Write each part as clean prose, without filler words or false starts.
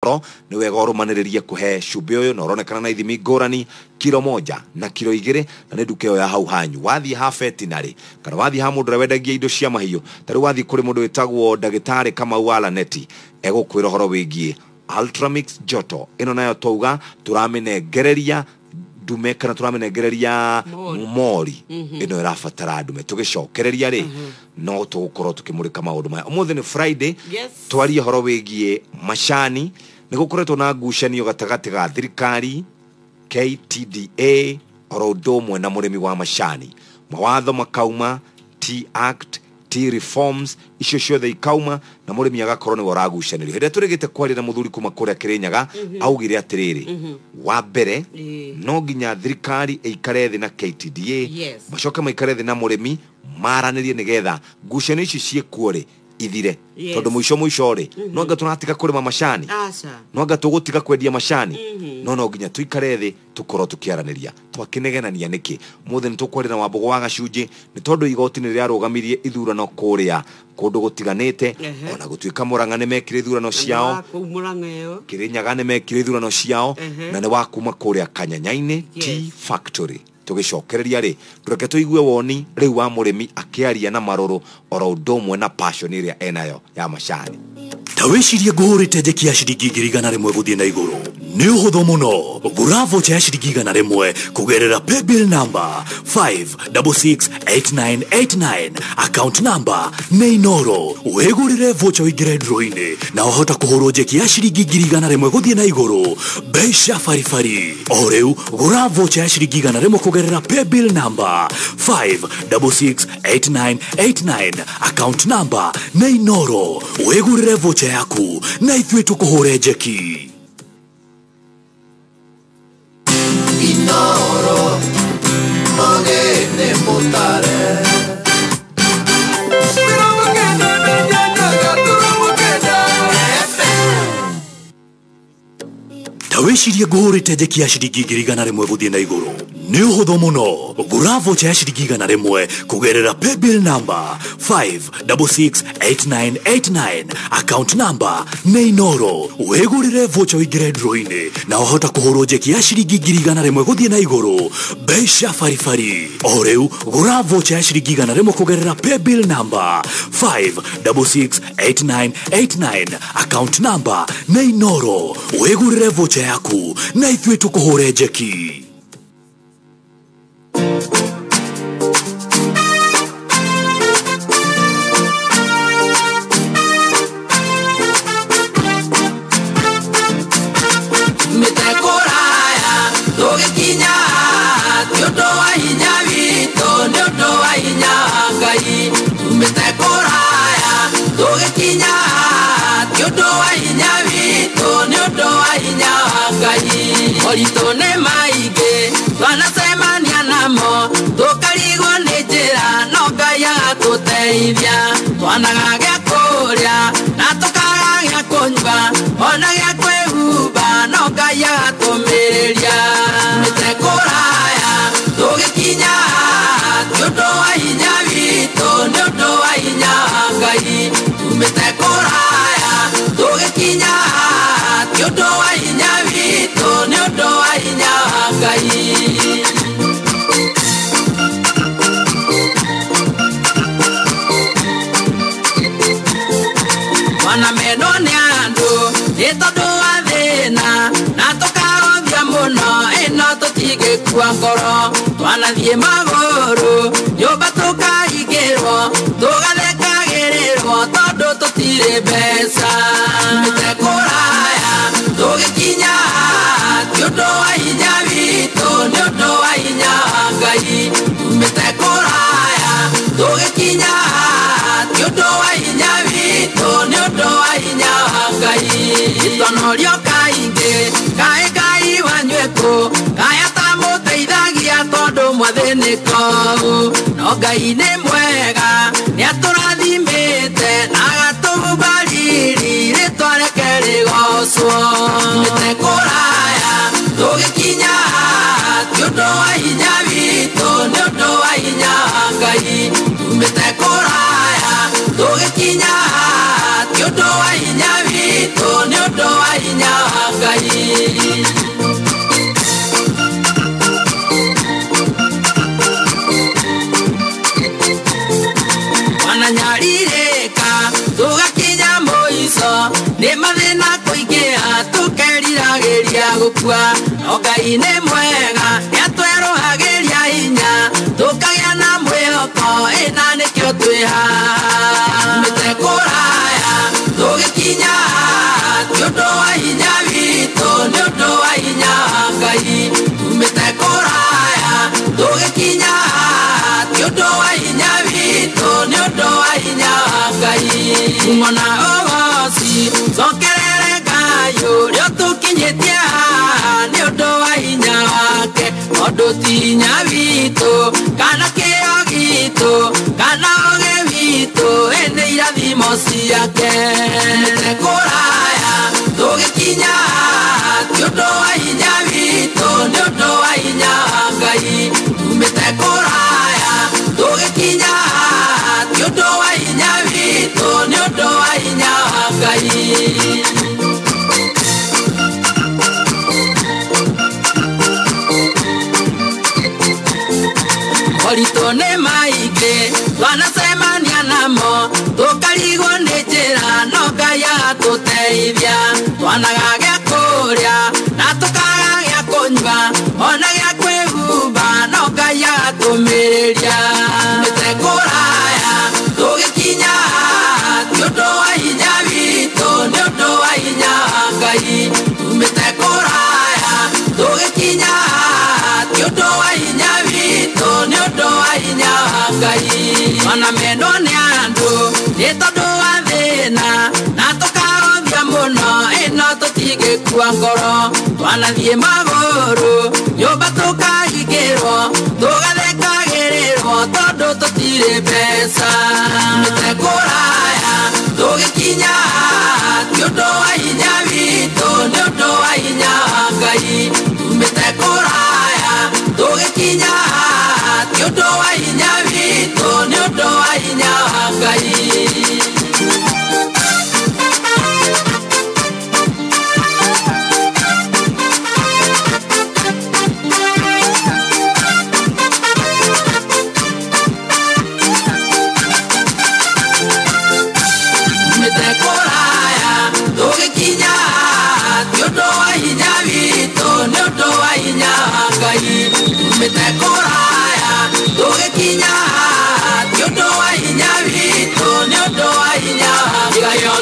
ni wega urumaniririe kuhe cumbi uyu na uronekana na ithimi ngurani kilo 1 na kilo 2 na ni nduka ya hau hanyu wathi ha veterinary kana wathi ha mundu wendagia indo cia mahiu tari wathi kuri mundu witagwo ndagitari kama wala neti egukwira horo wigie Ultramix Joto ino nayo touga turamenegereria dume kana turamenegereria mori ino irafatara dume tugicokereria ri no tugukorwo tukimurika maundu maya umuthi ni Friday twarie horo wigie mashani nigukoretwo na ngucanio gatagati ga thirikari KTDA orodomwe na murimi wa mashani mawatho makauma T Act T reforms icio ciothe ikauma na murimi agakorwo ni waragucanĩrio hĩndĩ turigite kwarĩra muthuri kuma kuria Kirinyaga augire atiriri wa mbere no nginya thirikari ikare thi na KTDA macoke maikare thi na murimi maranĩrie nigetha ngucanio ici ciekuore ithire tondu muico ri no anga tunatiga kurima mashani no anga tugutiga kwendia mashani no nginya tuikare thi tukorwo tukiaraniria twakinegenania niki muthe nitukwarira wambugo wa gacunji ni tondu igoti ni riarugamirie ithurano kuria kundu gutiganite ona gutuika Murang'a ni mekire ithurano ciao Kirinyaga ni mekire ithurano ciao na ni wakuma kuria Kanyanyaini Tea Factory tugicokereria ri ndureke tuigue woni riu wa murimi akiaria na maruru oro ndomwe na passion iria enayo ya mashani tawicirie nguhurite njeki ya ciringi 100 guthie na iguru ni uhuthu muno bravo cha ciringi 100 kugerera paybill number 5668989 account number Neinoro wegurire vocha wigire draw-ini na uhota kuhurwo njeki ya ciringi 100 guthie na iguru beisha farifari oreu bravo cha ciringi 100 kugerera paybill number 5668989 account number Neinoro wegurire vocha yaku na ithuĩ tukuhure njeki Inoro Mogene Motare tawicirie nguhurite njeki ya ciringi 100 guthie na iguru ni uhuthu muno bravo cha ciringi 100 kugerera paybill number 5668989 account number Neinoro wegurire vocha wigire draw-ini na uhota kuhurwo njeki ya ciringi 100 guthie na iguru beisha farifari oreu bravo cha ciringi 100 kugerera paybill number 5668989 account number Neinoro wegurire vocha yaku na ithuĩ tukuhure njeki Olitone maige wanasemania namo tukarigwo ni njira no Ngai agatuteithia twanaga gĩa kũrĩa na tukaga gĩa kũnyua ona gĩa kwĩhumba no Ngai agatũmĩrĩria mĩte kũraya tũgĩkinya nĩ ũndũ wa hinya witũ nĩ ũndũ wa hinya Ngai tumĩte kũraya tũgĩkinya nĩ ũndũ wa hinya witũ nĩ ũndũ wa hinya Ngai wana meno nĩ andũ nĩ tondũ wa thĩna na tũkahothia mũno ĩno tũtigĩkua ngoro twanathiĩ magũrũ nyũmba tũkahingĩrwo tũgathekagĩrĩrwo tondũ tũtirĩ mbeca mĩte kũraya tũgĩkinya nĩ ũndũ wa hinya witũ nĩ ũndũ wa hinya Ngai tumĩte kũraya tũgĩkinya nĩ ũndũ wa hinya witũ nĩ ũndũ wa hinya Ngai itonorio kaingĩ kaĩ Ngai wanyuĩkũ kaĩ atamũteithagia tondũ mwathĩnĩko no Ngai nĩ mwega nĩ atũrathimĩte na agatũhumba riri rĩtwa rĩake rĩgocwo tumĩte kũraya tũgĩkinya nĩ ũndũ wa hinya witũ nĩ ũndũ wa hinya Ngai tumĩte kũraya tũgĩkinya nĩ ũndũ wa hinya witũ witũ nĩ ũndũ wa hinya wa Ngai. Wananyarirĩka tũgakinya mũico nĩ mathĩna kũingĩha tũkeriragĩria gũkua no Ngai nĩ mwega nĩatwerũhagĩria hinya tũkagĩa na mwĩhoko ĩna nĩkĩo twĩ haha tumĩte kũraya tũgĩkinya ti ũndũ wa hinya witũ nĩ ũndũ wa hinya wa Ngai tumĩte kũraya tũgĩkinya ti ũndũ wa hinya witũ nĩ ũndũ wa hinya wa Ngai mwana ũgoci cokerere Ngai ũrĩa ũtũkinyĩtie haha nĩ ũndũ wa hinya wake tondũ ti hinya witũ kana kĩo gitũ kana ũgĩ witũ nĩ irathimo ciake tumĩte kũraya tũgĩkinya ti ũndũ wa hinya witũ nĩ ũndũ wa hinya wa Ngai tumĩte kũraya tũgĩkinya ti ũndũ wa hinya witũ nĩ ũndũ wa hinya wa Ngai. Moritũ nĩ maingĩ twanacemania namo tũkarigwo nĩ njĩra no Ngai agatũteithia twanaga gĩa kũrĩa na tũkaga gĩa kũnyua ona gĩa kwĩhumba no Ngai agatũmĩrĩria tumĩte kũraya tũgĩkinya ti ũndũ wa hinya witũ nĩ ũndũ wa hinya wa Ngai tumĩte kũraya tũgĩkinya ti ũndũ wa hinya witũ nĩ ũndũ wa hinya wa Ngai ona mendwo nĩ andũ nĩ tondũ wa thĩna na tũkahothia mũno ĩno tũtingĩkua ngoro twanathiĩ magũrũ nyũmba tũkahingĩrwo tũgathekagĩrĩrwo tondũ tũtirĩ mbeca tumĩte kũraya tũgĩkinya ti ũndũ wa hinya witũ nĩ ũndũ wa hinya wa Ngai tumĩte kũraya tũgĩkinya ti ũndũ wa hinya witũ nĩ ũndũ wa hinya wa Ngai. Tumĩte kũraya tũgĩkinya ti ũndũ wa hinya witũ nĩ ũndũ wa hinya wa Ngai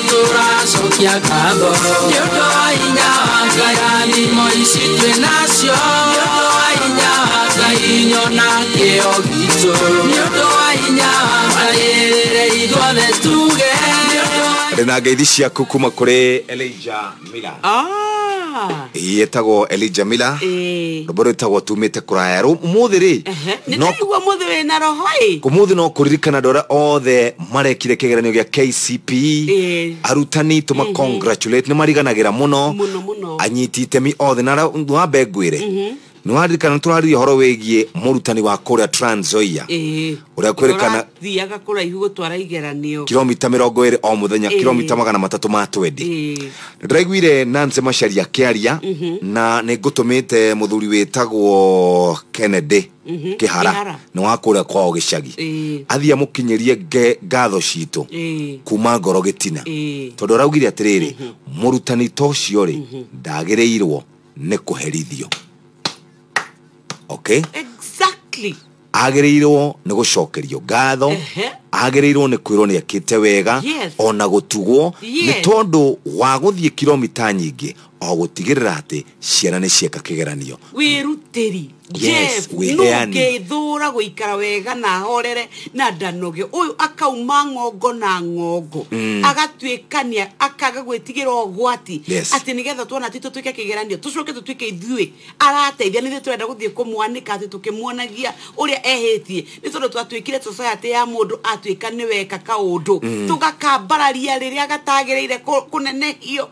tũracokia ngatho nĩ ũndũ wa hinya wa Ngai irathimo ici twĩ nacio nĩ ũndũ wa hinya wa Ngai nyona kĩo gitũ nĩ ũndũ wa hinya wa Ngai ithuothe tuge na ngeithi ciaku kuma kũrĩ Elijah Miller yetagwo Elijah Miller rũboro etagwo tumĩte kũraya ũmũthĩ rĩ nĩtaigua mũthĩ wĩna roho ũmũthĩ no kũririkana andũ arĩa othe marekire kĩgeranio gĩa KCPE arutani tũma congratulate nĩ mariganagĩra mũno anyiti itemi othe na wambe ngwĩre nĩ waririkana tũrarĩria ũhoro wĩgiĩ mũrutani wa kũrĩa Trans Nzoia ũrĩa kwĩrĩkana thiaga kũraihu gũtwara igeranio kilomita 20 o mũthenya kilomita 300 ma twendi ndĩraiguire Nancy Macharia akĩaria na nĩ ngũtũmĩte mũthuri wĩtagwo Kennedy Kĩhara nĩ wa kũrĩa kwao gĩcagi athiĩ amũkinyĩrie ngatho citũ kuma ngoro gĩtina tondũ araugire atĩrĩrĩ mũrutani ta ũcio rĩ ndagĩrĩirwo nĩ kũherithio. Okay? Exactly. Agĩrĩirwo nĩ gũcokerio ngatho agĩrĩirwo nĩ kwĩrwo nĩ akĩte wega ona gũtugwo nĩ tondũ wa gũthiĩ kilomita nyingĩ o gũtigĩrĩra atĩ ciana nĩ cieka kĩgeranio wĩrutĩri Jeff nũngĩthũra gũikara wega na horere na ndanoge ũyũ akauma ng'ongo na ng'ongo agatuĩkania akaga gwĩtigĩra ũgwati atĩ nĩgetha tuona atĩ tũtuĩke kĩgeranio tũcoke tũtuĩke ithuĩ arateithia nĩ tũrenda gũthiĩ kũmwanĩka atĩ tũkĩmuonagia ũrĩa ehĩtie nĩ tondũ twatuĩkire society ya mũndũ atuĩka nĩ weka kaũndũ tũgakambararia rĩrĩa gatagĩrĩire kũnenehio.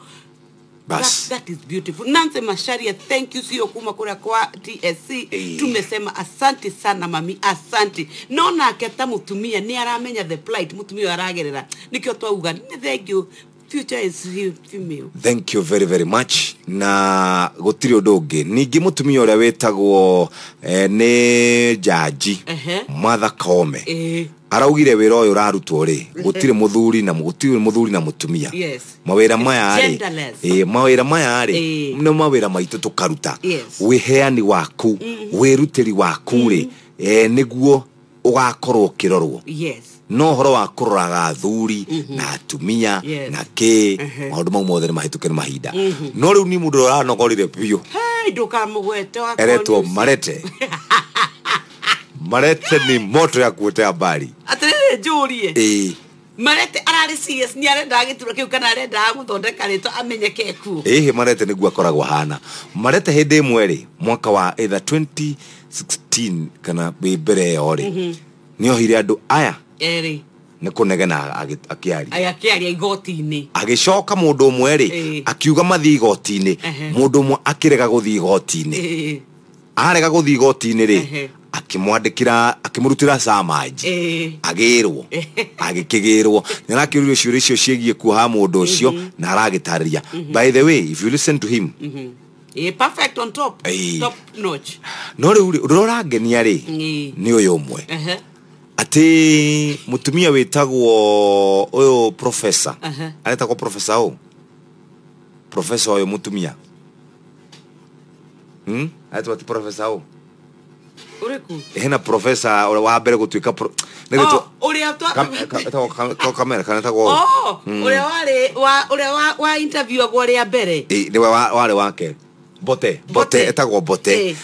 That is beautiful. Nancy Macharia, thank you sio kuma kura kwa TSC. Tumesema asante sana mami, asante. Nona aketa mutumia ni aramenya the plight mutumia aragerera. Nikio twauga ni thank you. future is female. Thank you very very much. Na gutiri udungi ningi mutumia uria wetagwo ni jaji Martha Koome araugire wira uyu urarutwo ri gutiri muthuri na mutumia. Yes. Mawira maya ri mawira maya ri no mawira maitu tukaruta. Wiheani waku wirutiri waku ri niguo ugakorwo kirorwo. Yes. No horo wa kuroraga thuri na atumia na ke maundu mau mothe mahituke mahinda no riu ni mundu uranogorire biu ndukamugwete wa eretwo marete ni moto ya kuotea habari atirire njurie marete arari CS ni arenda agitura kiu kana arenda guthondeka rito amenyeke ku marete niguo akoragwo hana marete hindi imwe ri mwaka wa either 2016 kana mbere yo ri ni ohire andu aya ne kunegena akiaria igoti-ini agicoka mundu umwe ri akiuga mathi igoti-ini mundu umwe akirega guthi igoti-ini arega guthi igoti-ini ri akimwandikira akimurutira samaji agirwo agikigirwo nirakirurio ciuria icio ciegie kuoha mundu ucio na aragitariria. By the way, if you listen to him perfect on top notch no riu urorangenia ri ni uyu umwe ati mutumia wetagwo uyu professor aretagwo professor uyu mutumia aretagwo professor uriku hena professor wa mbere gutuika uria kamera kana tagwo uria wa interview agwo ria mbere ni wale wake bote etagwo bote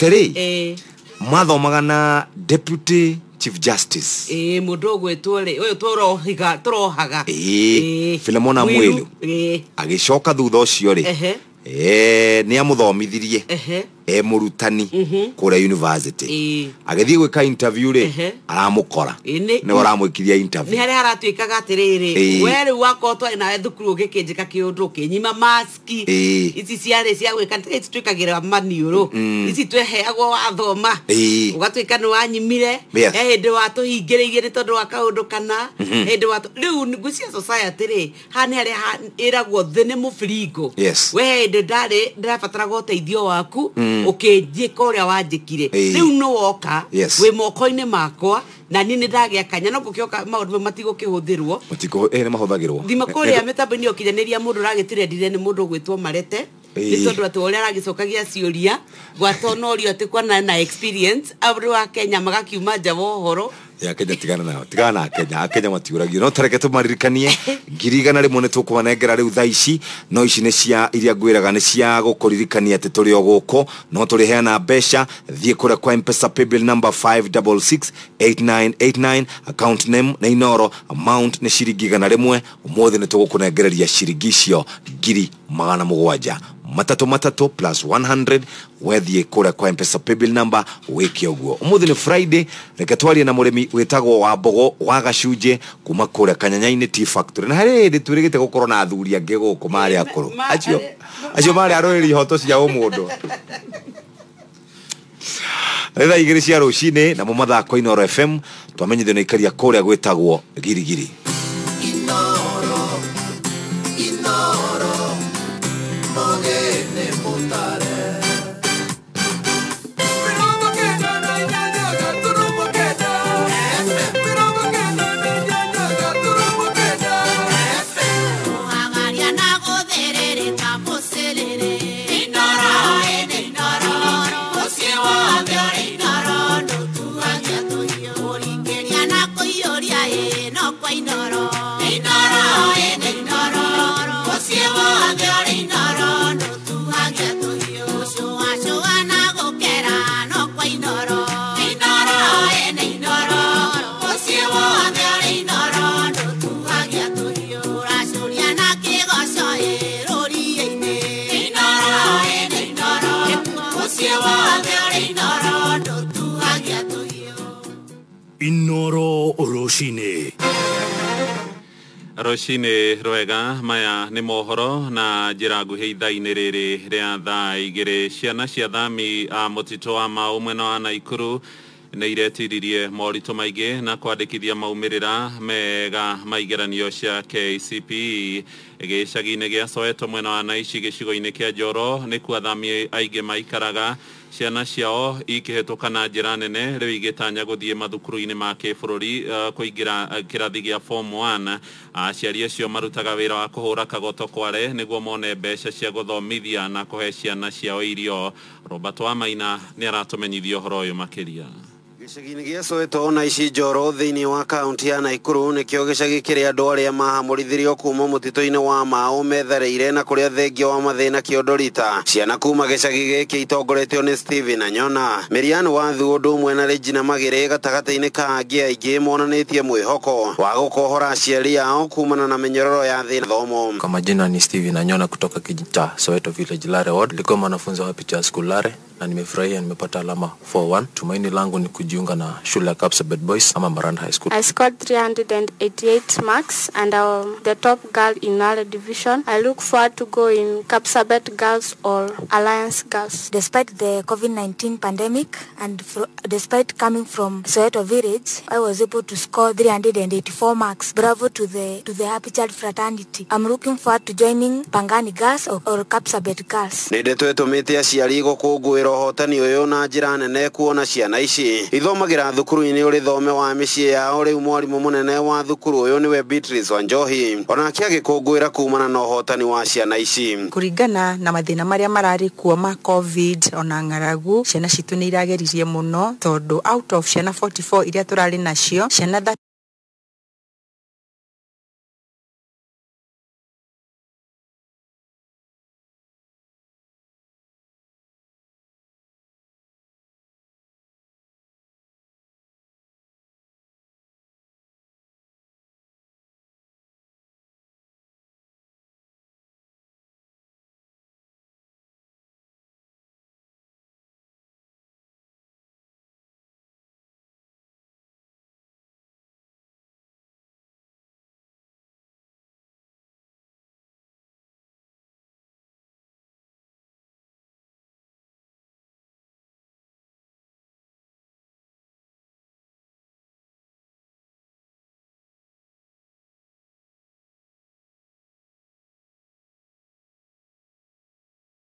ri mathomaga na deputy Chief Justice mundu gwetwo ri uyu turohaga Philemona Mwilu agicoka thutha ucio ri ni amuthomithirie murutani kure university agithii gwika interview ri aramukora ni waramwikiria interview ni hari haratuikaga atiriri were wakotwa ina thukuru ugikinjika kiundu kinyima maski ici ciare cia gwika ntiri twikagira maniuru ici tweheagwo wathoma ugatuika ni wanyimire hindi watuhingiririe ni tondu wa kaundu kana hindi watu riu ngucia society ri hani hari iragwo thine mufiringo we hindi ndirabatara guteithio waku ukijika uria wanjikire riu no woka wi moko-ini makwa na nini ndagia kanya no gukioka maundu matigo kihuthirwo ni mahuthagirwo thima kuria mitambo-ini ukinyaniria mundu ragitire ndire ni mundu gwitwo marete ni tondu ati uria aragicokagia ciuria gwatonorio ati kwana na experience abru wa Kenya magakiuma nja wohoro ya Kenya tigana na Kenya matiuragio no tareke tumaririkanie ngirigana rimwe ne tukubanengera riu thaici no ici ne cia iria ngwiraga ne cia gukuririkania ati turi oguko no turi heana mbeca thie kure kwa M-Pesa paybill number 5668989 account name na inoro amount ne ciringi igana rimwe umuthi ne tugukunengereria ciringi icio 700 matatu plus 100 wethie kure kwa M-Pesa paybill number wiki oguo umuthi ni Friday reke twarie na murimi wetagwo wa Mbogo wa Gacunje kuma kure Kanyanya-ini Tea Factory na hari ndi turigite gukorwo na athuri ange guku mari akuru acio mari aroreri hoto cia umundu Reda igiri cia rucine na mumathako Inoro FM twamenyithio na ikaria kure gwetagwo girigiri Inoro Roshine Roshine rwega maya ni mohoro na njira nguhi ithaa-ini riri ria thaa igiri ciana cia thami a mutito wa Mau mwena wa Naikuru nĩ iretiririe moritũ maingĩ na kwandĩkithia maumirĩra mega maigeranio cia KCPE gĩcagi-inĩ gĩa Soweto mwena wa Naici gĩcigo-inĩ kĩa Njoro nĩ kuo athami aingĩ maikaraga. Ciana ciao ikĩhetũka na njĩra nene rĩu igĩtanya gũthiĩ mathukuru-inĩ ma kĩbũrũri kũingĩra kĩrathi gĩa form 1. Aciari acio marutaga wĩra wa kũhũra kagoto Kwale nĩguo mone mbeca cia gũthomithia na kũhe ciana ciao irio. Robert Wamaina nĩ aratũmenyithia ũhoro ũyũ makĩria. Gĩcagi-inĩ gĩa Soweto Naici Njoro thĩinĩ wa kaunti ya Naikuru nĩkĩo gĩcagi kĩrĩa andũ arĩa mahamũrithirio kuma mũtitũ-inĩ wa Mau methareire na kũrĩa thengia wa mathĩna Kĩondorita. Ciana kuma gĩcagi gĩkĩ itongoretio nĩ Stephen Anyona, Miriam Wathu ũndũ ũmwe na Regina Magere gatagatĩ-inĩ ka angĩ aingĩ monanĩtie mwĩhoko wa gũkohora aciari ao kumana na mĩnyororo ya thĩna thomo. Kwa majina ni Stephen Anyona kutoka kijiji cha Soweto Village Lare Ward. Nilikuwa mwanafunzi wa Picha School Lare na nimefurahia nimepata alama 4-1. Tumaini langu ni kujiunga na shule ya Kapsabet Boys ama Maranda High School. I scored 388 marks and I'm the top girl in our division. I look forward to go in Kapsabet Girls or Alliance Girls. Despite the COVID-19 pandemic and despite coming from Soweto Village, I was able to score 384 marks. Bravo to the Happy Child fraternity. I'm looking forward to joining Pangani Girls or Kapsabet Girls. Nĩndĩtwetumĩte aciari gũkũngũĩra ũhotani ũyũ na njĩra nene kuona ciana ici ithomagira thukuru-inĩ ũrĩ thome wa mĩciĩ yao. Rĩu mwarimũ mũnene wa thukuru ũyũ nĩwe Beatrice Wanjohi onake agĩkũngũĩra kumana na ũhotani wa ciana ici. Kũringana na mathĩna marĩa mararĩ kuo ma COVID ona ng'aragu, ciana citũ nĩ irageririe mũno tondũ out of ciana 44 iria tũrarĩ nacio, ciana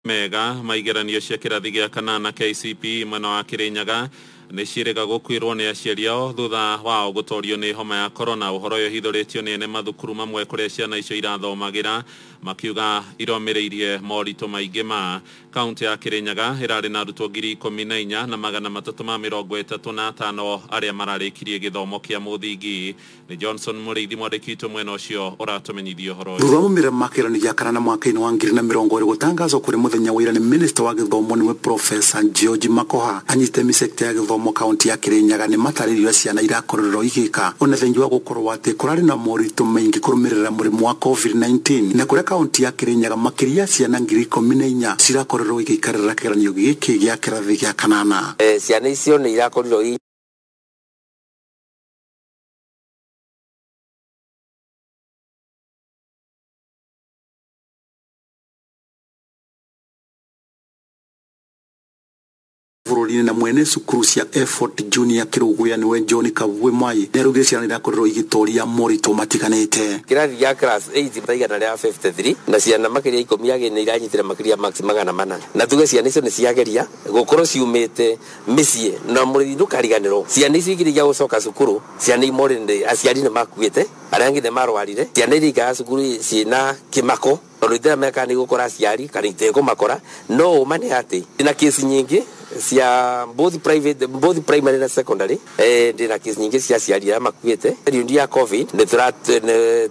mega maigeranio cia kĩrathi gĩa kanana KCPE mwena wa Kĩrĩnyaga nĩ ciĩrĩga gũkuĩrwo nĩ aciari ao thutha wao gũtorio nĩ homa ya corona. Ũhoro ũyũ hithũrĩtio nĩ ene mathukuru mamwe kũrĩa ciana icio irathomagĩra makiuga iromĩrĩirie moritũ maingĩ ma kaunti ya Kĩrĩnyaga ĩrarĩ na arutwo 14,000 na 335 arĩa mararĩkirie gĩthomo kĩa mũthingi. Nĩ Johnson Mũrĩithi mwandĩki witũ mwena ũcio ũratũmenyithia ũhoro ũyũ. Thutha wa maumĩrĩra ma kĩgeranio gĩa kanana mwaka-inĩ wa 2020 gũtangazwo kũrĩ mũthenya wa ira nĩ minista wa gĩthomo nĩwe Profesa George Makoha anyitemi sekta ya gĩthomo kaunti ya Kĩrĩnyaga nĩ matarĩirio ciana irakorerwo igĩka ona thengi wa gũkorwo atĩ kũrarĩ na moritũ maingĩ kũrũmĩrĩra mũrimũ wa COVID-19 na kũrĩa kaunti ya Kĩrĩnyaga makĩria ciana 14,000 cirakorerwo igĩikarĩra kĩgeranio gĩkĩ gĩa kĩrathi gĩa kanana. Ciana icio nĩ irakorirwo bũrũri-inĩ na mwene cukuru cia Effort Junior Kĩrũgũya nĩwe John Kabwe Mai nĩarugire ciana irakorerwo igĩtoria moritũ matiganĩte. Kĩrathi gĩa class 8 taigana rĩa 53 na ciana makĩria 10 nĩ iranyitire makĩria max 400 na tuge ciana icio nĩ ciageria gũkorwo ciumĩte mĩciĩ na mũrĩthi ndũkariganĩrwo. Ciana icio igĩrĩgia gũcoka cukuru, ciana imwe aciari nĩ makuĩte, arĩa angĩ nĩ marwarire. Ciana iria ikaga cukuru ciĩna kĩmako tondũ itera meka nĩ gũkora aciari kana itekũmakora. No ũma nĩ atĩ na kesi nyingĩ cia both primary na secondary ndina kesi nyingĩ cia aciari arĩa makuĩte. Rĩundi ya COVID nĩ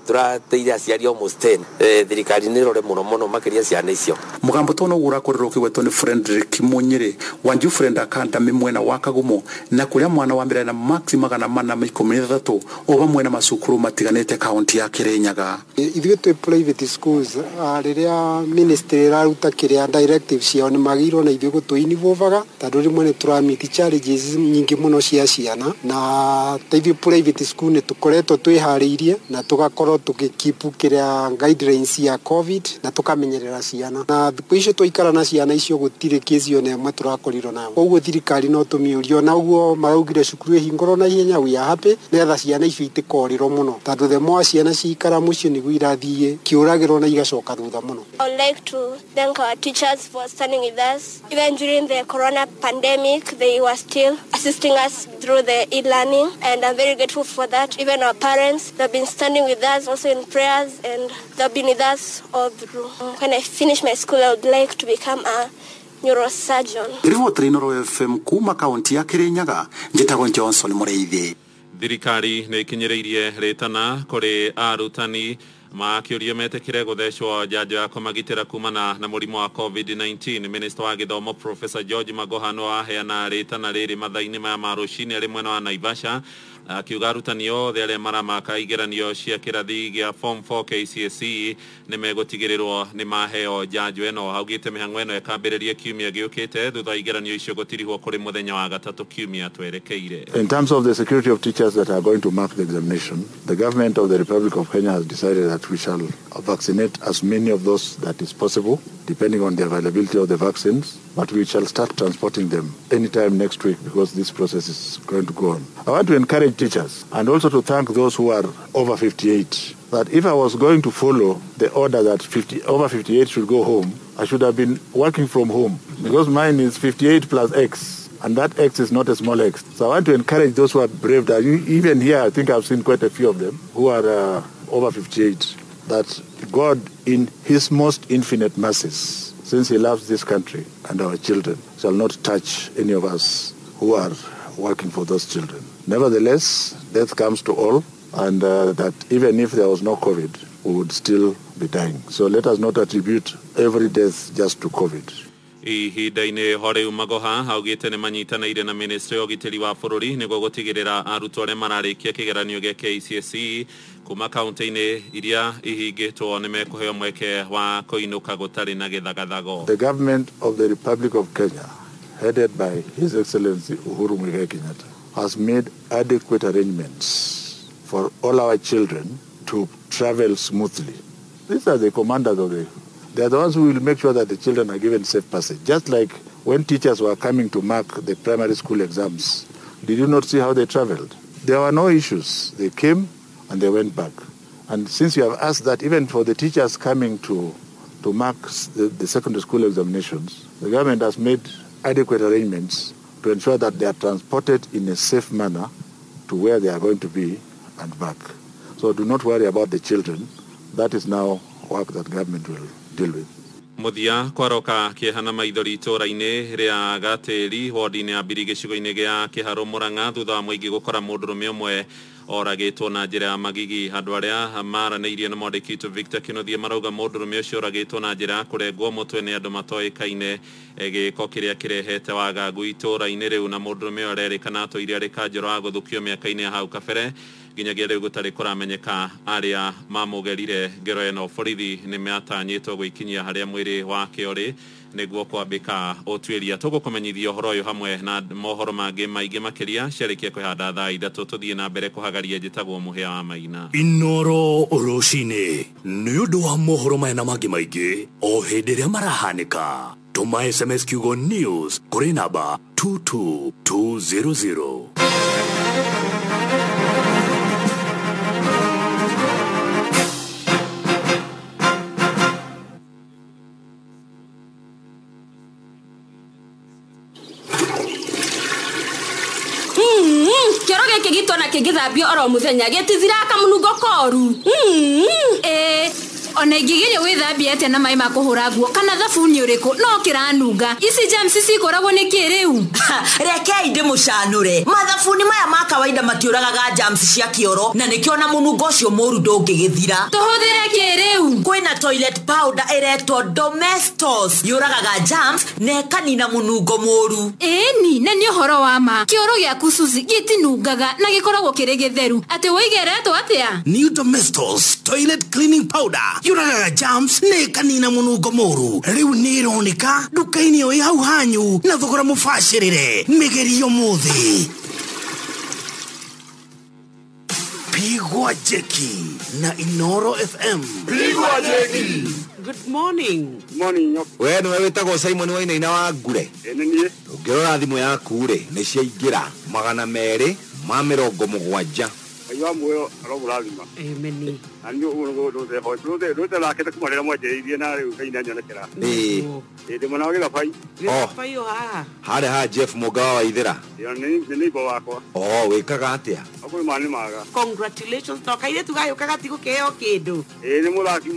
tũrateire aciari almost 10. Thirikari nĩ ĩrore mũno makĩria ciana icio. Mũgambo tono ũrakorerwo kĩgwetwo nĩ Frederick Munyere wa Jufrenda Academy mwena wa Kagumo na kũrĩa mwana wa mbere na max 413 o hamwe na macukuru matiganĩte kaunti ya Kĩrĩnyaga. Ithuĩ twĩ private schools rĩrĩa ministry ĩraruta kĩrĩa directive ciao nĩ magĩrĩirwo na ithuĩ gũtũinivovaga tondũ rĩmwe nĩ tũramiti challenges nyingĩ mũno cia ciana na Taivio Private School nĩ tũkoretwo twĩharĩirie na tũgakorwo tũgĩkipu kĩrĩa guidelines ya COVID na tũkamenyerera ciana na thikũ icio twaikara na ciana icio gũtirĩ kesi ona ĩmwe tũrakorirwo nayo koguo thirikari no tũmĩũrio na ũguo maraugire cukuru ĩhingũrwo na ihenya we are happy nĩgetha ciana icio itikorĩrwo mũno tondũ the more ciana ciikara mũciĩ nĩguo irathiĩ kĩũragĩrwo na igacoka thutha mũno. I would like to thank our teachers for standing with us. Even during the corona pandemic, they were still assisting us through the e-learning, and I'm very grateful for that. Even our parents, they've been standing with us also in prayers, and they've been with us all through. When I finish my school, I would like to become a neurosurgeon. Riboti Noro FM kuma kaunti ya Kirinyaga, njĩtagwo Johnson Mũrĩithi. Thirikari nĩ ikinyĩrĩirie rĩtana kũrĩ arutani makĩũria metĩkĩre gũthecwo njanjo ya kũmagitĩra kumana na mũrimũ wa COVID-19. Minister wa gĩthomo Professor George Magoha no aheana rĩtana rĩrĩ mathaa-inĩ maya ma rũcinĩ arĩ mwena wa Naivasha akiuga arutani othe arĩa maramaka igeranio cia kĩrathi gĩa Form 4 KCSE nĩ megũtigĩrĩrwo nĩ maheo njanjo ĩno. Augĩte mĩhang'o ĩno ĩkambĩrĩria kiumia gĩũkĩte thutha igeranio icio gũtirihwo kũrĩ mũthenya wa gatatũ kiumia twerekeire. In terms of the security of teachers that are going to mark the examination, the government of the Republic of Kenya has decided that we shall vaccinate as many of those that is possible, depending on the availability of the vaccines, but we shall start transporting them anytime next week because this process is going to go on. I want to encourage teachers and also to thank those who are over 58 that if I was going to follow the order that over 58 should go home, I should have been working from home because mine is 58 plus X. And that X is not a small X. So I want to encourage those who are brave. That even here, I think I've seen quite a few of them who are over 58. That God, in His most infinite mercies, since He loves this country and our children, shall not touch any of us who are working for those children. Nevertheless, death comes to all, and that even if there was no COVID, we would still be dying. So let us not attribute every death just to COVID. Ihinda-inĩ Horeu Magoha augĩte nĩ manyitanĩire na Ministry ya ũgitĩri wa bũrũri nĩguo gũtigĩrĩra arutwo arĩa mararĩkia kĩgeranio gĩa KCSE kuma kaunti-inĩ iria ihingĩtwo nĩ mekũheo mweke wa kũinũka gũtarĩ na gĩthagathago. The government of the Republic of Kenya, headed by His Excellency Uhuru Muigai Kenyatta, has made adequate arrangements for all our children to travel smoothly. These are the commanders of they are the ones who will make sure that the children are given safe passage. Just like when teachers were coming to mark the primary school exams, did you not see how they traveled? There were no issues. They came and they went back. And since you have asked that even for the teachers coming to mark the secondary school examinations, the government has made adequate arrangements to ensure that they are transported in a safe manner to where they are going to be and back. So do not worry about the children. That is now work that government will deal with. Muthia kwaroka kĩehana maithori itũra-inĩ rĩa Gatĩri wodi-inĩ ya Mbiri gĩcigo-inĩ gĩa Kĩharũ Mũrang'a thutha wa mũingĩ gũkora mũndũrũme ũmwe oragĩtwo na njĩra ya magigi. Andũ arĩa maranĩirie na mwandĩki witũ Victor Kĩnuthia marauga mũndũrũme ũcio oragĩtwo na njĩra ya kũrengwo mũtwe nĩ andũ matoĩkaine, gĩko kĩrĩa kĩrehete wagagu itũra-inĩ rĩu, na mũndũrũme ũyũ arerĩkana atũire arĩ kanjũra wa gũthukio mĩaka-inĩ ya hau kabere. Nginyagia rĩu gũtarĩ kũramenyeka arĩa mamũgerire ngero ĩno. Borithi nĩ matanyĩtwo gwĩkinyia harĩa mwĩrĩ wake ũrĩ nĩguo kwambĩka ũtuĩria. Tũgũkũmenyithia ũhoro ũyũ hamwe na mohoro mangĩ maingĩ makĩria ciarĩkia kwĩhanda thaa ithatũ. Tũthiĩ na mbere kũhagaria njĩtagwo Mũhĩa wa Maina. Inoro rũcinĩ nĩ ũndũ wa mohoro maya na mangĩ maingĩ o hĩndĩ ĩrĩa marahanĩka. Tũma SMS kiugo news kũrĩ namba 22200. Kĩoro gĩkĩ gitũ na kĩngĩthambio oro mũthenya gĩtithiraka mũnungo koru. Ona ingĩgeria gwĩthambia atĩa na maĩ ma kũhũra nguo kana thabuni ũrĩkũ no kĩranunga. Ici germs cikoragwo nĩ kĩ rĩu? Rekei ndĩmũcanũre. Mathabuni maya ma kawaida matiũragaga germs cia kĩoro na nĩkĩo na mũnungo ũcio mũru ndũngĩgĩthira. Tũhũthĩre kĩ rĩu? Kwĩna toilet powder ĩretwo Domestos yũragaga germs na ĩkanina mũnungo mũru. Ĩni na nĩ ũhoro wa ma. Kĩoro gĩaku Suzy gĩtinungaga na gĩkoragwo kĩrĩ gĩtheru. Atĩ woigeretwo atĩa? New Domestos toilet cleaning powder. kiuraga jams ne kanina munungo moru riu ni ronika duka-ini oi hau hanyu na thogora mubacirire migerio muthi Pigwa Jeki na Inoro FM. Pigwa Jeki. Good morning. Morning. We no wetagwo Simon Waina ina wa ngure. Nie. Ngirora thimu yaku ri ni ciaingira 270. Ayo moyo aroburathima. Amen. Anyo uno do la kete kumarira mwajeithie na riu kaina nyonekera. De mwana wage pai. Pai ha. Ha Jeff Mugawa wa ithira. Yo ni bo wakwa. Wikaga atia? Ako mani maga. Congratulations to kaire tugayo kagatigo keo kindu. Ni mulaki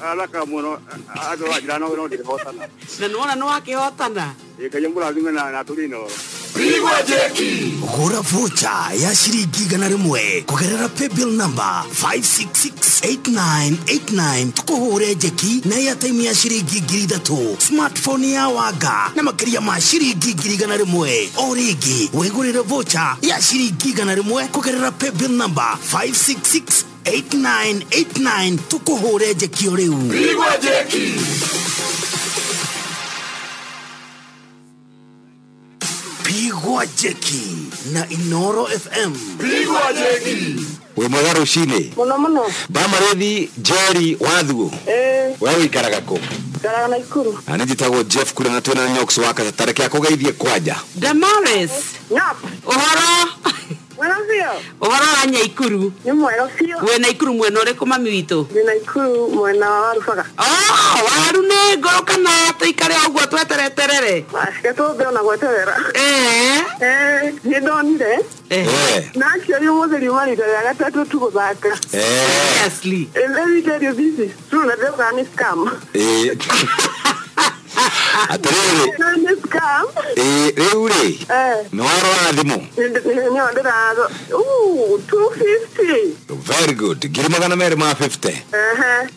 alaka muno ado ajira no de hotana. Na nuona no akihotana. Kaje mulaki na tulino. Pigwa Jeki. Gura vocha ya shiringi 100 kugerera paybill number 5668989 tukuhure Jeki na ya time ya shiringi 3 smartphone ya waga na makiria ma shiringi 100 origi wegurire vocha ya shiringi 100 kugerera paybill number 5668989 tukuhure Jeki oriu. Pigwa Jeki. Pigwa Jeki na Inoro FM. Pigwa Jeki. We mwega rucini. Muno. Bamarethi Jerry Wathu. Wewe ikaraga ko. Karaga na Ikuru. Ani njitagwo Jeff kura na twena nyoks waka tareke akugeithie kwanja. Damaris. Nyap. Ohoro. Mwanavyo. Ohoro anya Ikuru. Ni mwega fio. We na Ikuru mwena uriku mami witu. Ni na Ikuru mwena warufaga. Waru ne ngoro kana tuikare uguo twetereterere. Ashike tumbe ona gweterera. Ni ndonire. Na kio yumuthiri mari ya gatatu tuguthaka. Seriously. Let tell you this. Suna ndeuga ni scam. Atere. Ni scam. Riu ri. No arora thimu. Ni ondera 250. Very good. Giri 250.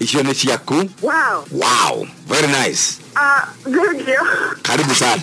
Icio ni ciaku. Wow. Very nice. Thank you. Karibu sana.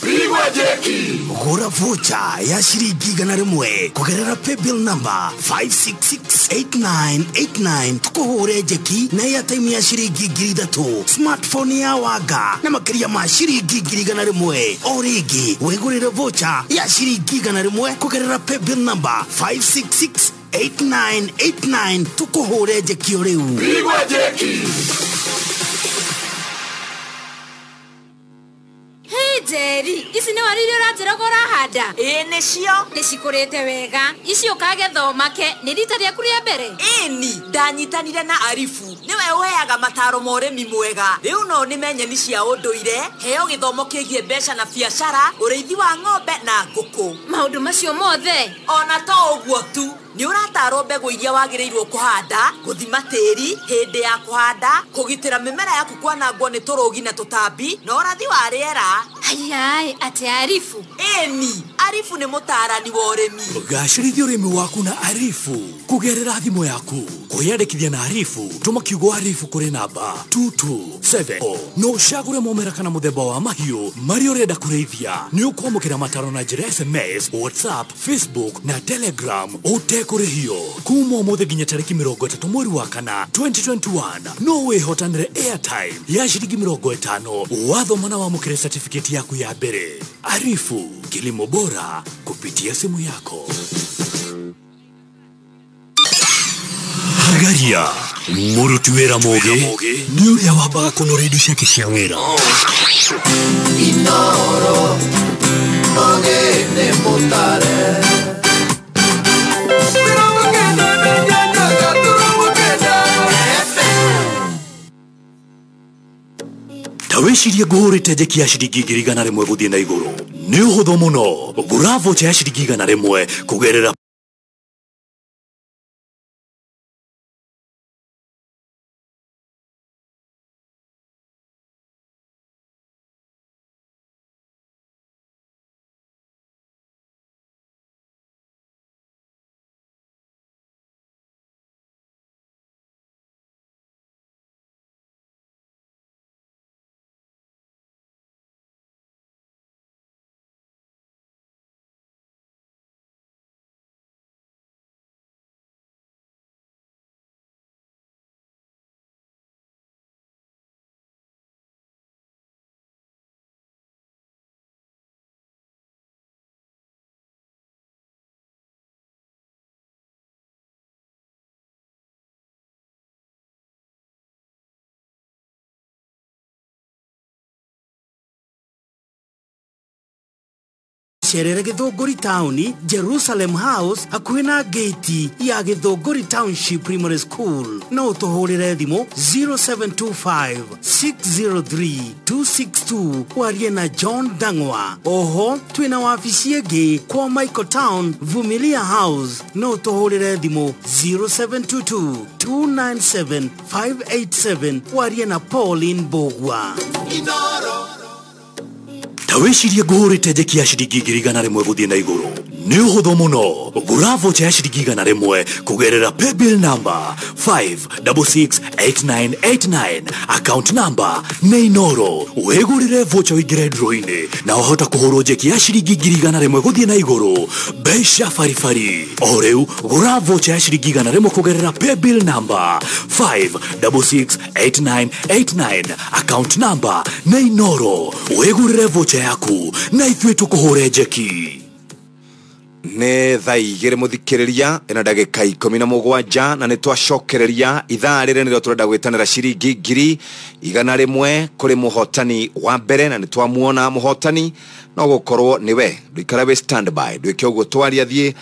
Pigwa Jeki. Gura vocha ya shiringi 100 kugerera paybill number 5668989 tukuhure Jeki na ya time ya shiringi 3 smartphone ya waga na makiria ma shiringi 100 origi wegurire vocha ya shiringi 100 kugerera paybill number 5668989 tukuhure Jeki oriu. Pigwa Jeki. Jerry, isi ni wariri uranjira ko urahanda? Nicio nicikurite wega. Icio kagethoma ke ni rita rĩaku rĩa mbere? Ni ndanyitanire na Arifu. Niwe uheaga mataro ma ũrĩmi mwega. Rĩu no nimenye ni cia ũndũire, heo gĩthomo kĩgiĩ mbeca na biacara, ũrĩithi wa ng'ombe na ngũkũ. Maũndũ macio mothe ona to ũguo tu, ni ũratarwo mbegũ iria wagĩrĩirwo kũhanda, gũthima tĩri hĩndĩ ya kũhanda, kũgitĩra mĩmera yaku kwanangwo nĩ tũrũgi na tũtambi, na ũrathi wa rĩera. Ayai, ate Arifu. Ni Arifu nĩ mũtaarani wa ũrĩmi. Gacĩrithia ũrĩmi waku na Arifu kugerera thimũ yaku. Kwĩyandĩkithia na Arifu, tũma kiugo Arifu kũrĩ namba 227 no ũcagũre mũmera kana mũthemba wa mahiũ marĩa ũrenda kũrĩithia. Nĩ ũkwamũkĩra mataro na njĩra SMS, WhatsApp, Facebook na Telegram ũtekũrĩhio. Kuma ũmũthĩ nginya tarĩki 30 mweri wa kana 2021 no wĩhotanĩre airtime ya shiringi 50 wathoma na wamũkĩre certificate yaku ya mbere. Arifu, kilimo bora kupitia simu yako. Hagaria muruti wĩra mũũgĩ nĩ ũrĩa wambaga kũnora indo ciake cia wĩra. Inoro Mogene Motare. Tawĩcirie ngũhũrĩte Jeki ya shiringi 100 gũthiĩ na igũrũ. Nĩ ũhũthũ mũno. Gũra vocha ya shiringi 100 kũgerera cerere Githunguri Town, Jerusalem House, hakuhĩ na gate ya Githunguri Township Primary School. No ũtũhũrĩre thimũ 0725 603 262 warie na John Dangwa. Oho twina wabici ĩngĩ kwa Michael Town, Vumilia House. No ũtũhũrĩre thimũ 0722 297 587 warie na Pauline Bogwa. Tawĩcirie ngũhũrĩte njeki ya ciringi 100 gũthiĩ na igũrũ. Nĩ ũhũthũ mũno. Gũra vocha ya ciringi 100 kũgerera paybill number 5668989, account number nĩ Inoro. Wĩgũrĩre vocha ũingĩre draw-inĩ na ũhota kũhũrwo njeki ya ciringi 100 gũthiĩ na igũrũ. Mbeca baribari. O rĩu gũra vocha ya ciringi 100 kũgerera paybill number 5668989, account number nĩ Inoro. Wĩgũrĩre vocha yaku na ithuĩ tũkũhũre njeki. Nĩ thaa igĩrĩ mũthikĩrĩria, ĩna ndagĩka 17 na nĩ twacokereria ithaa rĩrĩ nĩrĩo tũrenda gwĩtanĩra ciringi 100 kũrĩ mũhotani wa mbere, na nĩ twamuona mũhotani no gũkorwo nĩwe. Ndũikara wĩ standby, ndwĩke ũguo, twaria thiĩ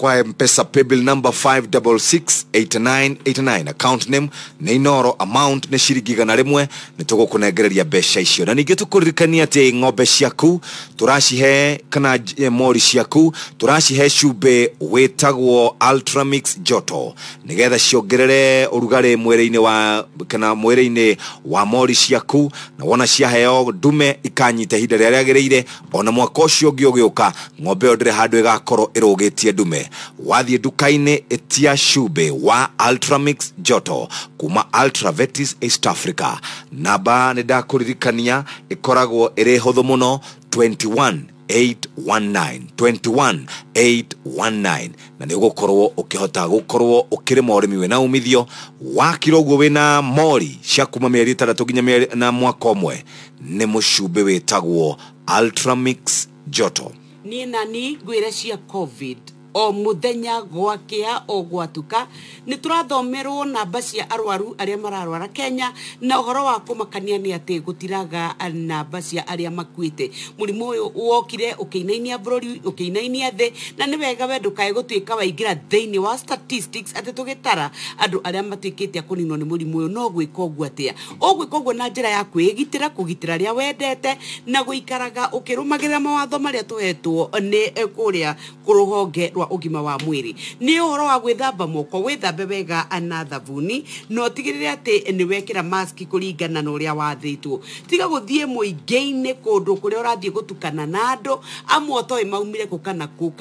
kwa M-Pesa paybill number 5668989, account name nĩ Inoro, amount nĩ ciringi 100. nĩ tũgũkũnengereria mbeca icio, na ningĩ tũkũririkania atĩ ng'ombe ciaku tũracihe kana mori ciaku tũracihe cumbĩ wĩtagwo Ultramix Joto, nĩgetha ciongerere ũrugarĩ mwĩrĩ-inĩ wa kana mwĩrĩ-inĩ wa mori ciaku, na wona ciaheo ndume ikanyita ihinda rĩrĩa rĩagĩrĩire, ona mwaka ũcio ũngĩ ũgĩũka ng'ombe ĩyo ndĩrĩ handũ ĩgakorwo ĩrũgĩtie ndume. Wathie dukaine etia shube wa Ultramix Joto kuma Ultravetis East Africa. Naba nida kuririkania ikoragwo ere hotho muno 21819 na nĩ ũgũkorwo ũkĩhota gũkorwo ũkĩrĩma ũrĩmi wĩna umithio wa kiroguo wĩna mori cia kuma mĩeri 3 nginya na mwaka ũmwe. Nĩ mũcumbe wĩtagwo Ultramix Joto. Niĩ nani ngwĩre cia COVID o muthenya gwakĩa o gwatuka nĩ turathomerwo namba cia arwaru arĩa mararwara Kenya, na uhoro wa kũmakania nĩ atĩ gũtiraga namba cia arĩa makuĩte. Mũrimũ ũyũ wokire ũkĩinainia bũrũri, ũkĩinainia thĩ, na nĩ wega we ndũkae gũtuĩka waingĩra thĩinĩ wa statistics atĩ tũgĩtara andũ arĩa matuĩkĩte a kũninwo nĩ mũrimũ ũyũ. No gwĩka ũguo atĩa? Ũgwĩka ũguo na njĩra ya kwĩgitĩra, kũgitĩra arĩa wendete na gũikaraga ũkĩrũmagĩrĩra mawatho marĩa tũhetwo nĩ kũrĩa kũrũhonge rwa ũgima wa mwĩrĩ. Nĩ ũhoro wa gwĩthamba moko, wĩthambe wega na thabuni, no tigĩrĩre atĩ nĩ wekĩra mask kũringana na ũrĩa wathĩtwo. Tiga gũthiĩ mũingĩ-inĩ kũndũ kũrĩa ũrathiĩ gũtukana na andũ amwe ũtoĩ maumire kũ kana kũ.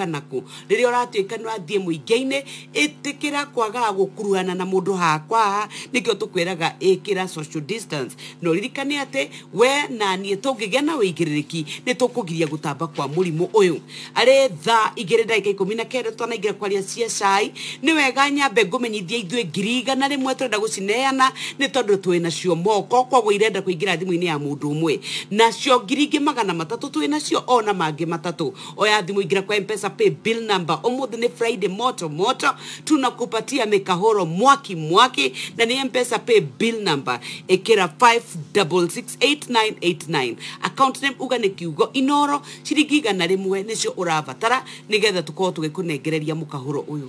Rĩrĩa ũratuĩka nĩ wathiĩ mũingĩ-inĩ, ĩtĩkĩra kwaga gũkuruhana na mũndũ hakwa, nĩkĩo tũkwĩraga ĩkĩra social distance. No ririkane atĩ we na niĩ tũngĩgĩa na wĩigĩrĩrĩki nĩ tũkũgiria gũtamba kwa mũrimũ ũyũ. Arĩ thaa 2:19 tũnaingĩra kwaria cia cai, nĩ wega nyambe ngũmenyithia ithuĩ 100 tũrenda gũcineana nĩ tondũ twĩ nacio moko, koguo irenda kũingĩra thimũ-inĩ ya mũndũ ũmwe. Nacio 300 twĩ nacio ona mangĩ 3. Oya thimũ ingĩra kwa M-Pesa pay bill number. Ũmũthĩ nĩ Friday moto, tunakupatia mikahoro mwaki, na ni M-Pesa pay bill number ĩkĩra 5668989, account name uga nĩ kiugo Inoro, ciringi 100 nĩcio ũrabatara nĩgetha tukorwo tũgĩkũnengereria mũkahũro ũyũ.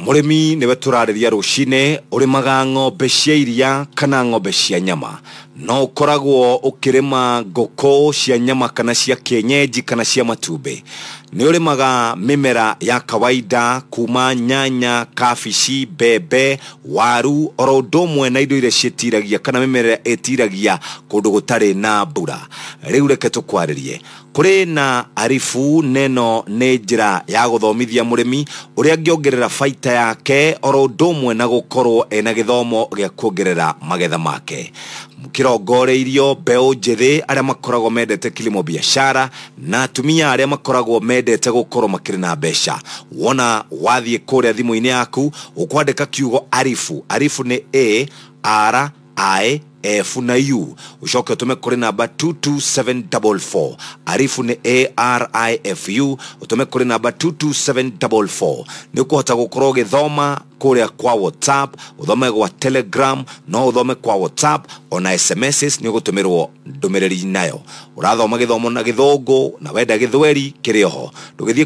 Mũrĩmi nĩwe tũrarĩria rũcinĩ, ũrĩmaga ng'ombe cia iria kana ng'ombe cia nyama. No ũkoragwo ũkĩrĩma ngũkũ cia nyama kana cia kienyeji kana cia matumbĩ. Nĩ ũrĩmaga mĩmera ya kawaida kuma nyanya, kabici, mbembe, waru, oro ũndũ ũmwe na indo iria ciĩtiragia kana mĩmera ĩtiragia kũndũ gũtarĩ na mbura. Rĩu reke tũkwarĩrie. Kũrĩ na arifu neno nĩ njĩra ya gũthomithia mũrĩmi ũrĩa angĩongerera baita yake oro ũndũ ũmwe na gũkorwo ena gĩthomo gĩa kuongerera magetha make. Kĩrongoreirio mbeũ njĩthĩ arĩa makoragwo mendete kilimo biashara na atumia arĩa makoragwo mendete gũkorwo makĩrĩ na mbeca. Wona wathiĩ kũrĩa thimũ-inĩ yaku ũkwandĩka kiugo arifu. Arifu nĩ ARIF na U. Ucoke utume kuri namba 22744. Arifu ni ARIFU. Utume kuri namba 22744. Ni kuhota gukorwo githoma kuria kwa WhatsApp, uthome kwa Telegram, no uthome kwa WhatsApp, ona SMS ni ugutumirwo ndumiriri nayo. Urathoma githomo na githungu na wenda githweri kirioho. Ndugithie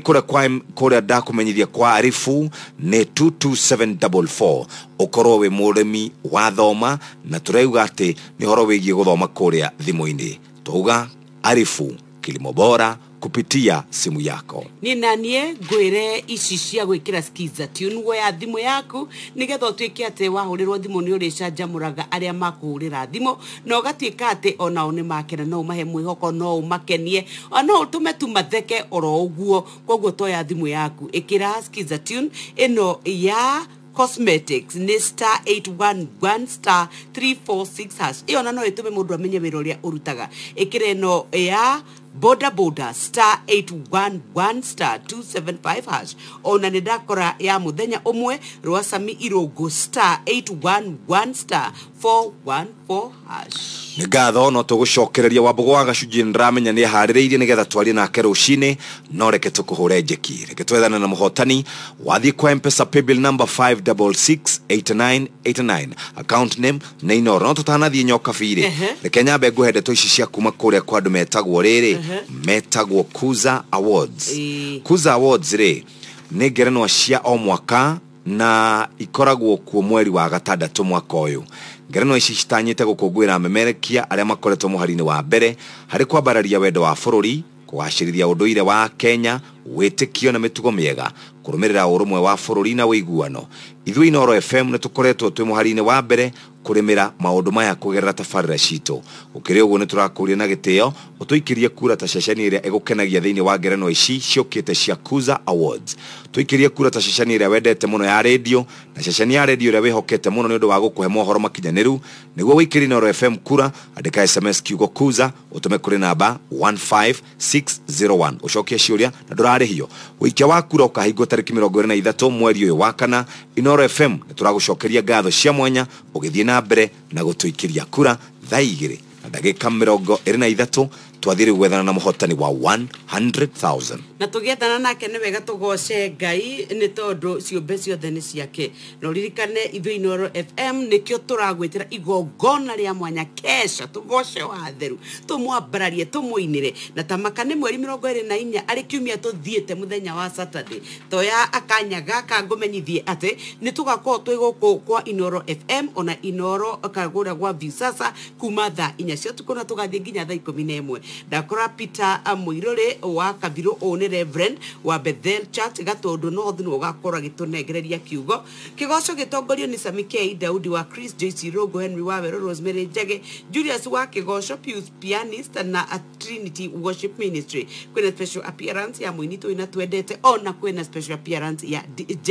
kuria ndakumenyithia kwa arifu ni 22744. Ukorwo wi murimi wathoma na turauga ati ni horo wigie guthoma kuria thimu-ini. Tuuga arifu kilimo bora kupitia simu yako. Ni nanie ngwire ici cia gwikira skiza tune we ya thimu yaku nigetha twike ate wahurirwo thimu ni uri canjamuraga aria makuhurira thimu no gatuika ate ona one makena no mahe mwihoko no makenie ona utume tu matheke oro uguo koguo to ya thimu yaku ikira skiza tune ino ya cosmetics ni star 811 star 346 hash iona no itume mundu amenye wira uria urutaga ikire no ya boda boda star 811 star 275 hash ona ni ndakora ya muthenya umwe Rwasami Irungu star 811 star 414 hash. Nigatho no tugucokereria Wambugu wa Gacuji ndramenya ni haririirie nigetha twari nake rucini no reke tukuhure njeki reke twethana na muhotani wathi kwa M-Pesa paybill number 5668989 account name Neynoro no tutanathie nyoka biri reke nyambe nguhende to ici cia kuma kuria kwa andu metagwo riri metagwo Kuza Awards. Kuza Awards ri ni ngerenwa cia o mwaka na ikoragwo kuo mweri wa gatandatu mwaka uyu. Ngerenwa ici citanyite gukungwira memerekia aria makoretwo muharini wa mbere hari kwambararia wendo wa bururi kugacirithia unduire wa Kenya witikio na mitugo miega kurumirira urumwe wa bururi na wiguano. Ithui Inoro FM ne tukoretwo twi muharini wa mbere kurimira maundu maya kugerera tafarira citu ukiri uguo ni turakuria na gitio utuikirie kura ta ceceni iria egukenagia thiini wa ngerenwa ici ciokite cia Kuza Awards. Tuikirie kura ta ceceni iria wendete muno ya radio na ceceni ya radio iria wihokete muno ni undu wa gukuhe mohoro makinyaniru niguo wikiri Inoro FM kura andika SMS kiugo Kuza utume kuri namba 15601 ucokie ciuria na ndurarihio wikia wa kura ukahingwo tariki 23 mweri uyu wa kana. Inoro FM ni turagucokeria ngatho cia mwanya ugithie na mbere na gutuikiria kura thaa 2 na ndagika 23 twathire gwethana na muhotani wa 100,000 na tugiethana nake ni wega tugoce Ngai ni tondu ciumbe ciothe ni ciake no ririkane Ithui Inoro FM nikio turagwitira igongona ria mwanya kesha tugoce wa theru tumwambararie tumuinire na tamakane mweri 24 ari kiumia tuthiete muthenya wa Saturday toya akanyaga kangumenyithie ate ni tugakorwo twi guku kwa Inoro FM ona Inoro kagura gwa Visasa kuma thaa 4 cia tuko na tugathie nginya thaa 11 ndakora Peter Muirore wa Kabiru one Reverend wa Bethel Church gatondu no thino gakora gitunengereria kiugo kigoco gitongorio ni Samike Daudi wa Chris JC Rogo Henry wa Wero Rosemary Jege Julius wa kigoco Pius pianist na Trinity Worship Ministry kwena special appearance ya mwinito ina twendete ona kwena special appearance ya DJ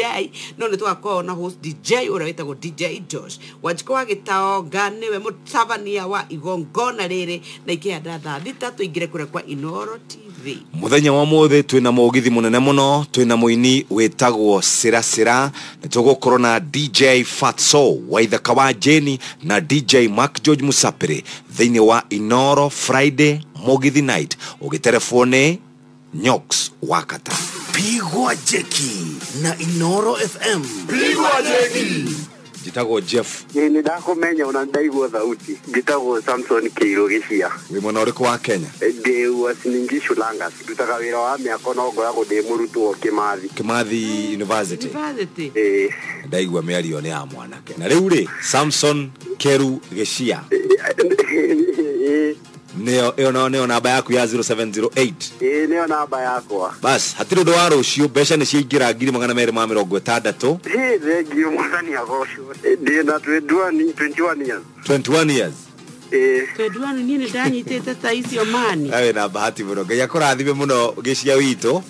no ne twakona na host DJ ora wetagwo DJ Josh wajiko gitao ganewe mutabania wa igongona riri na ikianda thaa 3 tuingire kure kwa Inoro TV. Muthenya wa muthe twina mugithi munene muno twina muini wetagwo Sira nitugukorwo na DJ Fatso wa ithaka wa Jeni na DJ Mark George Musapere thiini wa Inoro Friday mugithi night ugitelefone Nyox wakata pigwa jeki na Inoro FM pigwa jeki Jitago Jeff. Ni ndakumenya ona ndaigua thauti. Jitago Samson Kiiro Gicia. We mwana uriku wa Kenya. Ndi wasingi Shulangas. Tutaga wira wa miaka no ngoragwo ndi murutwo Kimathi University. Ndaigua miario ni ya mwanake. Na riu ri Samson Keru Gicia. Neo namba yaku ya 0708. Neo namba yakwa. Bas hatiro dwaro ucio besha ni ciingira 260. Thengio mwathani agocwo. Ndi na 21 years. 21 years. Twendwana nini ndanyitete ta icio mani. Awe na bahati muno Ngai akurathime muno Gicia wito.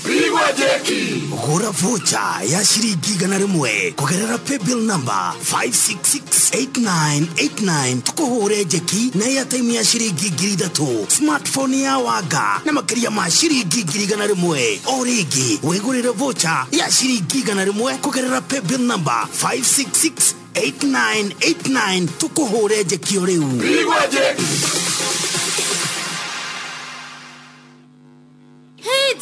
Pigwa jeki gura vocha ya shiringi 100 kugerera paybill number 5668989 tukuhure jeki na ya time ya shiringi 3 smartphone ya waga na makiria ma shiringi 100 origi wegurire vocha ya shiringi 100 kugerera paybill number 5668989 tukuhure jeki oreu. Pigwa jeki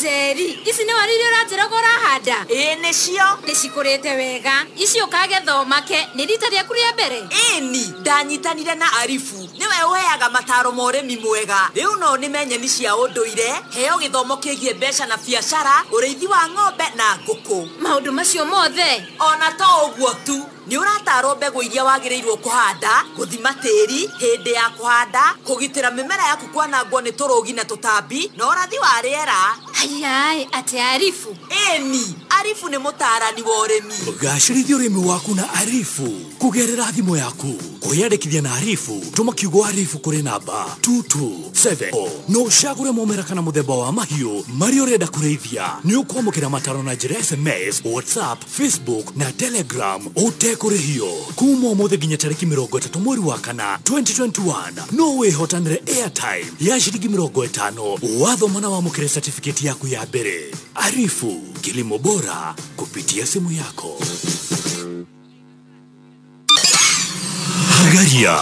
Jerry, ici nĩ wariri ũranjĩra ũrahanda? Nĩcio. Nĩcikũrĩte wega. Icio kagethoma ke nĩ rita rĩaku rĩa mbere? Ĩni, ndanyitanire na Arifu. Nĩwe ũheaga mataro ma ũrĩmi mwega. Rĩu no nĩme nyeni cia ũndũire, heo gĩthomo kĩgiĩ mbeca na biacara, ũrĩithi wa ng'ombe na ngũkũ. Maũndũ macio mothe. Ona to ũguo tu. Nĩ ũratarwo mbegũ iria wagĩrĩirwo kũhanda, gũthima tĩri, hĩndĩ ya kũhanda, kũgitĩra mĩmera yaku kwanangwo nĩ tũrũgi na tũtambi, na ũrathi wa rĩera. Hayai, ati Arifu. Ĩni, Arifu nĩ mũtaarani wa ũrĩmi. Gacĩrithia ũrĩmi waku na Arifu kũgerera thimũ yaku. Kwĩyandĩkithia na Arifu, tũma kiugo Arifu kũrĩ namba 227 no ũcagũre mũmera kana mũthemba wa mahiũ marĩa ũrenda kũrĩithia. Nĩ ũkwamũkĩra mataro na njĩra SMS, WhatsApp, Facebook na Telegram ũtekũrĩhio. Kuma ũmũthĩ nginya tarĩki 30 mweri wa kana 2021 no wĩhotanĩre airtime ya ciringi 50 wathoma na wamũkĩre certificate yaku ya mbere. Arifu, kilimo bora kupitia simu yako. Hagaria,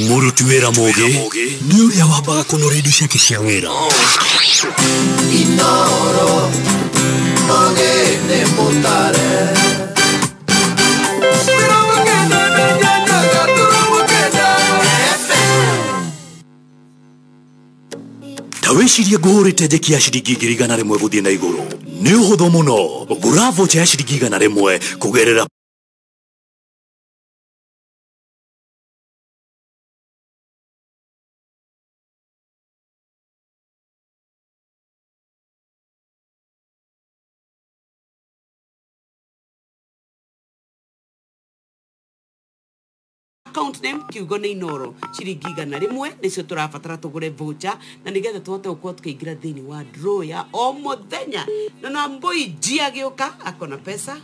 mũruti wĩra mũũgĩ nĩ ũrĩa wambaga kũnora indo ciake cia wĩra. Inoro, mũũgĩ nĩ mũtare. Tawĩcirie ngũhũrĩte njeki ya ciringi 100 gũthiĩ na igũrũ. Nĩ ũhũthũ mũno. Gũra vocha ya ciringi 100 kũgerera account name kiugo nĩ Inoro ciringi 100 nĩcio tũrabatara tũgũre voucher na nĩgetha tũhote gũkorwo tũkĩingĩra thĩinĩ wa draw ya o mũthenya na mboi njia gĩũka akona pesa.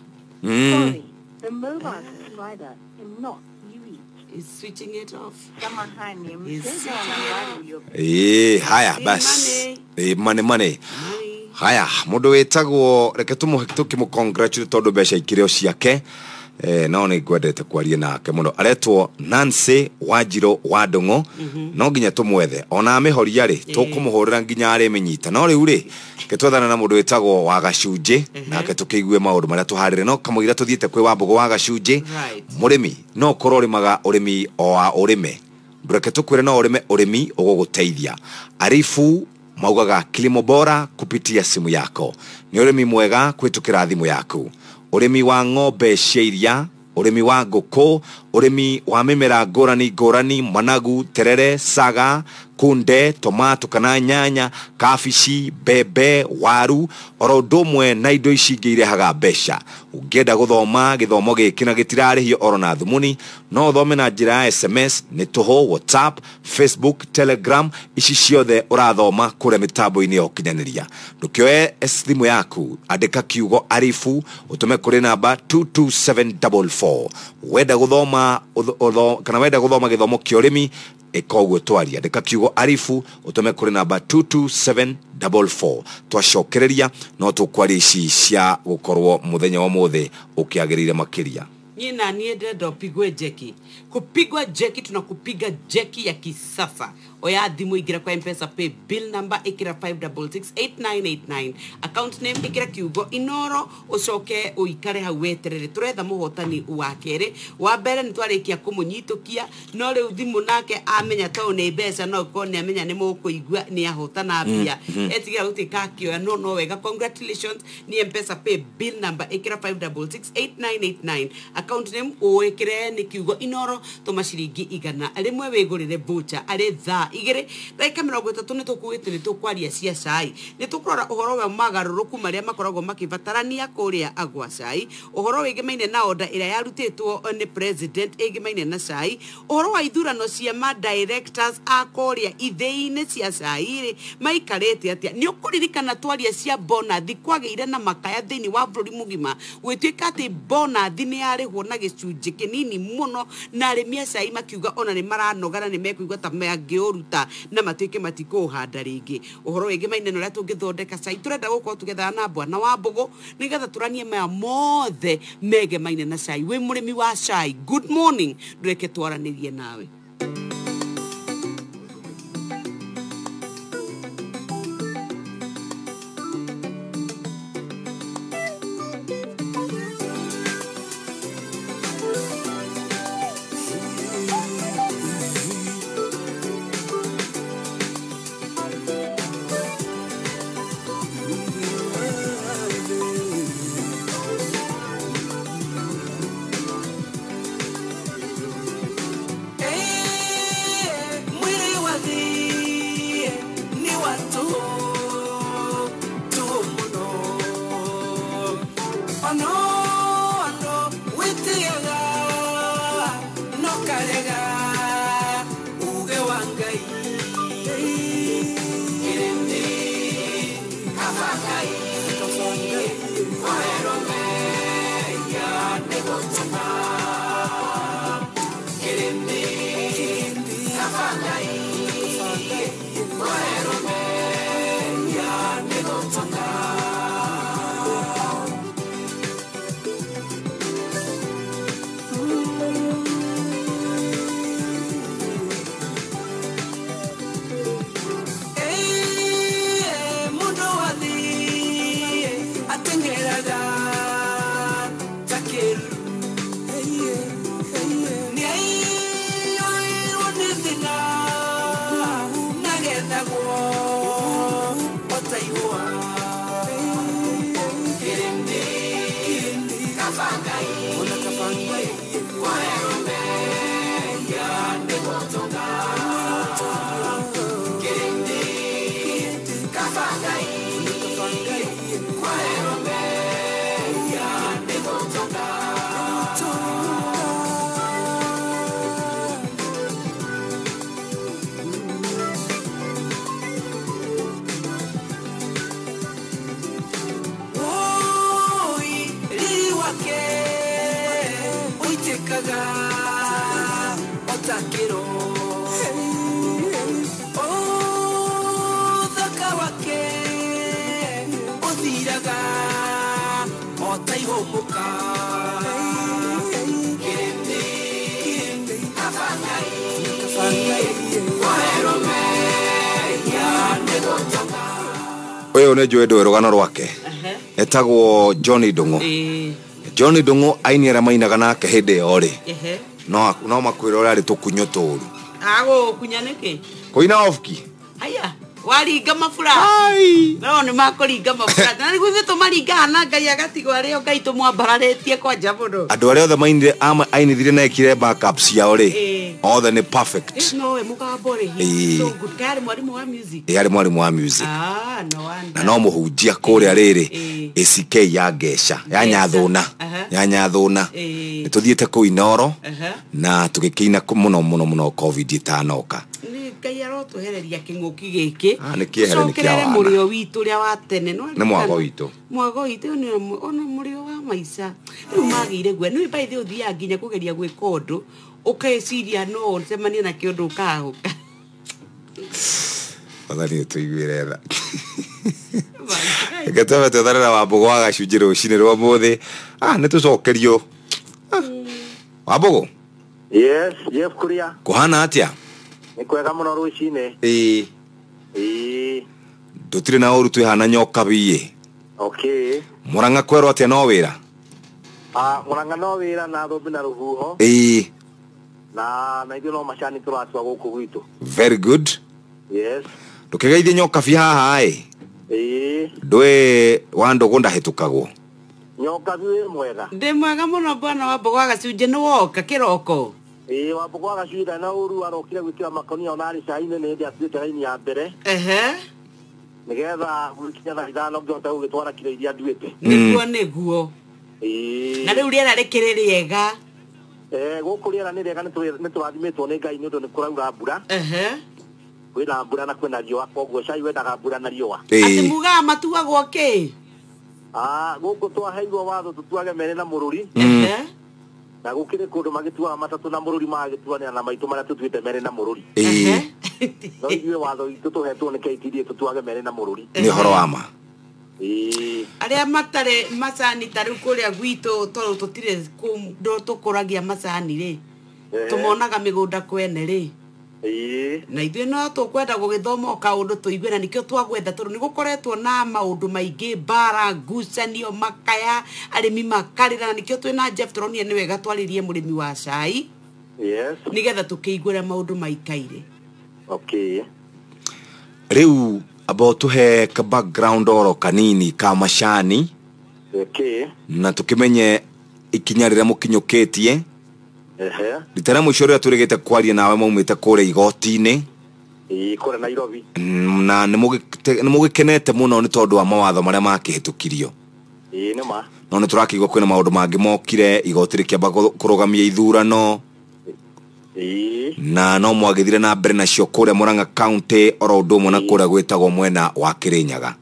Sorry, the mobile subscriber cannot be reached. Is switching it off. Haya basi. Mane. Haya, mũndũ wĩtagwo reke tũkĩmũcongratulate tondũ mbeca ikĩrĩo ciake. No nĩ ngwendete kwaria nake mũno. Aretwo Nancy Wanjiro wa Ndũng'ũ. No nginya tũmwethe. Ona amĩhoria rĩ, tũkũmũhũrĩra nginya arĩ menyita. No rĩu rĩ, ketwethana na mũndũ wĩtagwo wa Gacunjĩ, nake tũkĩigue maũndũ marĩa tũharĩre. No kamũira tũthiĩte kwĩ Wambũgũ wa Gacunjĩ. Mũrĩmi, no korwo ũrĩmaga ũrĩmi o wa ũrĩme. Ndũreke tũkwĩre no ũrĩme ũrĩmi ũgũgũteithia. Arifu maugaga kilimo bora kupitia simu yako. Ni ũrĩmi mwega kwĩtũkĩra thimũ yaku. Urimi wa ng'ombe cia iria, urimi wa ngũkũ, urimi wa mĩmera ngũrani, managu, terere, saga, kunde, tomato kana nyanya, kabici, mbembe, waru, oro ũndũ ũmwe na indo ici ingĩ irehaga mbeca. Ũngĩenda gũthoma gĩthomo gĩkĩ na gĩtirarĩhio oro na thumuni, no thome na njĩra ya SMS, nĩ tũhũ, WhatsApp, Facebook, Telegram, ici ciothe ũrathoma kũrĩa mĩtambo-inĩ ya ũkinyanĩria. Ndũkĩoe thimũ yaku, andĩka kiugo Arifu, ũtũme kũrĩ namba 22744. Wenda gũthoma kana wenda gũthoma gĩthomo kĩa ũrĩmi, ĩkoguo twaria. Andĩka kiugo Arifu, ũtũme kũrĩ namba 22744. Twacokereria no tũkwaria ici cia gũkorwo mũthenya wa mũthĩ ũkĩagĩrĩire makĩria. Nina ndĩrenda ũpigwe jeki. Kupigwa jeki tunakupiga jeki ya kisasa. Oya thimu igira kwa M-Pesa pay bill number ikira 5668989. Account name ikira kiugo Inoro ucoke uikare hau weterere. Turetha muhotani wa kere. Wa mbere ni twarikia kumunyitukia no riu thimu nake amenya to ni mbeca no ko ni amenya ni mukuigua ni ahotana bia. Etigira gutika kioya no wega. Congratulations ni M-Pesa pay bill number ikira 5668989. Account name uikire ni kiugo Inoro tomashiringi 100 rimwe wigurire voucher ari tha igere dakika 30 ni tukuite ni tukwaria cia cai ni tukurora uhoro wa magaruruku maria makoragwo makibatarania kuria agwa cai uhoro wigimaine na order ira yarutitwo ni president igimaine na cai uhoro wa ithurano cia ma directors akoria ithei-ini cia cai maikarete atia ni ukuririkana twaria cia bonathi kwagĩire na makaya thĩinĩ wa bũrũri mũgima gwĩtuĩka atĩ bonathi nĩ yarĩhwo na gĩcunjĩ kĩnini mũno na arĩmi a cai makiuga ona nĩ maranogana nĩ mekuigua ta mangĩũruta na matuĩke matikũhanda rĩngĩ ũhoro wĩgiĩ maine ũrĩa tũngĩthondeka cai tũrenda gũkorwo tũgetha na Bwana Wambũgũ nĩgetha tũranie maya mothe mege maine na cai wĩ mũrĩmi wa cai. Good morning, ndũreke twaranĩrie nawe. Oyo ne joedo rogano rwake. Etagwo Johnny Dungo. Johnny Dungo ainira mainaga nake hede ore. No makwira ore ari tukunyotoru. Ago kunyaneke. Koina ofki. Aya. Waringa mafura. No ni makoringa mafura. Na ni guthe tumaringana Ngai agatigo ario Ngai tumwambararetie kwa jamuno. Andu aria othe mainire ainithire na ekire backups ya ore. Othe ni perfect. No we mugambo ri. So good kari mwarimu wa music. Yari mwarimu wa music. No wonder. Na no muhunjia kuria riri ACK ya Gesha ya Nyathuna. Nituthiete ku Inoro na tugikiina muno COVID itanoka. Ngai arotuhereria kinguki giki nikihere nikiawa murio witu ria wa tene no ni mwago witu ni ona murio wa maisha riu magire gwe ni by the uthia nginya kugeria gwika undu ukeciria no semania na kiundu kahuka Adani tuigwire tha Gatawa tethara wa Mbogo agacunjira ucine rwa muthi nitucokerio Wambogo. Yes, Jeff Kuria. Kuhana atia? Nikwega muno rucine. Dutire na oru twihana nyoka biye. Okay. Muranga kwero atia no wira? Muranga no wira na thobi na ruhuho. Na ithuĩ no macani tũratua gũkũ gwitũ. Very good. Yes. Ndũkĩgeithie nyoka bi haha ndwe wa ndogo ndahĩtũkagwo. Nyoka bi mwega. Ndĩ mwega mũno bwana wa Mbogo agacunje nĩ woka kĩroko. Wa Mbogo agacunje na ũru arokire gwĩkĩra makonia ona arĩ cai-inĩ nĩ hĩndĩ atuĩte raini ya mbere. Nĩgetha gũkinya thaa ithano ngĩhota gũgĩtwara kiro iria nduĩte. Nĩguo. Na rĩu rĩera rĩkĩrĩ rĩega. Gũkũ rĩera nĩ rĩega nĩ tũrathimĩtwo nĩ Ngai nĩ ũndũ nĩ kũraura mbura. Kwĩna mbura na kwĩna riũa koguo cai wendaga mbura na riũa. Atĩ mugaga matuagwo kĩ? Gũkũ twaheirwo watho tũtuage merĩ na mũrũri. Na gũkĩrĩ kũndũ magĩtuaga matatũ na mũrũri magĩtuanĩra na maitũ marĩa tũtuĩte merĩ na mũrũri. No ithuĩ watho witũ tũhetwo nĩ KTDA tũtuage merĩ na mũrũri. Nĩ ũhoro wa ma. Aria matarĩ macani tarĩu kũrĩa gwitũ tondũ tũtirĩ kũndũ tũkũragia macani rĩ tũmonaga mĩgũnda kwene rĩ na ithuĩ no tũkwenda gũgĩthoma kaũndũ tũigue na nĩkĩo twagwetha tondũ nĩ gũkoretwo na maũndũ maingĩ mbara ngucanio makaya arĩmi makarĩra na nĩkĩo twĩna Jeff tũronire nĩ wega twarĩrie mũrĩmi wa cai nĩgetha tũkĩiguĩra maũndũ maikaire. Rĩu abo tuhe ka background oro kanini ka macani na tukimenye ikinya rĩrĩa mũkinyũkĩtie ritara mũico rĩrĩa tũrĩgĩte kwaria nawe maumĩte kũrĩa igoti-inĩ kũrĩa Nairobi na nĩ mũgĩkenete mũno nĩ tondũ wa mawatho marĩa makĩhĩtũkirio nĩma no nĩ tũrakĩigua kwĩna maũndũ mangĩ mokire igoti rĩkĩamba kũrũgamia ithurano na no mwagĩthire na mbere nacio kũrĩa Murang'a County oro ũndũ ũmwe na kũrĩa gwĩtagwo mwena wa Kĩrĩnyaga.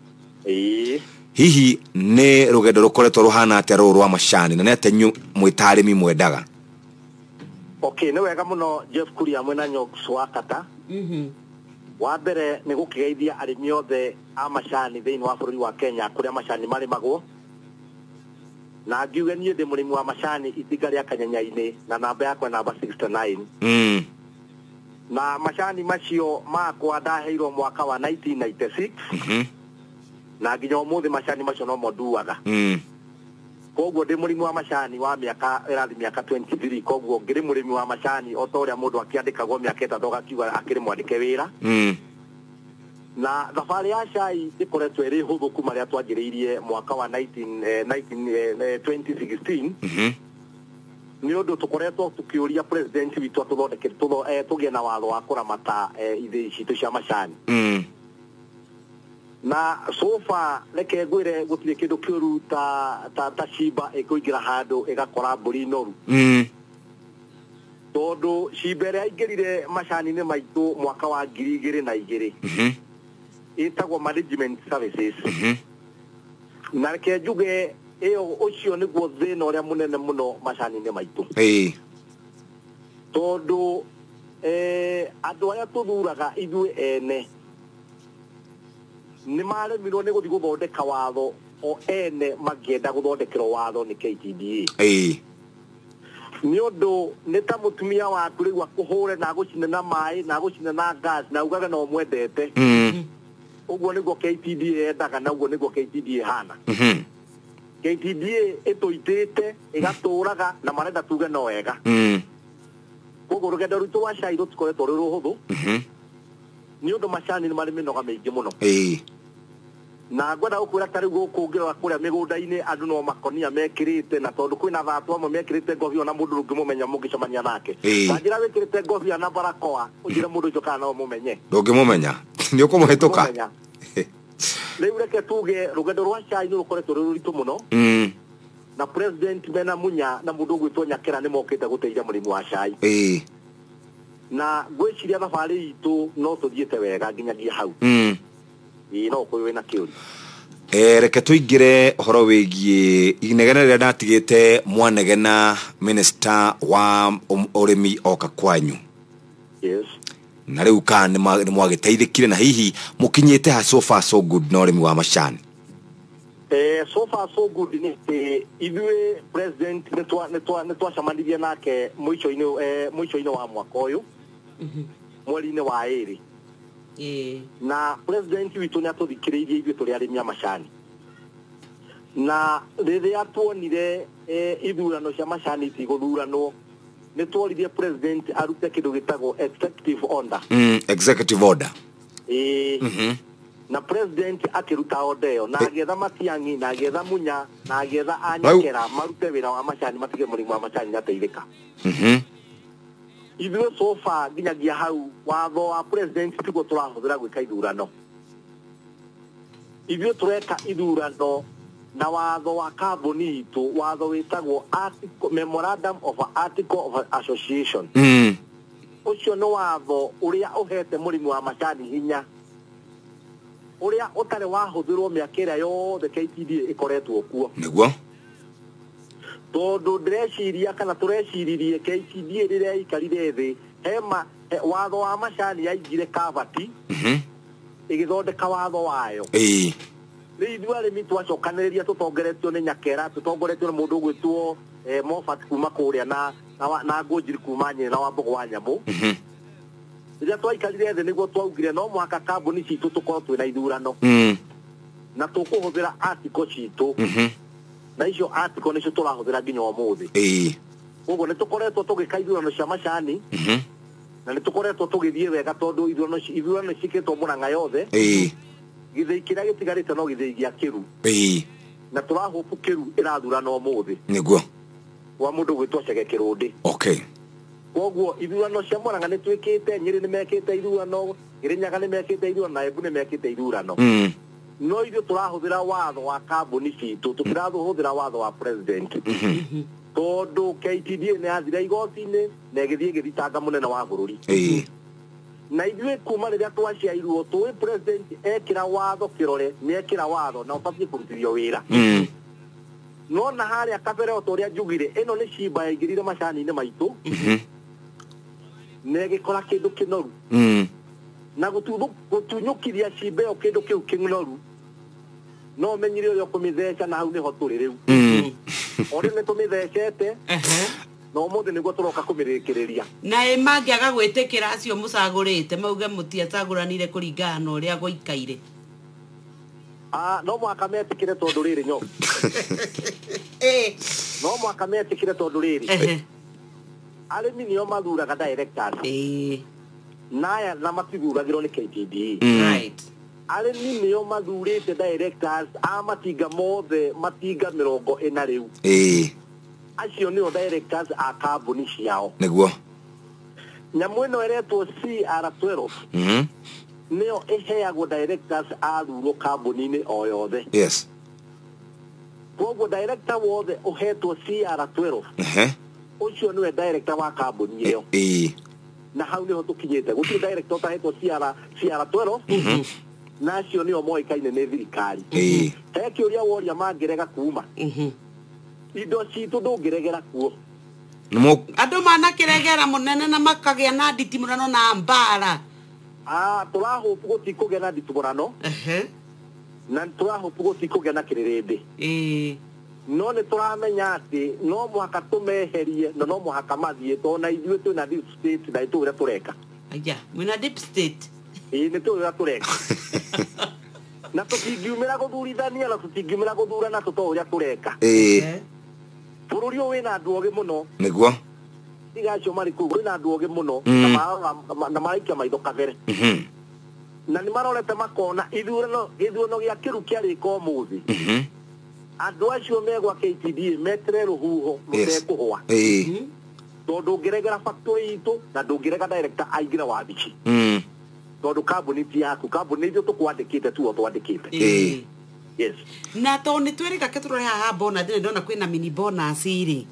Hihi nĩ rũgendo rũkoretwo rũhana atĩa rũrũ rwa macani na nĩ atĩa mwĩta arĩmi mwendaga? Nĩ wega mũno Jeff Kuria mwena Nyoks wa Kata. Wa mbere nĩ gũkĩgeithia arĩmi othe a macani thĩinĩ wa bũrũri wa Kenya kũrĩa macani marĩmagwo na ngiuge niĩ ndĩ mũrĩmi wa macani itinga rĩa Kanyanya-inĩ na namba yakwa namba 69 na macani macio makwa ndaheirwo mwaka wa 1996 na nginya ũmũthĩ macani macio no mo nduaga koguo ndĩ mũrĩmi wa macani wa mĩaka ĩrathi mĩaka 23 koguo ngĩrĩ mũrĩmi wa macani o ta ũrĩa mũndũ akĩandĩkagwo mĩaka ĩtatũ akiuga akĩrĩ mwandĩke wĩra na thabarĩ ya cai ĩkoretwo ĩrĩ hũthũ kuma rĩrĩa twanjĩrĩirie mwaka wa 2016 nĩ ũndũ tũkoretwo tũkĩũria president witũ tũgĩe na watho wa kũramata ithĩi citũ cia macani na so far reke ngwĩre gũtirĩ kĩndũ kĩũru ta cimba ĩkũingĩra handũ ĩgakora mbũri noru tondũ cimba ĩrĩa yaingĩrire macani-inĩ maitũ mwaka wa 2002 ĩtagwo management services na reke njuge ĩyo ũcio nĩguo thĩna ũrĩa mũnene mũno macani-inĩ maitũ tondũ andũ arĩa tũthuraga ithuĩ ene nĩ maremirwo nĩ gũthiĩ gũthondeka watho o ene mangĩenda gũthondekerwo watho nĩ KTDA nĩ ũndũ nĩ ta mũtumia waku rĩu akũhũre na agũcine na maĩ na agũcine na gas na ugage no mwendete uguo niguo KTDA endaga na uguo niguo KTDA hana KTDA ituitite igaturaga na marenda tuge no wega uguo rugendo rutu wa cai rutikoretwo ruri ruhuthu ni undu macani ni mari minoga maingi muno na ngwenda gukwira tari guku ngirora kuria migunda-ini andu no makonia mekirite na tondu kwina thatu amwe mekirite ngobio na mundu rungimumenya mungicemania nake kanjira wikirite ngobio na barakoa unjire mundu ucio kana no mumenye ndungimumenya ni ukumuhituka riu reke tuge rugendo rwa cai ni rukoretwo ruri ruritu muno na president Bena Munya na mundu gwitwo Nyakera ni mokite guteithia murimu wa cai na gwiciria thabari itu no tuthiete wega nginyagia hau no kuyo na kiuri reke tuingire horo wigie inegena ria ndatigite Mwanegena minister wa urimi oka kwanyu na riu ka ni mwagiteithikire na hihi mukinyite ha so far so good na urimi wa macani so far so good ni idwe president netwa shamandithia nake mwicho-ini wa mwaka uyu mweri-ini wa iri na president witu ni atuthikireirie ithuĩ tũrĩ arĩmi a macani na rĩrĩa tuonire ithurano cia macani itigũthuranwo nĩ tuoririe president arute kĩndũ gĩtagwo executive order na president akĩruta order ĩyo na agĩetha Matiang'i na agĩetha Munya na agĩetha Anyakera marute wĩra wa macani matige mũrimũ wa macani nateithĩka ithuĩ so far nginyagia hau watho wa president tiguo tũrahũthĩra gwĩka ithurano ithuĩ tũreka ithurano na watho wa kambuni itũ watho wĩtagwo memorandum of article of association ũcio nĩ watho ũrĩa ũhete mũrĩmi wa macani hinya ũrĩa ũtarĩ wahũthĩrwo mĩaka ĩrĩa yothe KTDA ĩkoretwo kuo nĩguo tondu ndĩreciria kana tũreciririe KTDA rĩrĩa ikarire thĩ watho wa macani yaingire kabati ĩgĩthondeka watho wayo rĩu ithuĩ arĩmi twacokanĩrĩria tũtongoretio nĩ Nyakera tũtongoretio nĩ mũndũ ũgwĩtwo Moffat kuma kũrĩa na Ngũnjiri kuma Nyĩrĩ na Wambũgũ wa Nyamũ rĩrĩa twaikarire thĩ nĩguo twaugire no mũhaka kambuni citũ tũkorwo twĩna ithurano na tũkũhũthĩra article citũ na icio article nicio tũrahũthĩra nginya ũmũthĩ ũguo nĩ tũkoretwo tũgĩka ithurano cia macani na nĩ tũkoretwo tũgĩthiĩ wega tondũ ithurano cikĩtwo Mũrang'a yothe gĩthĩi kĩrĩa gĩtigarĩte no gĩthĩi gĩa Kĩru na tũrahũpu Kĩru ĩrathurana ũmũthĩ nĩguo wa mũndũ gwĩtwo Chege Kĩrũndĩ koguo ithurano cia Mũrang'a nĩ twĩkĩte Nyĩrĩ nĩ mekĩte ithurano Kĩrĩnyaga nĩ mekĩte ithurano na Embu nĩ mekĩte ithurano no ithuĩ tũrahũthĩra watho wa kambuni citũ tũtirahũthĩra watho wa president tondũ KTDA nĩ yathire igoti-inĩ na ĩgĩthiĩ ĩgĩthitanga mũnene wa bũrũri na ithuĩ kuma rĩrĩa twaciairwo tũĩ president ekĩra watho kĩrore nĩ ekĩra watho na ũbatiĩ kũrutithio wĩra no na harĩa kabere o ta ũrĩa njugire ĩno nĩ cimba yaingĩrire macani-inĩ maitũ na ĩgĩkora kĩndũ kĩnoru na gũtunyũkithia cimba ĩyo kĩndũ kĩu kĩnoru no ũmenyire ũrĩa ũkũmĩtheca na hau nĩho tũrĩ rĩu orĩ nĩ tũmĩthecete na ũmũthĩ nĩguo tũroka kũmĩrĩkĩrĩria na mangĩaga gwĩtĩkĩra acio mũcagũrĩte mauge mũtiacagũranire kũringana na ũrĩa gũikaire no mũhaka metĩkĩre tondũ rĩrĩ nyo no mũhaka metĩkĩre tondũ rĩrĩ arĩmi nĩo mathuraga directors naya na matithuragĩrwo nĩ KTDA arĩmi nĩo mathurĩte directors a matinga mothe matinga 40 rĩu acio nĩo directors a kambuni ciao nĩguo nyamũ ĩno ĩretwo CR12 nĩyo ĩheagwo directors a thurwo kambuni-inĩ o yothe koguo director wothe ũhetwo CR12 ũcio nĩwe director wa kambuni ĩyo na hau nĩho tũkinyĩte gũtirĩ director ũtahetwo CR12 na acio nĩo moĩkaine nĩ thirikari he kĩũria woria mangĩrega kuma indo citũ ndũngĩregera kuo andũ manakĩregera mũnene na makagĩa na nditimũrano na mbara tũrahũpu gũtikũgĩa na nditimũrano na tũrahũpu gũtikũgĩa na kĩrĩrĩmbĩ no nĩ tũramenya atĩ no mũhaka tũmeherie na no mũhaka mathiĩ tondũ na ithuĩ twĩna deep state na itũ ũrĩa tũreka mwĩna deep state nĩ tũĩ ũrĩa tũreka na tutingiumira guthurithania na tutingiumira guthurana tutoria kureka bururi uyu wina andu ogi muno niguo igacio mari kuu wina andu ogi muno na maraikia maitho kabere na ni marorete makona ithurano gia kiru kiarika umuthi andu acio megwa KTDA metere ruhuho rutekuhwa tondu ngiregera factory itu na ndungirega director aingira wabici tondu kambuni ti yaku kambuni ithu tukwandikite tu twandikite yes na to ni twirika keturore haha bona ndine ndona kwina mini bonus iri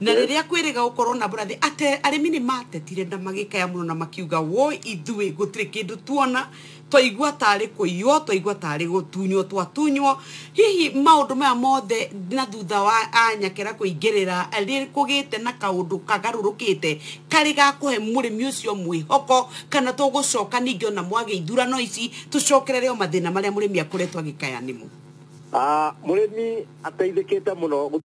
na riria kwiriga ukorwo na burathi ate arimi ni matetire na magikaya muno na makiuga wo ithui gutire kindu tuona twaigua tari kuiyo twaigua tari gutunywo twatunywo hihi maundu maya mothe na thutha wa anyakera kuingirira ri kugite na kaundu kagarurukite kari ga kuhe murimi ucio mwihoko kana tugucoka ningi ona mwage ithurano ici tucokerere o mathina maria murimi akuretwo agikaya nimu murimi ateithikite muno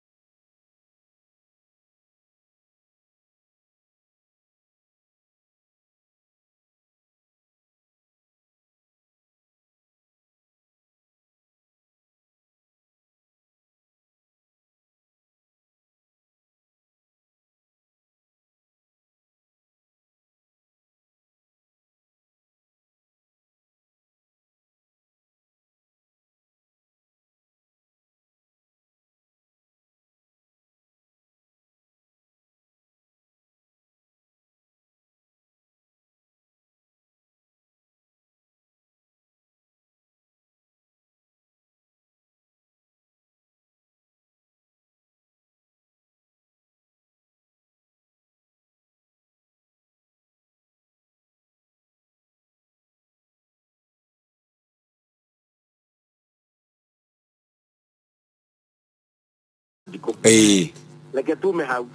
leke tume hau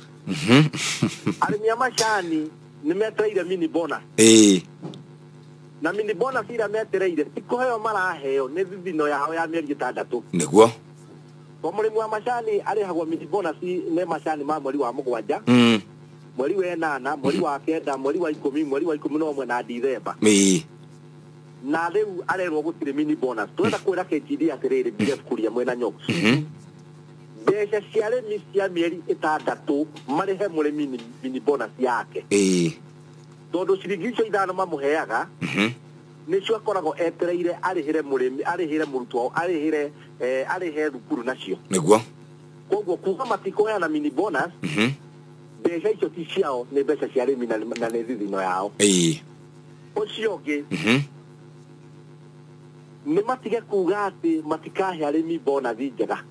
arimi amashani ni metereire mini bona na mini bona ira metereire tikoheo maraheo ni thithino yao ya mieri 6 niguo kwa murimi wa mashani arihagwo mini bona ne mashani ma mweri wa mugwanja mweri wa 8 mweri wa 9 mweri wa 10 mweri wa 11 na December na riu arerwo gutire mini bonus twenda kwira KTD atiriri BF kuria mwena nyoku besha ciare cia mieri 6 marihe murimi mini bonus yake tondu ciringi icio 5 mamuheaga nicio akoragwo etereire arihire murimi arihire murutwo arihe thukuru nacio niguo koguo kuga matikoheana mini bonus besha icio ti ciao ni besha cia arimi na ni thithino yao ucio ungi ni matige kuga ati matikahe arimi bonus njega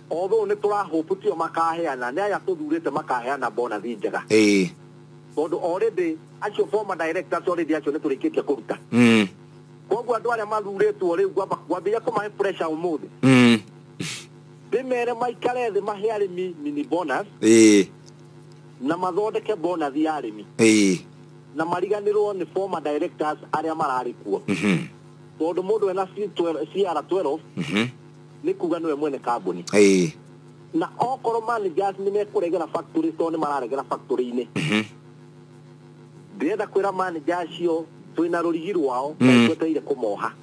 although ne tora hope tio makaheana ne aya tuthurite makaheana bonus njega tondu already acio former directors already acio ne turikitie kuruta koguo andu aria mathuritwo riu gwambia kumahe pressure umuthi bimere maikare thi mahe arimi mini bonus na mathondeke bonus ya arimi na mariganirwo ni former directors aria marari kuo tondu mundu ena CR12 ni kuga niwe mwene kambuni na okoro managers ni mekuregera factory so ni mararegera factory ini ndenda kwira managers cio twina rurigi rwao tweteire kumoha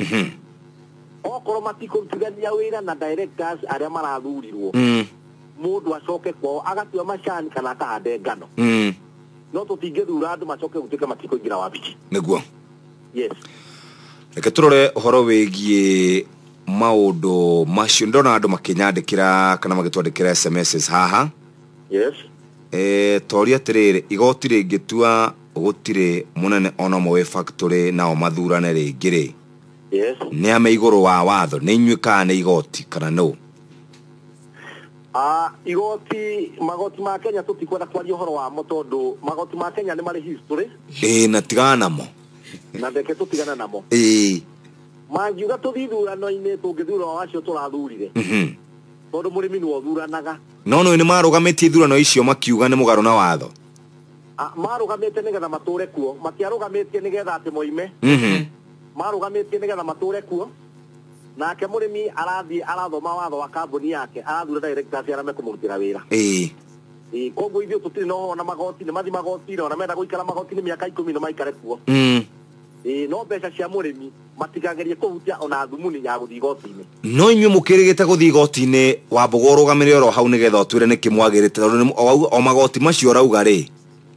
okoro matikurutithania wira na directors aria marathurirwo mundu acoke kwao agatua mashani kana akahande ngano no tutingithura andu macoke gutuika matikoingira wabici niguo yes reke turore horo wigie maundu macio ndona andu makinyandikira kana magitwandikira SMS haha toria atiriri igoti ringitua gutire munene ona mwe factory nao mathurane ringiri ni ame iguru wa watho ni inyuika ni igoti kana no magoti ma Kenya tutikwenda kwaria horo wa motondu magoti ma Kenya ni mari history na tigana mo na ndeke tutigana namo mangiuga tuthithurano-ini tungithura wacio turathurire tondu murimi ni wothuranaga no ni marugamitie ithurano icio makiuga ni mugaro na watho marugamite nigetha mature kuo matiarugamitie nigetha ati moime marugamite nigetha mature kuo nake murimi arathoma watho wa kambuni yake arathura directors arame kumurutira wira koguo ithuĩ tutiri no na magoti ni mathi magoti ona menda guikara magoti ni miaka 10 no maikare kuo no mbeca cia mũrĩmi matigagerie kũhutia ona thumuni ya gũthiĩ igoti-inĩ. No inyuĩ mũkĩrĩgĩte gũthiĩ igoti-inĩ Wambũgũ ũrũgamĩrĩre oro hau nĩgetha ũtwĩre nĩkĩ mwagĩrĩte tondũ o magoti macio ũrauga rĩ.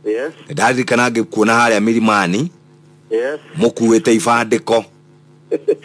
Yes. Ndaririkana ngĩkuona harĩa Milimani. Yes. Mũkuĩte ibandĩko.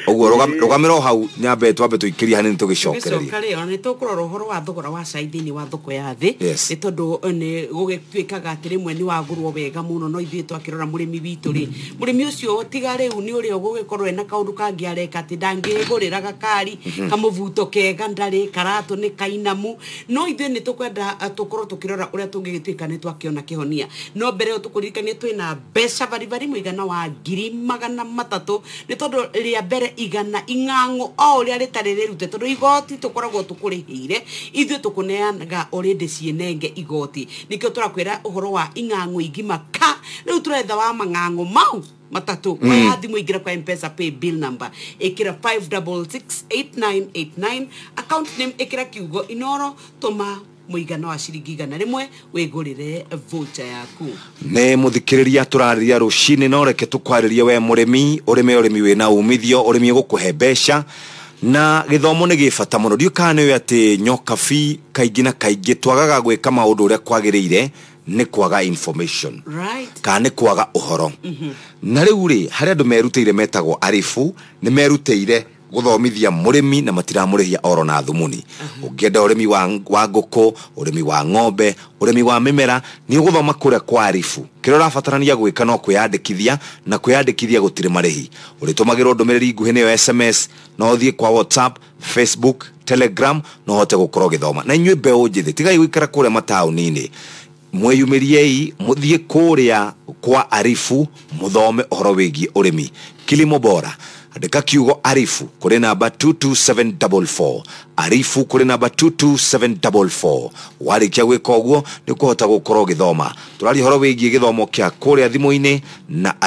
Oguo rũgamĩra hau nyambe twambe tũikĩrie hanini tũgĩcokereria. Tũgĩcokereria nĩ tũkũrora ũhoro wa thogora wa cai thĩinĩ wa thoko ya thĩ. Nĩ tondũ nĩ gũgĩtuĩkaga atĩ rĩmwe nĩ wagũrwo wega mũno no ithuĩ twakĩrora mũrĩmi witũ rĩ. Mũrĩmi ũcio tiga rĩu nĩ ũrĩa ũgũgĩkorwo ena kaũndũ kangĩ areka atĩ ndangĩgũrĩra gakari kamũbuto kega ndarĩ karatũ nĩ kainamu. No ithuĩ nĩ tũkwenda tũkorwo tũkĩrora ũrĩa tũngĩgĩtuĩka nĩ twakĩona kĩhonia. No mbere ĩyo tũkũririkania twĩna mbeca baribari mũigana wa 300,000 nĩ tondũ mbere igana ing'ang'o o ũrĩa rĩtarĩ rĩrute tondũ igoti tũkoragwo tũkũrĩhĩire ithuĩ tũkũneanaga already cienenge igoti nĩkĩo tũrakwĩra ũhoro wa ing'ang'o igima ka rĩu tũretha wa mang'ang'o mau matatu kwa thimũ ingĩra kwa M-Pesa pay bill number ĩkĩra 5668989 account name ĩkĩra kiugo Inoro tũma mũigana wa ciringi 100 wĩgũrĩre voucher yaku. Nĩ mũthikĩrĩria tũrarĩria rũcinĩ no reke tũkwarĩrie we mũrĩmi ũrĩmi wĩna umithio ũrĩmi ũgũkũhe mbeca na gĩthomo nĩ gĩbata mũno ndiũkaga nĩwe atĩ nyokabi kaingĩ na kaingĩ twagaga gwĩka maũndũ ũrĩa kwagĩrĩire nĩ kwaga information kana nĩ kwaga ũhoro na rĩu rĩ harĩa andũ merutĩire metagwo arifu nĩ merutĩire gũthomithia mũrĩmi na matiramũrĩhia oro na thumuni ũngĩenda ũrĩmi wa ngũkũ ũrĩmi wa ng'ombe ũrĩmi wa mĩmera nĩ ũgũthoma kũrĩa kwa arifu kĩrĩa ũrabatarania gwĩka no kwĩyandĩkithia na kwĩyandĩkithia gũtirĩ marĩhi ũrĩtũmagĩrwo ndũmĩrĩri nguhĩ nĩyo SMS no ũthiĩ kwa WhatsApp Facebook Telegram no hote gũkorwo gĩthoma na inyuĩ mbeũ njĩthĩ tigai gũikara kũrĩa mataũni-inĩ mwĩyumĩriei mũthiĩ kũrĩa kwa arifu mũthome ũhoro wĩgiĩ ũrĩmi Kilimo Bora andĩka kiugo arifu kũrĩ namba 22744 arifu kũrĩ namba 22744 warĩkia gwĩka ũguo nĩ ũkũhota gũkorwo gĩthoma tũrari horo wĩgiĩ gĩthomo kĩa kũrĩa thimũ-inĩ na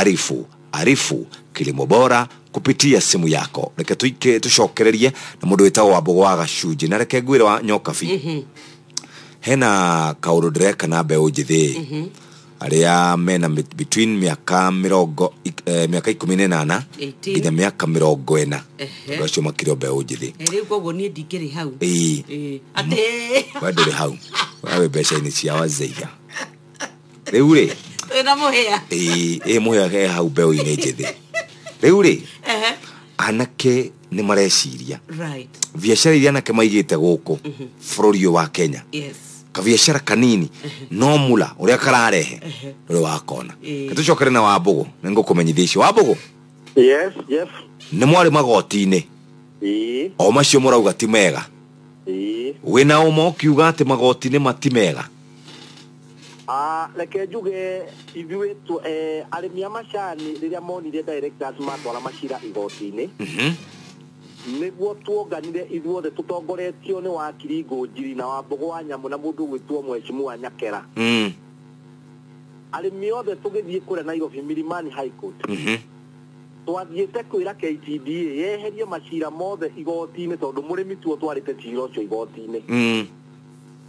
arifu Kilimo Bora kupitia simu yako reke tucokererie na mũndũ wĩtagwo Wambũgũ wa Gacunjĩ na reke ngwĩre wa nyokabi hena kaũndũ ndĩreka na mbeũ njĩthĩ arĩa mena between miaka 18 nginya miaka 40 ũcio makĩrĩ mbeũ njĩthĩ rĩu koguo niĩ ndingĩrĩ hau atĩ ndũrĩ hau wawe mbeca-inĩ cia wazeiga rĩu rĩ wĩna mũhĩa mũhĩa hau mbeũ-inĩ njĩthĩ rĩu rĩ anake nĩ mareciria biacara iria anake maigĩte gũkũ bũrũri wa Kenya kabiacara kanini no mula ũrĩa kararehe ũrĩa wakona tucokere na Wambũgũ nĩngũkũmenyithia icio Wambũgũ yes nĩ mwarĩ magoti-inĩ o macio mũrauga ti mega wĩna ũma ũkiuga atĩ magoti-inĩ mati mega reke njuge ithuĩ arĩmi a macani rĩrĩa monire directors matwara macira igoti-inĩ nĩguo tuonganire ithuothe tũtongoretio nĩ wakiri Ngũnjiri na Wambũgũ wa Nyamũ na mũndũ gwĩtwo Mheshimiwa Nyakera arĩmi othe tũgĩthiĩ kũrĩa Nairobi Milimani High Court twathiĩte kwĩra KTDA yeherie macira mothe igoti-inĩ tondũ mũrĩmi tuo twarĩte cira ũcio igoti-inĩ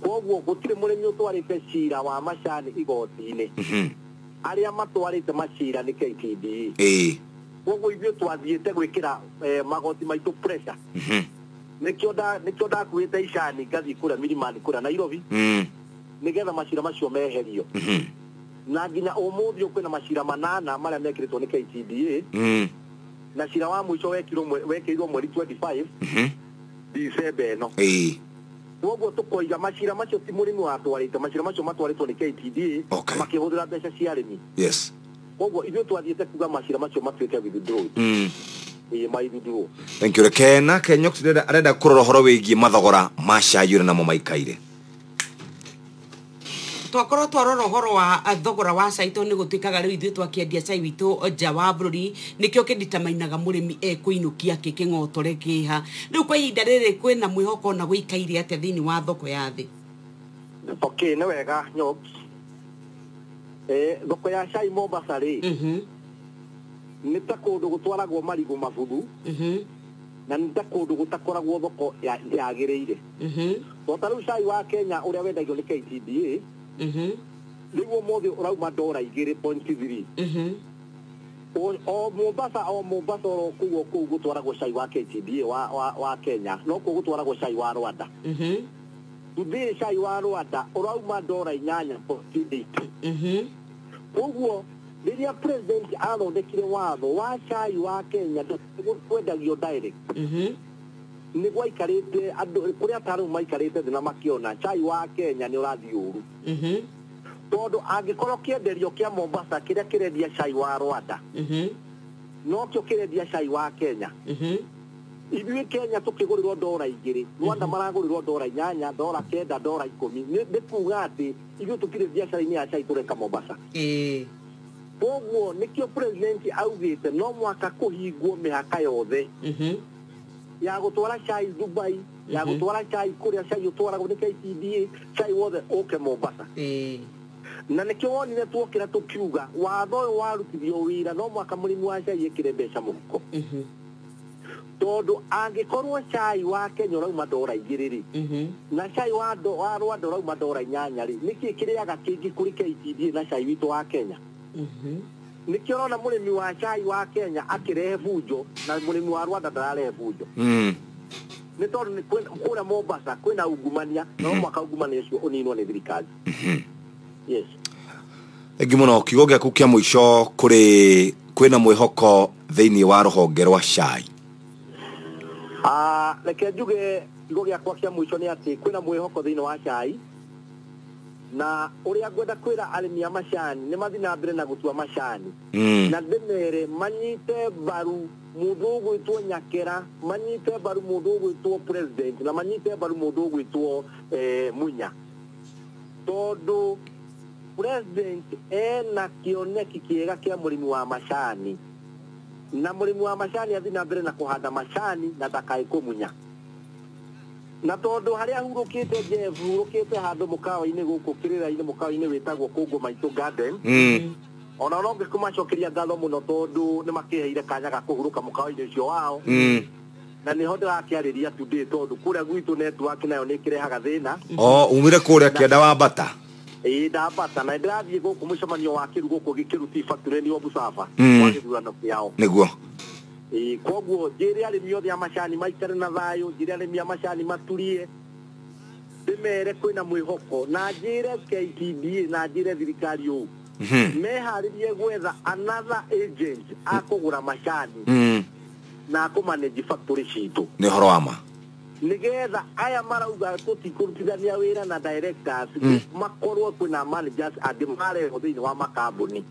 koguo gũtirĩ mũrĩmi ũtwarĩte cira wa macani igoti-inĩ arĩa matwarĩte macira nĩ KTDA koguo ithuĩ twathiĩte gwĩkĩra magoti maitũ pressure nĩkĩo ndakuĩte icani ngathiĩ kũrĩa Milimani kũrĩa Nairobi nĩgetha macira macio meherio na nginya ũmũthĩ kwĩna macira 8 marĩa mekĩrĩtwo nĩ KTDA na cira wa mũico wekĩirwo mweri 25 December ĩno koguo tũkoiga macira macio ti mũrĩmi watwarĩte macira macio matwarĩtwo nĩ KTDA makĩhũthĩra mbeca cia arĩmi koguo ithuĩ twathiĩte kuga macira macio matuĩke withdraw withdraw thank you reke nake Nyoka arenda kũrora ũhoro wĩgiĩ mathogora ma cai ũrĩa namo maikaire twakorwo twarora ũhoro wa thogora wa cai to nĩ gũtuĩkaga rĩu ithuĩ twakĩendia cai witũ nja wa bũrũri nĩkĩo kĩnditamainaga mũrĩmi kũinũkia kĩng'otore kĩha rĩu kwa ihinda rĩrĩ kwĩna mwĩhoko na gũikaire atĩa thĩinĩ wa thoko ya thĩ nĩ wega Nyoka thoko ya cai Mombasa rĩ nĩ ta kũndũ gũtwaragwo marigũ mabuthu na nĩ ta kũndũ gũtakoragwo thoko yagĩrĩire ta rĩu cai wa Kenya ũrĩa wendagio nĩ KTDA nĩguo mũthĩ ũrauma $2.3 o Mombasa kuo gutwara go cai wa KTDA wa Kenya no kuo gutwara go cai wa Rwanda tuthi cai wa Rwanda urauma ndora 8.8 koguo riria president athondekire watho wa cai wa Kenya kwendagio direct ni gwaikarite andu kuria ataru maikarite thina makiona cai wa Kenya ni urathi uru tondu angikorwo kienderio kia Mombasa kiria kirendia cai wa Rwanda no kio kirendia cai wa Kenya ithuĩ Kenya tukigurirwo ndora 2 Rwanda maragurirwo ndora 8 ndora 9 ndora 10 ni kuga ati ithuĩ tukire biacara-inĩ ya cai tureka Mombasa koguo nikio president augite no mwaka kuhingwo mihaka yothe ya gutwara cai Dubai ya gutwara cai kuria cai utwaragwo ni KTDA cai wothe uke Mombasa na nikio wonire tuokira tukiuga watho warutithio wira no mwaka murimi wa cai ikire mbeca muhuko tondu angikorwo cai wa Kenya urauma ndora 2 na cai wa Rwanda urauma ndora 8 ri niki kiriaga kingi kuri KTDA na cai witu wa Kenya nikio rona murimi wa cai wa Kenya akirehe fujo na murimi wa Rwanda ndararehe fujo ni tondu ni kwena Mombasa kwena ungumania no mwaka ungumania ucio uninwo ni thirikari yes egimono kigo gyaku kia muico kuri kwena mwihoko thiini wa ruhonge rwa cai reke njuge kigo gyakwa kia muico ni ati kwena mwihoko thiini wa cai na uria ngwenda kwira arimi a macani ni mathi na mbere na gutua macani na ndemere manyite baru mundu ugwitwo Nyakera manyite baru mundu ugwitwo president na manyite baru mundu ugwitwo Munya tondu president ena kioneki kiega kia murimi wa macani na murimi wa macani athi na mbere na kuhanda macani na ndakai kumunya na tondu haria hurukite Jeff hurukite handu mukawa-ini guku kirira-ini mukawa-ini witagwo Kungu Maitu Garden ona no ngikumacokeria ngatho muno tondu ni makiheire kanya ga kuhuruka mukawa-ini ucio wao na niho ndirakiariria today tondu kuria gwitu network nayo ni kirehaga thina umire kuria kienda wa Bata ndabata na ndirathie guku mucemanio wa kiru guku gikiruti factory ni Obusafa wa githurano kiao niguo koguo njire arimi othe a macani maikare na thayo njire arimi a macani maturie ndimere kwina mwihoko na njire KTDA na njire thirikari uu meharirie gwetha another agent akugura macani na akumanage factory citu ni horo wama nigetha aya marauga tutikurutithania wira na directors makorwo kwina managers adimare thiini wa makambuni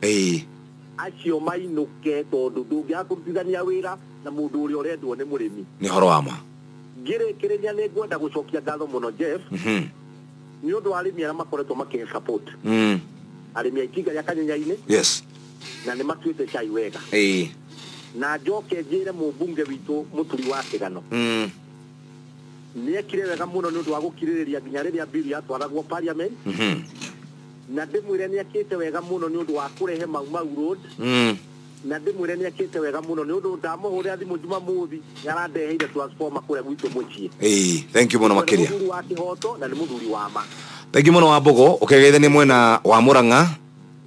acio mainuke tondu ndungiakurutithania wira na mundu uria urendwo ni murimi ni horo wama ngirikiria ni ngwenda gucokia ngatho muno Jeff ni undu arimi ara makoretwo makisupport arimi aikinga ya Kanyanya-ini yes na ni matuite cai wega na njoke njire mubunge witu muturi wa Kigano ni ekire wega muno ni undu wa gukiririria nginya riria bill yatwaragwo parliament na ndimwire ni akite wega muno ni undu wa kurehe Mau Road na ndimwire ni akite wega muno ni undu ndamuhurira thimu Jumamothi yarandeheire transformer kuria gwitu mucii thank you muno makiria ni wa kihoto na ni muthuri wa ma thank you muno wa Mbogo ukegeithe ni mwena wa Murang'a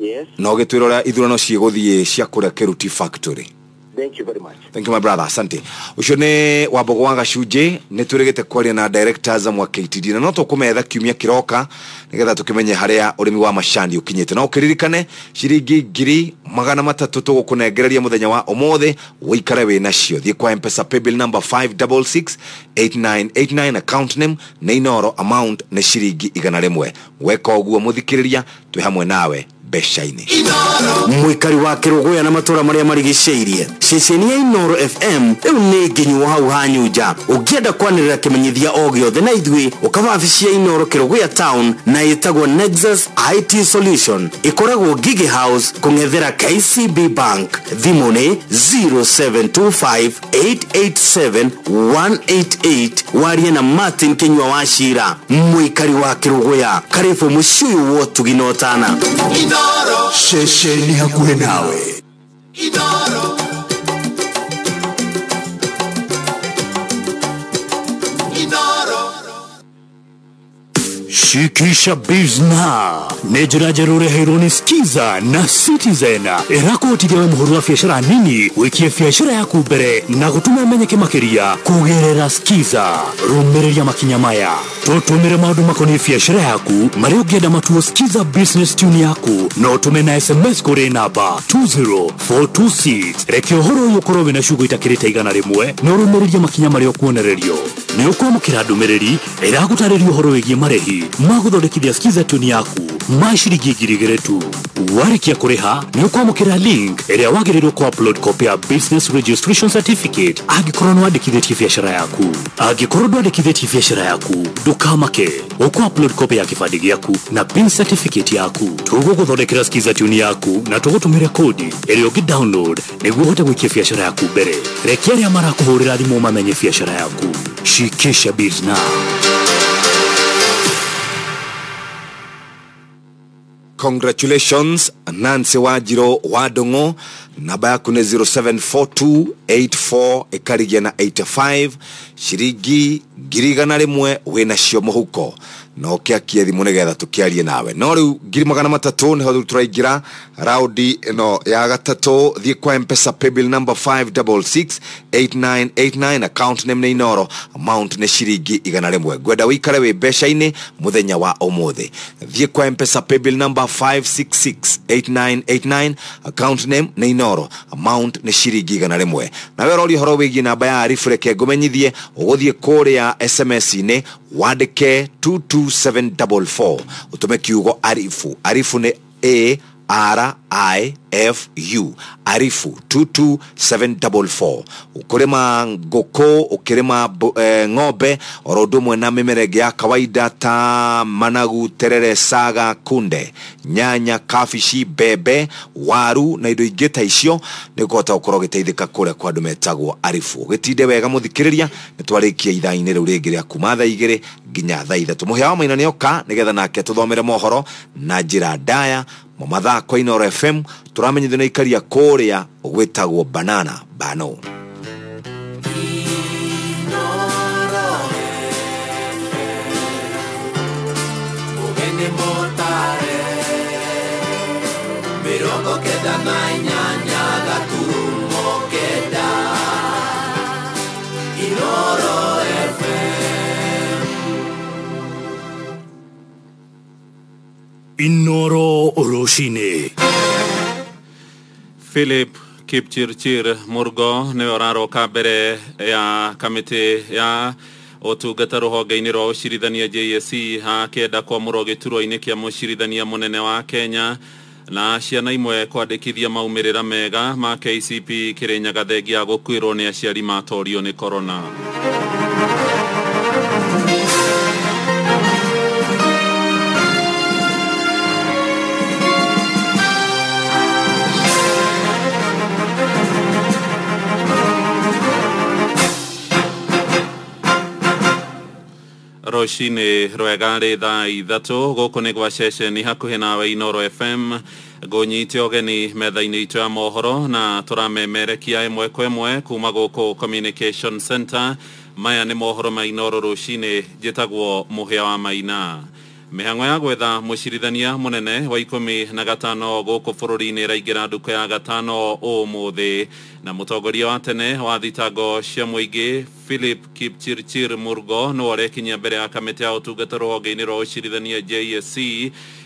yes no gitwira uria ithurano ciguthie cia kuria Kiruti factory thank you very much thank you my brother asante ucio ni wa Mbogo wa Gacunji ni turigite kwaria na directors amwa KTD na no tukumetha kiumia kiroka nigetha tukimenye haria urimi wa macani ukinyite na ukiririkane ciringi 300 tugukunengereria muthenya wa omothe wikare we nacio thie kwa M-Pesa paybill number 5668989 account name Neynoro amount ne ciringi 100 weka uguo muthikiriria twi hamwe nawe beshaini mwikari wa Kiruguya na matura maria marigiceirie ceceni ya Inoro FM riu ni nginyu hau hanyuja ugienda kwanirira kimenyithia o giothe na ithwi ukava afisi ya Inoro Kiruguya town na itagwo Nexus IT Solution ikoragwo Gigi House kungethera KCB Bank thimu ni 0725887188 warie na Martin Kinyua wa Shira mwikari wa Kiruguya karibu mushuyu wotu ginotana shesheni hakuhe nawe Inoro Shikisha Bizna Nejira Jerure Heroni Skiza na Citizen Erako tigewe muhuru wa fiashara nini Wikie fiashara ya kubere na kutuma menyeke makeria Kugerera Skiza Rumere ya makinyamaya Totumire maudu makoni fiashara yaku Mareo giada matuo Skiza business tune yaku No tumena SMS kore naba 20426 Reki ohoro yokorowe na shugo itakirita igana rimwe No rumere ya makinyamari okuone radio Ni okwa mukira dumereri Erakutareri ohoro wegie marehi Maguthodekithia Skiza tune yaku Mashirigi girigeretu Warikia kureha ni ukwamukira link area wagirirwo kwa upload copy ya business registration certificate agikorwo nwandikithĩtie biashara yaku agikorwo ndwandikithĩtie biashara yaku ndukamake ukwa upload copy ya kibandĩ gĩaku na pin certificate yaku tũgũgũthondekera Skiza tune yaku na tũgũtũmĩre kodi ĩrĩa ũngĩ-download nĩguo ũhote gũikia biashara yaku mbere rekia arĩa marakũhũrĩra thimũ mamenye biashara yaku Shikisha Bizna. Congratulations Nancy Wajiro Wadongo. Namba yaku ni 074284 ikarigia na 85 shirigi girigana rimwe wina cio muhuko no kiakia thimu nigetha tukiarie nawe no riu ngiri magana matatu ni ho turaigira raundi no ya gatatu thie kwa M-Pesa paybill number 5668989 account name ni Inoro amount ni shirigi igana rimwe gwenda wikare wi besha-ini muthenya wa umuthi thie kwa M-Pesa paybill number 5668989 account name ni Inoro amount ni shirigi igana rimwe na we rori horo wigi namba ya refreke ngumenyithie uguthie kuria SMS-ini wandike 22744 utume kiugo arifu ni ARIFU arifu 22744 ukurema ngoko ukirema ng'ombe orodo mwena mimerege ya kawaida ta managu terere saga kunde nyanya kafishi bebe waru na indo ingĩ ta icio nĩgũhota gũkorwo gĩteithĩka kũrĩa kwa andũ metagwo arifu gĩtinde wega mũthikĩrĩria nĩtwarĩkia ithaa-inĩ rĩu rĩngĩ rĩa kuma thaa 2 nginya thaa 3 mũhĩa wa maina nĩoka nĩgetha nake tũthomere mohoro na njĩra ndaya mathako Inoro FM turamenyithio na ikaria kũrĩa gwĩtagwo banana bano Mirongo kenda na inyanya gaturumo kenda Inoro FM Inoro Oroshine Philip Kipchirchir Murgo nĩ ũraroka mbere ya kamĩtĩ ya ũtungata rũhonge-inĩ rwa ũcirithania JSC akĩenda kwamũrwo gĩturwa-inĩ kĩa mũcirithania mũnene wa Kenya na ciana imwe kwandĩkithia maumĩrĩra mega ma KCP Kĩrĩnyaga thengia gũkuĩrwo nĩ aciari matorio nĩ corona. Roshine rwega rĩ thaa 3 gũkũ nĩ gwa ceceni hakuhĩ nawe Inoro FM ngũnyite ũgeni metha-inĩ itũ ya mohoro na tũramemerekia ĩmwe kwa ĩmwe kuma gũkũ Communication Center. Maya nĩ mohoro ma Inoro rũcinĩ njĩtagwo Mũhĩa wa Maina. Mĩhang'o ya gwetha mũcirithania mũnene wa 15 gũkũ bũrũri-inĩ ĩraingĩra nduka ya gatano ũmũthĩ na mũtongoria wa tene wa thitango cia mũingĩ Philip Kipchirchir Murgo no arekinyia mbere ya kamĩtĩ ya ũtungata rũhonge-inĩ rwa ũcirithania JSC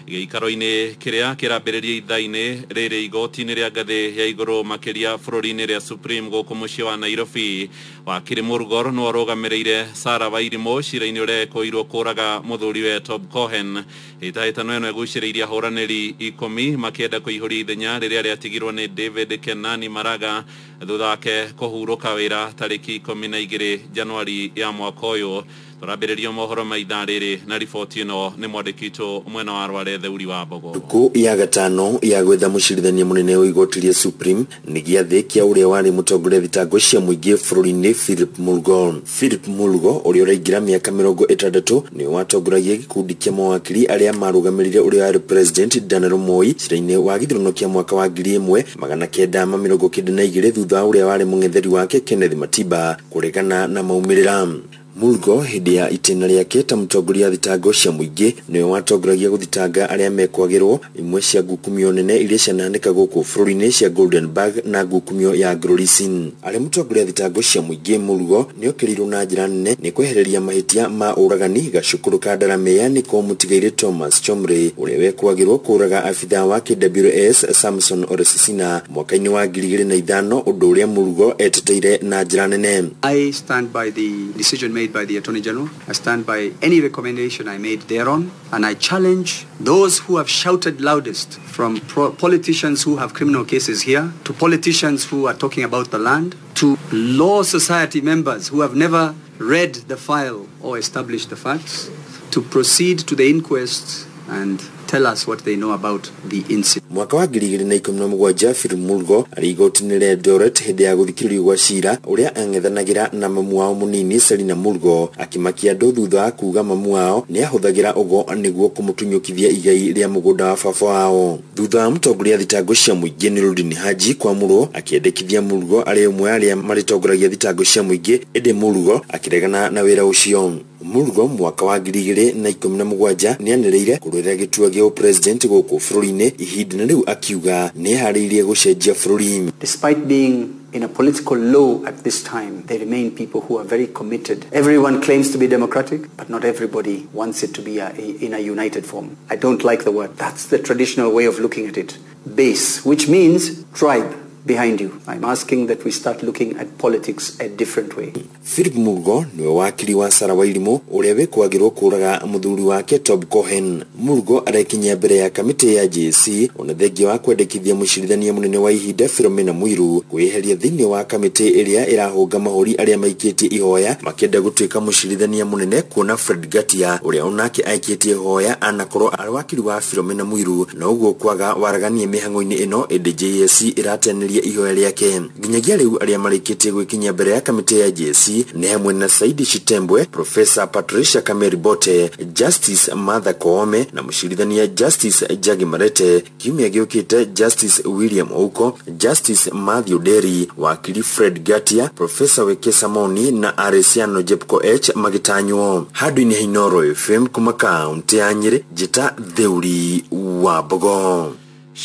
gĩikaro-inĩ kĩrĩa kĩrambĩrĩria ithaa-inĩ rĩrĩ igoti-inĩ rĩa ngathĩ ya igũrũ makĩria bũrũri-inĩ rĩa Supreme gũkũ mũciĩ wa Nairobi. Wakiri Murgo no arũgamĩrĩire Sarah Wairimũ cira-inĩ ũrĩa ekũirwo kũraga mũthuriwe Tob Cohen. Hĩtahĩtano ĩno ĩgucĩrĩirie ahũranĩri 10 makĩenda kũihũria ithenya rĩrĩa rĩatigirwo nĩ David Kenani Maraga thutha wake kũhurũka wĩra tarĩki 12 Januari ya mwaka ũyũ. Tũrambĩrĩria mohoro ma ithaa rĩrĩ na riboti ĩno nĩ mwandĩki witũ mwena wa Rware Theuri wa Mbogo. Nduku ya gatano ya gwetha mũcirithania mũnene wa igoti rĩa Supreme nĩ gĩathĩ kĩa ũrĩa warĩ mũtongoria thitango cia mũingĩ bũrũri-inĩ Philip Murgo. Philip Murgo ũrĩa ũraingĩra mĩaka 60 nĩ watongoragia gĩkundi kĩa mawakiri arĩa marũgamĩrĩire ũrĩa warĩ President Daniel Moi cira-inĩ wa gĩthurano kĩa mwaka wa 1992 thutha wa ũrĩa warĩ mũng'etheri wake Kenneth Matiba kũregana na maumĩrĩra. Mulgo hindi ya itena riake ta mutongoria thitango cia muingi niwe watongoragia guthitanga aria mekwagirwo imwe cia ngukumio nene iria ciananika guku bururi-ini cia Goldenberg na ngukumio ya Grolisin. Aria mutongoria thitango cia muingi Mulgo niokirirwo na njira nene ni kwehereria mahitia ma uragani gacukuru ka Ndaramea niko mutigaire Thomas Chomre uria wekwagirwo kuraga afitha wa KWS Samson Oresisina mwaka-ini wa 2005 undu uria Mulgo eteteire na njira nene. I stand by the decision made by the Attorney General. I stand by any recommendation I made thereon, and I challenge those who have shouted loudest, from politicians who have criminal cases here, to politicians who are talking about the land, to law society members who have never read the file or established the facts, to proceed to the inquest and tell us what they know about the incident. Mwaka wa 2017 Philip Mulgo ari igoti-ini ria Eldoret hindi ya guthikiririo gwa cira uria ang'ethanagira na mamu wao munini Selina Mulgo akimakia andu thutha wa kuga mamu wao ni ahuthagira ugo niguo kumutunyukithia igai ria mugunda wa baba wao. Thutha wa mutongoria thitango cia muingi Nurudini Haji kwamurwo akiendekithia Mulgo ari umwe aria maritongoragia thitango cia muingi indi Mulgo akiregana na wira ucio. Mulgo mwaka wa 2017 ni anireire kurwira gitua gya president guku bururi-ini ihinda riu akiuga ni hariirie gucenjia bururi. Despite being in a political low at this time, there remain people who are very committed. Everyone claims to be democratic, but not everybody wants it to be in a united form. I don't like the word. That's the traditional way of looking at it. Base, which means tribe behind you. I'm asking that we start looking at politics a different way. Philip Mulgo niwe wakiri wa Sara Wairimu uria wekwagirwo kuraga muthuri wake Tob Cohen. Mulgo arekinya mbere ya kamiti ya JSC ona thengia wa kwendekithia mucirithania munene wa ihinda Philomena Mwiru kweheria thiini wa kamiti iria irahunga mahuri aria maikitie ihoya makenda gutuika mucirithania munene kuona Fred Gatia uria onake aikitie ihoya anakorwo ari wakiri wa Philomena Mwiru na uguo kwaga waraganie mihango-ini ino indi JSC irateneria ihoya riake. Nginyagia riu aria marikitie gwikinya mbere ya kamiti ya JSC ni hamwe na Saidi Chitembwe, Professor Patricia Kameri Bote, Justice Martha Koome na mucirithania Justice Jagi Marete, kiumia giukite Justice William Ouko, Justice Matthew Derry, wakili Fred Gatia, Professor Wekesa Moni na Aresiano Jepko H magitanywo. Hadu-ini Hinoro FM kuma kaunti ya Nyeri, Jita Theuri wa Bogo.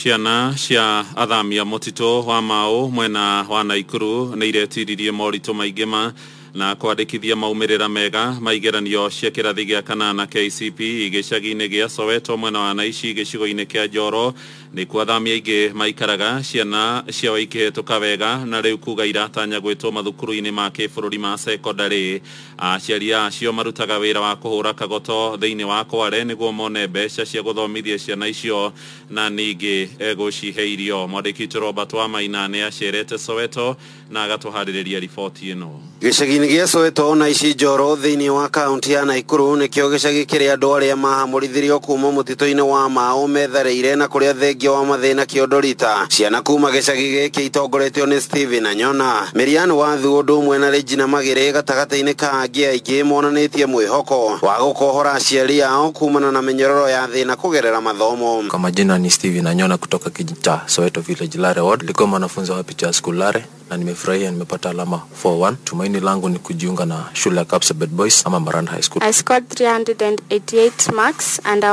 Ciana cia athamia mutito wa Mau mwena wa Naikuru ni iretiririe morito maingĩ na kwandĩkithia maumirĩra mega maigeranio cia kĩrathi gĩa kanana KCP gĩcagi-inĩ gĩa Soweto mwena wa Naici gĩcigo-inĩ kĩa Njoro nĩ kuo athamia aingĩ maikaraga. Ciana ciao ikĩhetũka wega na rĩu kuga iratanya gwĩtwo mathukuru-inĩ ma kĩbũrũri ma secondary. Aciari acio marutaga wĩra wa kũhũra kagoto thĩinĩ wa Kware nĩguo mone mbeca cia gũthomithia ciana icio na ningĩ gũcihe irio. Mwandĩki Robert Wamaina nĩ acerete Soweto na agatũharĩrĩria riboti ĩno. Gĩcagi-inĩ gĩa Soweto na ici Njoro thĩinĩ wa kaunti ya Naikuru nĩkĩo gĩcagi kĩrĩa andũ arĩa mahamũrithirio kuma mũtitũ-inĩ wa Mau methareire na kũrĩa thengia wa mathĩna Kĩondorita. Ciana kuma gĩcagi gĩkĩ itongoretio nĩ Stephen Anyona, Miriam Wathu ũndũ ũmwe na Regina Magere gatagatĩ-inĩ ka angĩ aingĩ monanĩtie mwĩhoko wa gũkohora aciari ao kumana na mĩnyororo ya thĩna kũgerera mathomo. Kwa majina ni Stephen Anyona kutoka kijiji cha Soweto Village Lare Ward. Nilikuwa mwanafunzi wa Picha School Lare na nimefurahia nimepata alama 4-1. Tumaini langu ni kujiunga na shule ya Kapsabet Boys ama Maranda High School. I scored 388 marks and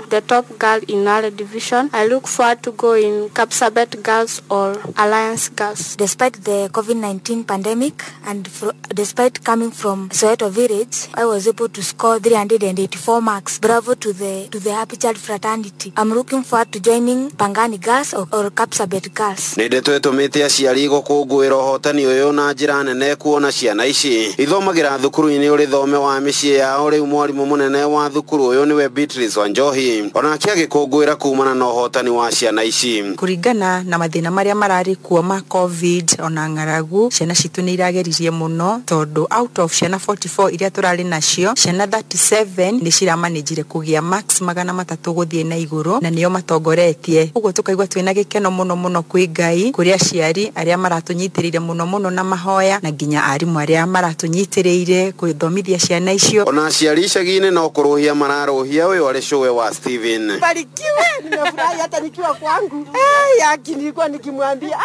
the top girl in Lare division. I look forward to go in Kapsabet Girls or Alliance Girls. Despite the COVID-19 pandemic and despite coming from Soweto Village, I was able to score 384 marks. Bravo to the Happy Child fraternity. I'm looking forward to joining Pangani Girls or Kapsabet Girls. Nĩndĩtũĩtũmĩte aciari gũkũngũĩra ũhotani ũyũ na njĩra nene kuona ciana ici ithomagĩra thukuru-inĩ ũrĩ thome wa mĩciĩ yao. Rĩu mwarimũ mũnene wa thukuru ũyũ nĩwe Beatrice Wanjohi onake agĩkũngũĩra kumana na ũhotani wa ciana ici. Kuringana na mathĩna marĩa mararĩ kuo ma COVID ona ng'aragu, ciana citũ nĩ irageririe mũno tondũ out of ciana 44 iria tũrarĩ nacio, ciana 37 nĩ ciramanĩjire kũgĩa max 300 gũthiĩ na igũrũ na nĩo matongoretie. Ũguo tũkaigua twĩna gĩkeno mũno kwĩ Ngai kũrĩ aciari arĩa maratũnyitĩrĩra tũnyitanĩrĩire mũno na mahoya na nginya arimũ arĩa maratũnyitĩrĩire gũthomithia ciana icio. Ona aciari icagi-inĩ no kũrũhia mararũhia ũyũ arĩ Showe wa Steven. Barikiwe, nimefurahi hata nikiwa kwangu. Yaki nilikuwa nikimwambia,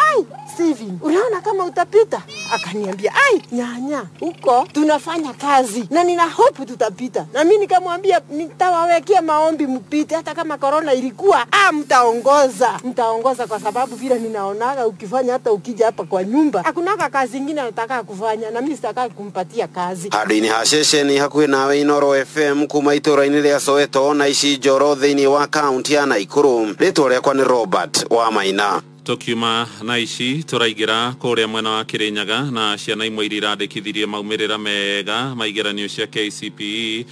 Steven, unaona kama utapita? Akaniambia, nyanya, huko tunafanya kazi na nina hope tutapita. Na mimi nikamwambia nitawawekea maombi mpite, hata kama corona ilikuwa, mtaongoza kwa sababu vile ninaonaga ukifanya, hata ukija hapa kwa nyumba hakunaka kazi nyingine nataka kufanya, na mimi sitaka kumpatia kazi. Handũ-inĩ ha ceceni hakuhĩ nawe Inoro FM kuma itũra-inĩ rĩa Soweto na ici njoro thĩinĩ wa kaunti ya Naikuru. Rĩtwa rĩakwa nĩ Robert wa Maina. Tukiuma na ici turaigera kuria mwena wa Kirinyaga na ciana imwe iria irandikithirie maumirira mega maigeranio cia KCPE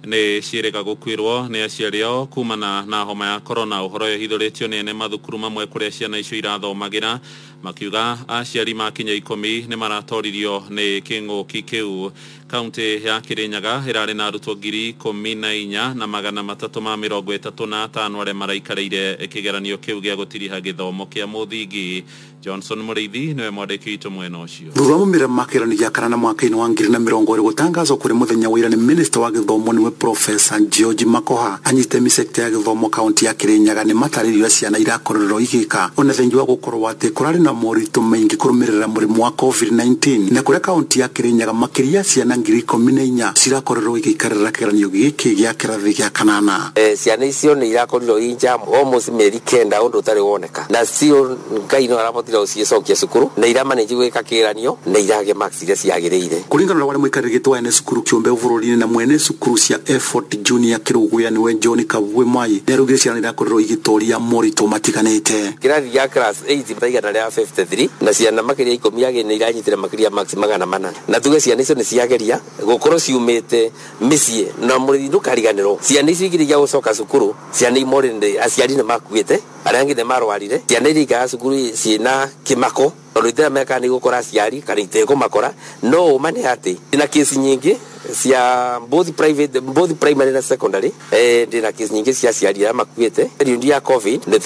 ni ciĩrĩga gũkwĩrwo nĩ aciari ao kumana na homa ya corona. Ũhoro ũyũ hithũrĩtio nĩ ene mathukuru mamwe kũrĩa ciana icio irathomagĩra, makiuga aciari makinya 10 nĩ maratoririo nĩ kĩng'ũki kĩu. Kaunti ya Kirinyaga ĩrarĩ na arutwo 14,000 na 335 arĩa maraikarĩire kĩgeranio kĩu gĩa gũtiriha gĩthomo kĩa mũthingi. Johnson Mũrĩithi niwe mwandĩki witũ mwena ũcio. Thutha wa maumĩrĩra ma kĩgeranio gĩa kanana mwaka-inĩ wa 2020 gũtangazwo kũrĩ mũthenya wa ira nĩ Minister wa Gĩthomo niwe Professor George Makoha anyite sekta ya gĩthomo kaunti ya Kirinyaga nĩ matarĩrio ciana irakorerwo igĩka ona thengi wa gũkorwo atĩ kũrarĩ na moritũ maingĩ kũrũmĩrĩra mũrimũ wa COVID-19 na kũrĩa kaunti ya Kirinyaga makĩria ciana 14,000 cirakorerwo igĩikarĩra kĩgeranio gĩkĩ gĩa kĩrathi gĩa kanana. Ciana icio nĩ irakorirwo injam almost mĩeri 9 ũndũ ũtarĩ woneka, na cio Ngai no arabotire gũcicokia cukuru na iramanĩji gwĩka kĩgeranio na irage marks iria ciagĩrĩire. Kũringana na wale mũikarĩri gĩtĩ wa ene cukuru kĩũmbe bũrũri-inĩ na mwene cukuru cia Effort Junior Kĩrũgũya nĩwe John Kabwe Mai nĩarugire ciana irakorerwo igĩtoria moritũ matiganĩte. Kĩrathi gĩa class 8 taigana rĩa 53 na ciana makĩria 10 nĩ iranyitire makĩria marks 400 na tuge ciana icio nĩ ciageria gũkorwo ciumĩte mĩciĩ na mũrĩthi ndũkariganĩrwo. Ciana icio igĩrĩgia gũcoka cukuru, ciana imwe aciari nĩ makuĩte, arĩa angĩ nĩ marwarire. Ciana iria ikaga cukuru ciĩna kĩmako tondũ itera meka nĩ gũkora aciari kana itekũmakora, no ũmane atĩ na kesi nyingĩ cia both primary na secondary ndina kesi nyingĩ cia aciari arĩa makuĩte. Rĩundi ya COVID nĩ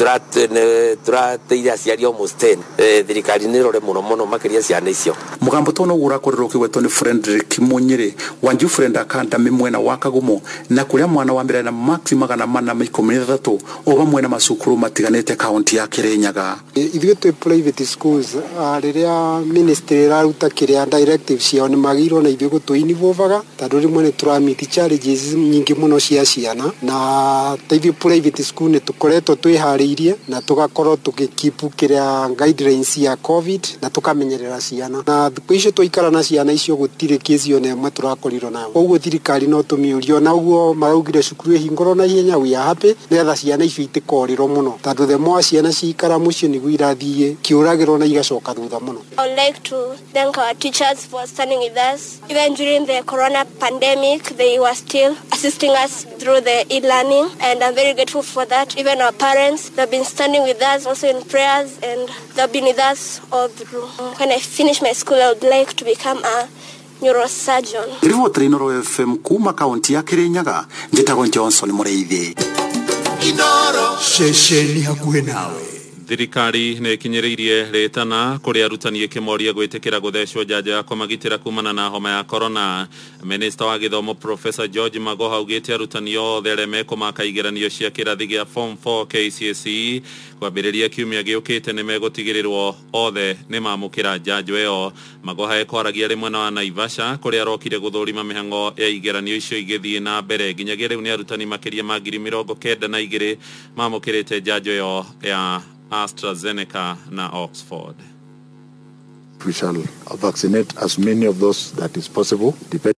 tũrateithia aciari almost 10. Thirikari nĩ ĩrore mũno makĩria ciana icio. Mũgambo tono ũrakorerwo kĩgwetwo nĩ Frederick Munyiri wa Friend Academy mwena wa Kagumo na kũrĩa mwana wa mbere na max 413 o hamwe na macukuru matiganĩte kaunti ya Kirinyaga. Ithuĩ twĩ private schools rĩrĩa ministry ĩraruta kĩrĩa directive ciao nĩ magĩrĩirwo na ithuĩ gũtũinivovaga tondũ rĩmwe nĩ tũramiti challenges nyingĩ mũno cia ciana, na ithuĩ private school nĩ tũkoretwo twĩharĩirie na tũgakorwo tũgĩkipu kĩrĩa guidelines ya COVID na tũkamenyerera ciana, na thikũ icio twaikara na ciana icio gũtirĩ kesi ona ĩmwe tũrakorirwo nayo. Koguo thirikari no tũmĩũrio na ũguo maraugire cukuru ĩhingũrwo na ihenya, we are happy nĩgetha ciana icio itikorĩrwo mũno tondũ the more ciana ciikara mũciĩ nĩguo irathiĩ kĩũragĩrwo na igacoka thutha mũno. I would like to thank our teachers for standing with us. Even during the corona pandemic, they were still assisting us through the e-learning, and I'm very grateful for that. Even our parents, they've been standing with us also in prayers, and they've been with us all through. When I finish my school, I would like to become a neurosurgeon. Rĩvotera Inoro FM kuma kaunti ya Kirinyaga, njĩtagwo Johnson Mũrĩithi. Inoro ceceni hakuhĩ nawe. Thirikari nĩ ikinyĩrĩirie rĩtana kũrĩ arutani ĩkĩmoria gwĩtĩkĩra gũthecwo njanjo ya kũmagitĩra kumana na homa ya corona. Minister wa Gĩthomo Professor George Magoha augĩte arutani othe arĩa mekũmaka igeranio cia kĩrathi gĩa Form 4 KCSE kwambĩrĩria kiumia gĩũkĩte nĩ megũtigĩrĩrwo othe nĩ mamũkĩra njanjo ĩyo. Magoha ekwaragia rĩ mwena wa Naivasha kũrĩa arokire gũthũrima mĩhang'o ya igeranio icio igĩthiĩ na mbere. Nginyagia rĩu nĩ arutani makĩria ma 92,000 mamũkĩrĩte njanjo ĩyo ya AstraZeneca na Oxford. We shall vaccinate as many of those that is possible, depending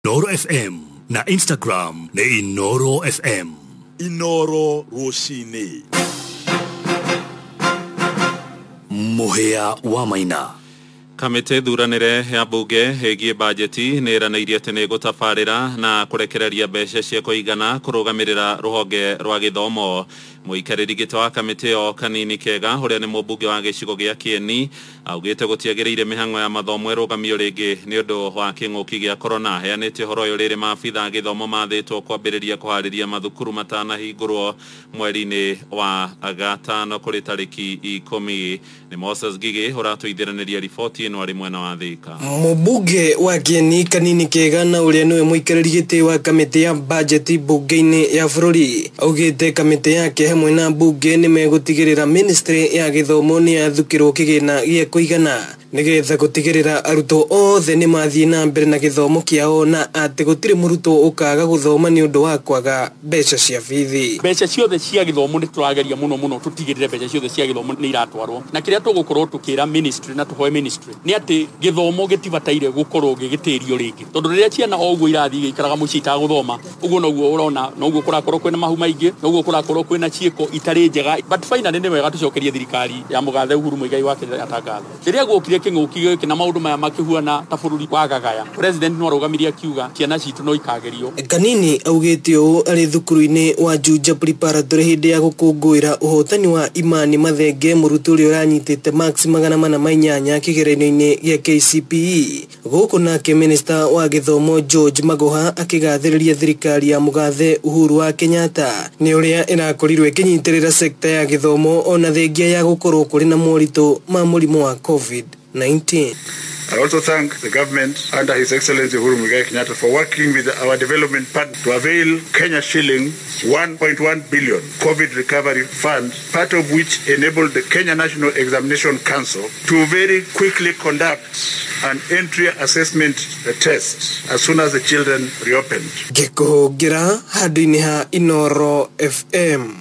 Inoro FM na Instagram na Inoro FM. Inoro Roshine. Muhea wa Maina. Kamite thuranire ya bunge hegie bajeti niranairie ati ni gutabarira na kurekereria mbeca cia kuigana kurugamirira ruhonge rwa githomo. Muikariri gito wa kamite o Kanini Kega uria ni mubunge wa gicigo gia Kieni augite gutiagiriire mihango ya mathomo irugamio ringi ni undu wa king'uki gia corona. Heanite horo uyu riri maabitha githomo mathitwo kwambiriria kuhariria mathukuru matanahingurwo mweri-ini wa gatano kuri tariki 10. Ni Moses Gigi uratuithiraniria riboti ino ari mwena wa Thika. Mubunge wa Kieni Kanini Kega na uria niwe muikariri giti wa kamite ya budget bunge-ini ya bururi augite kamite yake hamwe na bunge ni megutigirira ministry ya githomo ni yathukirwo kigina gia kuigana nigetha gutigirira aruto othe ni mathie na mbere na githomo kiao na ati gutiri muruto ukaga guthoma ni undu wa kwaga mbeca cia bithi. Mbeca ciothe cia githomo ni turageria muno tutigirire mbeca ciothe cia githomo ni iratwarwo na kiria tugukorwo tukira ministry na tuhoe ministry ni ati githomo gitibataire gukorwo gigitirio ringi tondu riria ciana oguo irathi gikaraga muci ta guthoma uguo noguo urona noguo kurakorwo kwina mahu maingi noguo kurakorwo kwina ciiko itari njega but finally ni wega tucokerie thirikari ya mugathe Uhuru Muigai wa Kenya atangatho riria gukire king'uki giki na maundu maya makihuana ta bururi wa gagaya president no arugamiria akiuga ciana citu no ikagerio. Kanini augite uu ari thukuru-ini wa Juja Preparatory hindi ya gukungwira uhotani wa Imani Mathenge muruto uria uranyitite max 480 kigeranio-ini gia KCPE guku nake minister wa githomo George Magoha akigathiriria thirikari ya mugathe Uhuru wa Kenyatta ni uria irakorirwe kinyitirira sekta ya githomo ona thengia ya gukorwo kuri na morito ma murimu wa COVID-19. I also thank the government under His Excellency Uhuru Muigai Kenyatta for working with our development partner to avail Kenya shilling 1.1 billion COVID recovery fund, part of which enabled the Kenya National Examination Council to very quickly conduct an entry assessment test as soon as the children reopened. Gikugira hadini ha Inoro FM.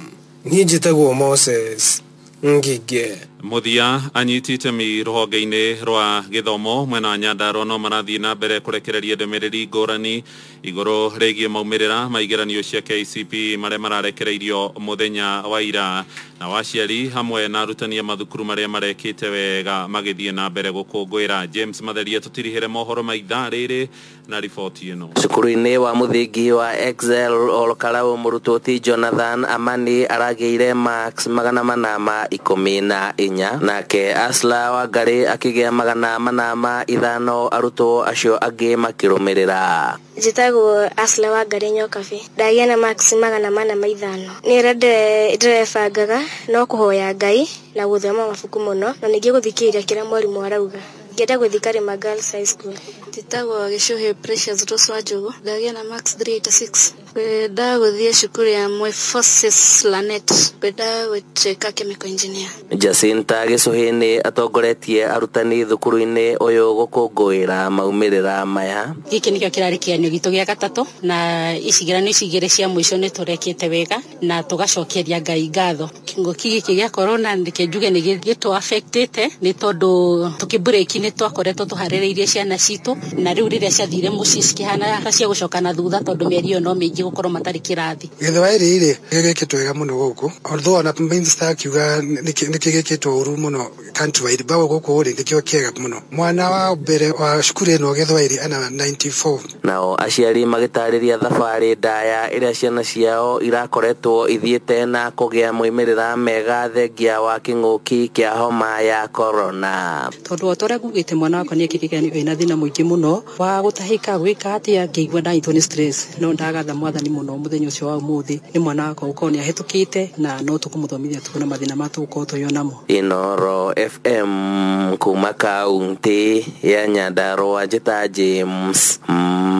Nijitagwo Moses Ngige. Muthia anyitite mi ruhonge-ini rwa githomo mwena wa Nyandarua no marathie na mbere kurekereria ndumiriri ngurani iguru rigie maumirira maigeranio cia KCPE maria mararekereirio muthenya wa ira na waciari hamwe na arutani a mathukuru maria marekite wega magithie na mbere gukungwira. James Matheria tutirihire mohoro maitha riri na riboti ino. Cukuru-ini wa muthingi wa Excel Olkarau murutoti Jonathan Amani arageire max 410 nake Asla wa Ngari akigea 505 aruto acio angi makirumirira. Njitagwo Asla wa Ngari Nyokabi ndagia na max 405 nira ndirebangaga no kuhoya Ngai na guthoma mabuku muno na ningi guthikiria kira mwarimu arauga ngenda guthikari ma Girls High School. Njitagwo Gishuhe Precious Rose wa Njugu ndagia na max 386 kwenda guthie cukuru ya Moi Forces Lanet kwenda gutwika chemical engineer. Jacinta Gishuhe atongoretie arutani thukuru-ini uyu gukungwira maumirira maya. Giki nikio kirari kianio gitu gia gatatu na icigeranio icigire cia mwisho ni turekete wega na tugacokeria Ngai ngatho. King'uki giki gia corona ndikenjuge ni gitu affected ni tondu tukibreak ni twakoretwo tuhaririirie ciana citu na riu riria ciathire mucii cikihana ta cia gucoka na thutha tondu mieri no mingi gukorwo matari kirathi. Githawairi ri gigikitwo wega muno guku although ona minister akiuga nikigikitwo uru muno country wide bawo guku ri ndikio kiega muno. Mwana wa mbere wa cukuru ino Githawairi ana 94. Nao aciari magitariria thabari ndaya iria ciana ciao irakoretwo ithiete na kugia moimirira mega thengia wa king'uki kia homa ya corona. Tondu otora gugite mwana wakwa ni ekiriganio ina thina muingi muno wa gutahika gwika atia ngeigua ndaitwo ni stress no ndagatha mwathani muno muthenya ucio wa umuthi ni mwana wakwa ukoni ahetukite na no tukumuthomithia tukuna mathina matuko tuyonamo. Inoro FM kuma kaunti ya Nyandarua njita James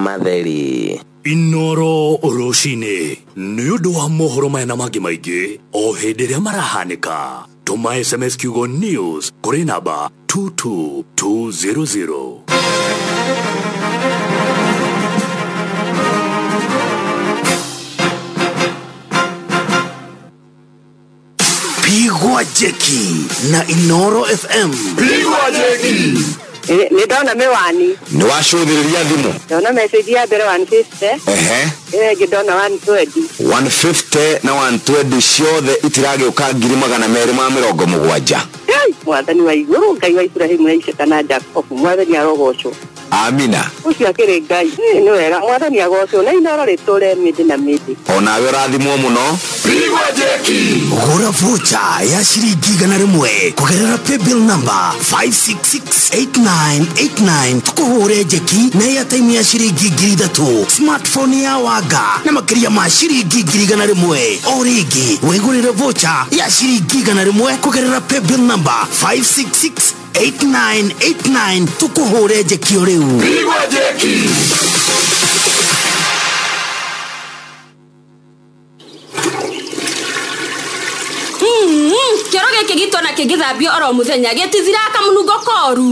Matheri. Inoro Roshine ni undu wa mohoro maya na mangi maingi o hindi ria marahanika. Tuma SMS kiugo news kuri namba 22200. Pigwa jeki na Inoro FM. Pigwa jeki. Nĩ ndona mĩwani. Nĩ wacũthĩrĩria thimũ? Ndona message ya mbere 150. Ĩngĩ ndona 120. 150 na 120 ciothe itiragĩũka 270. Mwathani wa igũrũ, Ngai wa Ibrahimu na Isaka na Jacob, Mwathani arogocwo. Amina. Ucio akĩrĩ Ngai. Nĩ wega, Mwathani agocwo na Inooro rĩtũre mĩndĩ na mĩndĩ. Onawe ũrathimwo mũno. Pigwa jeki. Gũra vocha ya ciringi 100 kũgerera paybill number 5668989 tukũhũre jeki na airtime ya ciringi 3000, smartphone ya wanga na makĩria ma ciringi 100 o rĩngĩ wĩgũrĩre vocha ya ciringi 100 kũgerera paybill number 5668989 tukũhũre jeki o rĩu. Pigwa jeki. Kĩoro gĩkĩ gitũ na kĩngĩthambio oro mũthenya gĩtithiraga kamũnungo koru.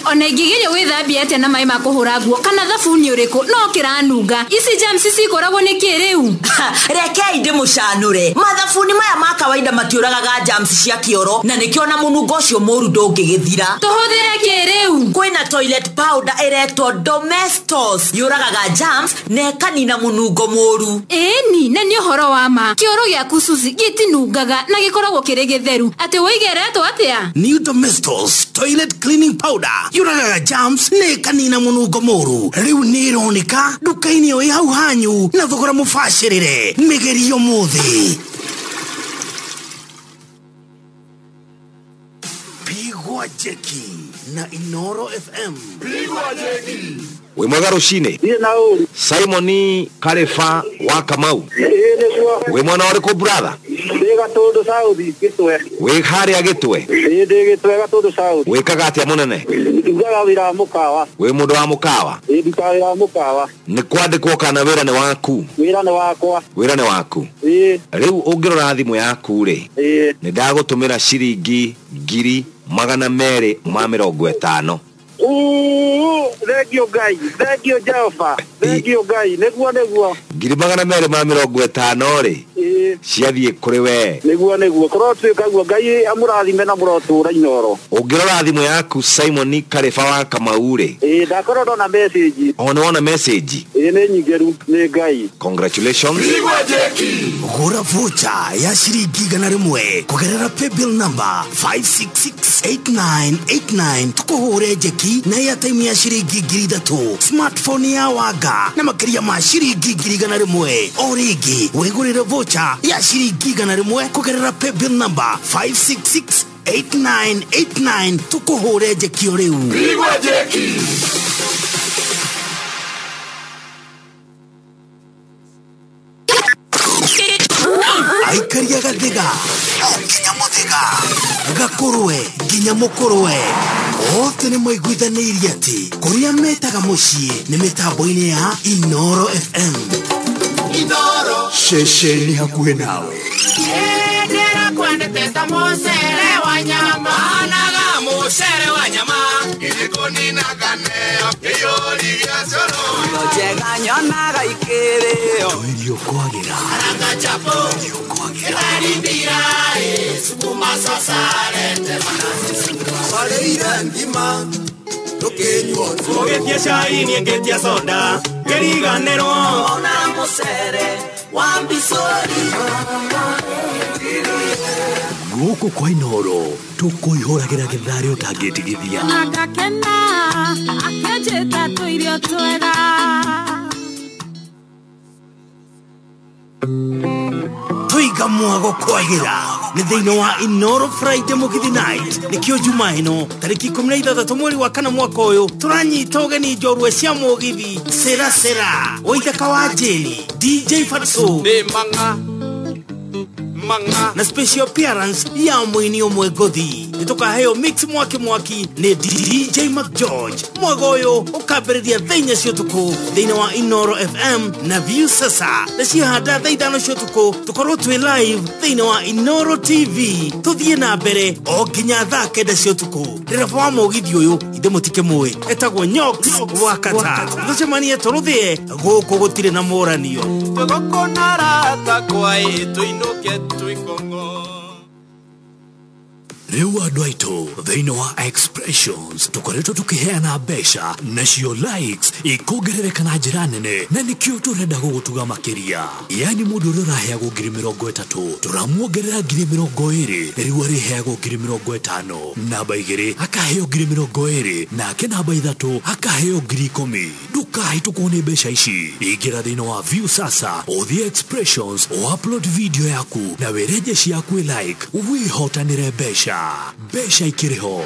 Ona ingĩgeria gwĩthambia atĩa na maĩ ma kũhũra nguo kana thabuni ũrĩkũ no kĩranunga. Ici germs cikoragwo nĩ kĩ rĩu? Rekei ndĩmũcanũre. Mathabuni maya ma kawaida matiũragaga germs cia kĩoro na nĩkĩo na mũnungo ũcio mũru ndũngĩgĩthira. Tũhũthĩre kĩ rĩu? Kwĩna toilet powder ĩretwo Domestos yũragaga germs na ĩkanina mũnungo mũru. Ĩni, na nĩ ũhoro wa ma. Kĩoro gĩaku Suzy gĩtinungaga na gĩkoragwo kĩrĩ gĩtheru. Atĩ woigeretwo atĩa? New Domestos toilet cleaning powder yũragaga germs na ĩkanina mũnungo mũru. Rĩu nĩ ĩroneka nduka-inĩ o hau hanyu na thogora mũbacĩrĩre. Mĩgerio mũthĩ. Pigwa jeki na Inooro FM. Pigwa jeki. Wĩ mwega rũcinĩ? Simon Karefa wa Kamau. Wĩ mwena ũrĩkũ brother? Ndĩ Gatũndũ South Gĩtwe. Wĩ harĩa Gĩtwe? Ndĩ Gĩtwe Gatũndũ South. Wĩkaga atĩa mũnene? Ndugaga wĩra wa mũkawa. Wĩ mũndũ wa mũkawa? Ndugaga wĩra wa mũkawa. Nĩ kwandĩkwo kana wĩra nĩ waku? Wĩra nĩ wakwa. Wĩra nĩ waku? Rĩu ũngĩrora thimũ yaku rĩ, nĩ ndagũtũmĩra ciringi 250. Thengio Ngai, thengio Jehova, thengio Ngai, nĩguo 250 rĩ, ciathiĩ kũrĩ we. Nĩguo korwo twĩka guo Ngai amũrathime na mũrotũra Inooro. Ũngĩrora thimũ yaku Simon Karefa wa Kamau rĩ, ndakorwo ndona message. Ona wona message? Nĩ nyingĩru nĩ Ngai. Congratulations. Gũra vocha ya ciringi 100 kũgerera paybill number 5668989 tukũhũre jeki na airtime ya ciringi 3000, smartphone ya wanga na makĩria ma ciringi 100 o rĩngĩ wĩgũrĩre vocha ya ciringi 100 kũgerera paybill number 5668989 tukũhũre jeki o rĩu. Pigwa jeki. Aikaria gathiga nginya mũthĩga gakũrwe nginya mũkũrwe othe nĩ maiguithanĩirie atĩ kũrĩa metaga mũciĩ nĩ mĩtambo-inĩ ya Inooro FM. Inooro ceceni hakuhĩ nawe. Ndĩra kwendete ta mũcere wa nyama. Anaga mũcere wa nyama. Ilikoninaga neo kĩyũri gĩa coro. Njega nyonaga ikĩrĩo. Irio kwagĩra. Aranga chapo. Karindira sukuma sasarete manasi. Waleira ngima. Tukenywo. Ũgĩtia cai niĩ ngĩtia soda. Kĩriganĩrwo. Ona mũcere wa mbicori. Gũkũ kwa Inooro tũkũihũragĩra gĩtharĩ ũtangĩtigithia. Na ngakena akĩnjĩta tũirio twega. Tũiga mwago kwagĩra nĩ thĩinĩ wa Inooro Friday Mugithi Night. Nĩkĩo Jumaa ĩno tarĩki 16 mweri wa kana mwaka ũyũ tũranyita ũgeni njorua cia mũgithi Sera Waithaka wa Njĩri, DJ Fatso na special appearance ya mũini ũmwe ngũthi. Nĩtũkaheo mix mwaki nĩ DJ McGeorge. Mwago ũyũ ũkambĩrĩria thaa 4 cia ũtukũ thĩinĩ wa Inooro FM na View Sasa. Na ciahanda thaa 5 cia ũtukũ tũkorwo twĩ live thĩinĩ wa Inooro TV. Tũthiĩ na mbere o nginya thaa 9 cia ũtukũ. Ndereba wa mũgithi ũyũ ithe mũtike mũĩ etagwo Nyox Wakata. Tũcemanie tũrũthie gũkũ gũtirĩ na mũranio. Tũgũkũnara ta kwaĩ tũinũke twĩkongo. Rĩu andũ aitũ thĩinĩ wa Expressions tũkoretwo tũkĩheana mbeca nacio likes ikongerereka na njĩra nene na nĩkĩo tũrenda gũgũtuga makĩria. Yani mũndũ ũrĩa ũraheagwo 30,000 tũramuongerera 20,000 rĩu arĩheagwo 50,000. Namba 2 akaheo 20,000 nake namba 3 akaheo 10,000. Ndũkahĩtũkwo nĩ mbeca ici. Ingĩra thĩinĩ wa View sasa ũthiĩ Expressions upload video yaku na wereje ciaku like wihotanĩre mbeca ikĩrĩ ho.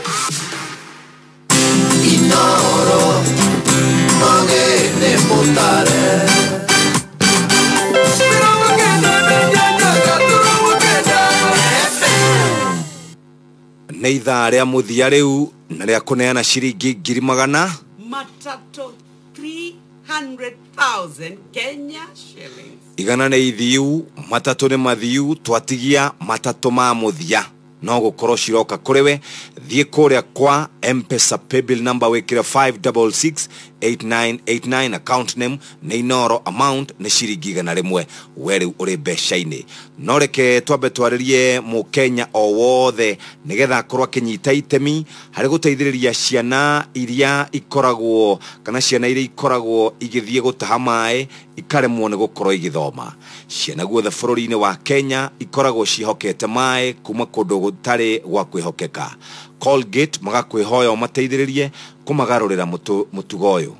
Inoro Mogene Motare nĩ ithaa rĩa mũthia rĩu na rĩa kũneana ciringi 100,000 Matatu 300,000 Kenya shillings. igana nĩ ithiu matatũ nĩ mathiu twatigia matatũ ma mũthia no gũkorwo ciroka kũrĩ we thiĩ kũrĩa kwa M-Pesa paybill number wĩkĩre 5668989 account name nĩ Inoro amount nĩ ciringi 100 we rĩu ũrĩ mbeca-inĩ no reke twambe twarĩrie mũkenya o wothe nĩgetha akorwo akĩnyita itemi harĩ gũteithĩrĩria ciana iria ikoragwo kana ciana iria ikoragwo igĩthiĩ gũtaha maĩ ikaremwo nĩ gũkorwo igĩthoma. Ciana guothe bũrũri-inĩ wa Kenya ikoragwo cihokete maĩ kuma kũndũ gũtarĩ gwa kwĩhokeka. Colgate magakwĩhoya ũmateithĩrĩrie kũmagarũrĩra mũtugo ũyũ.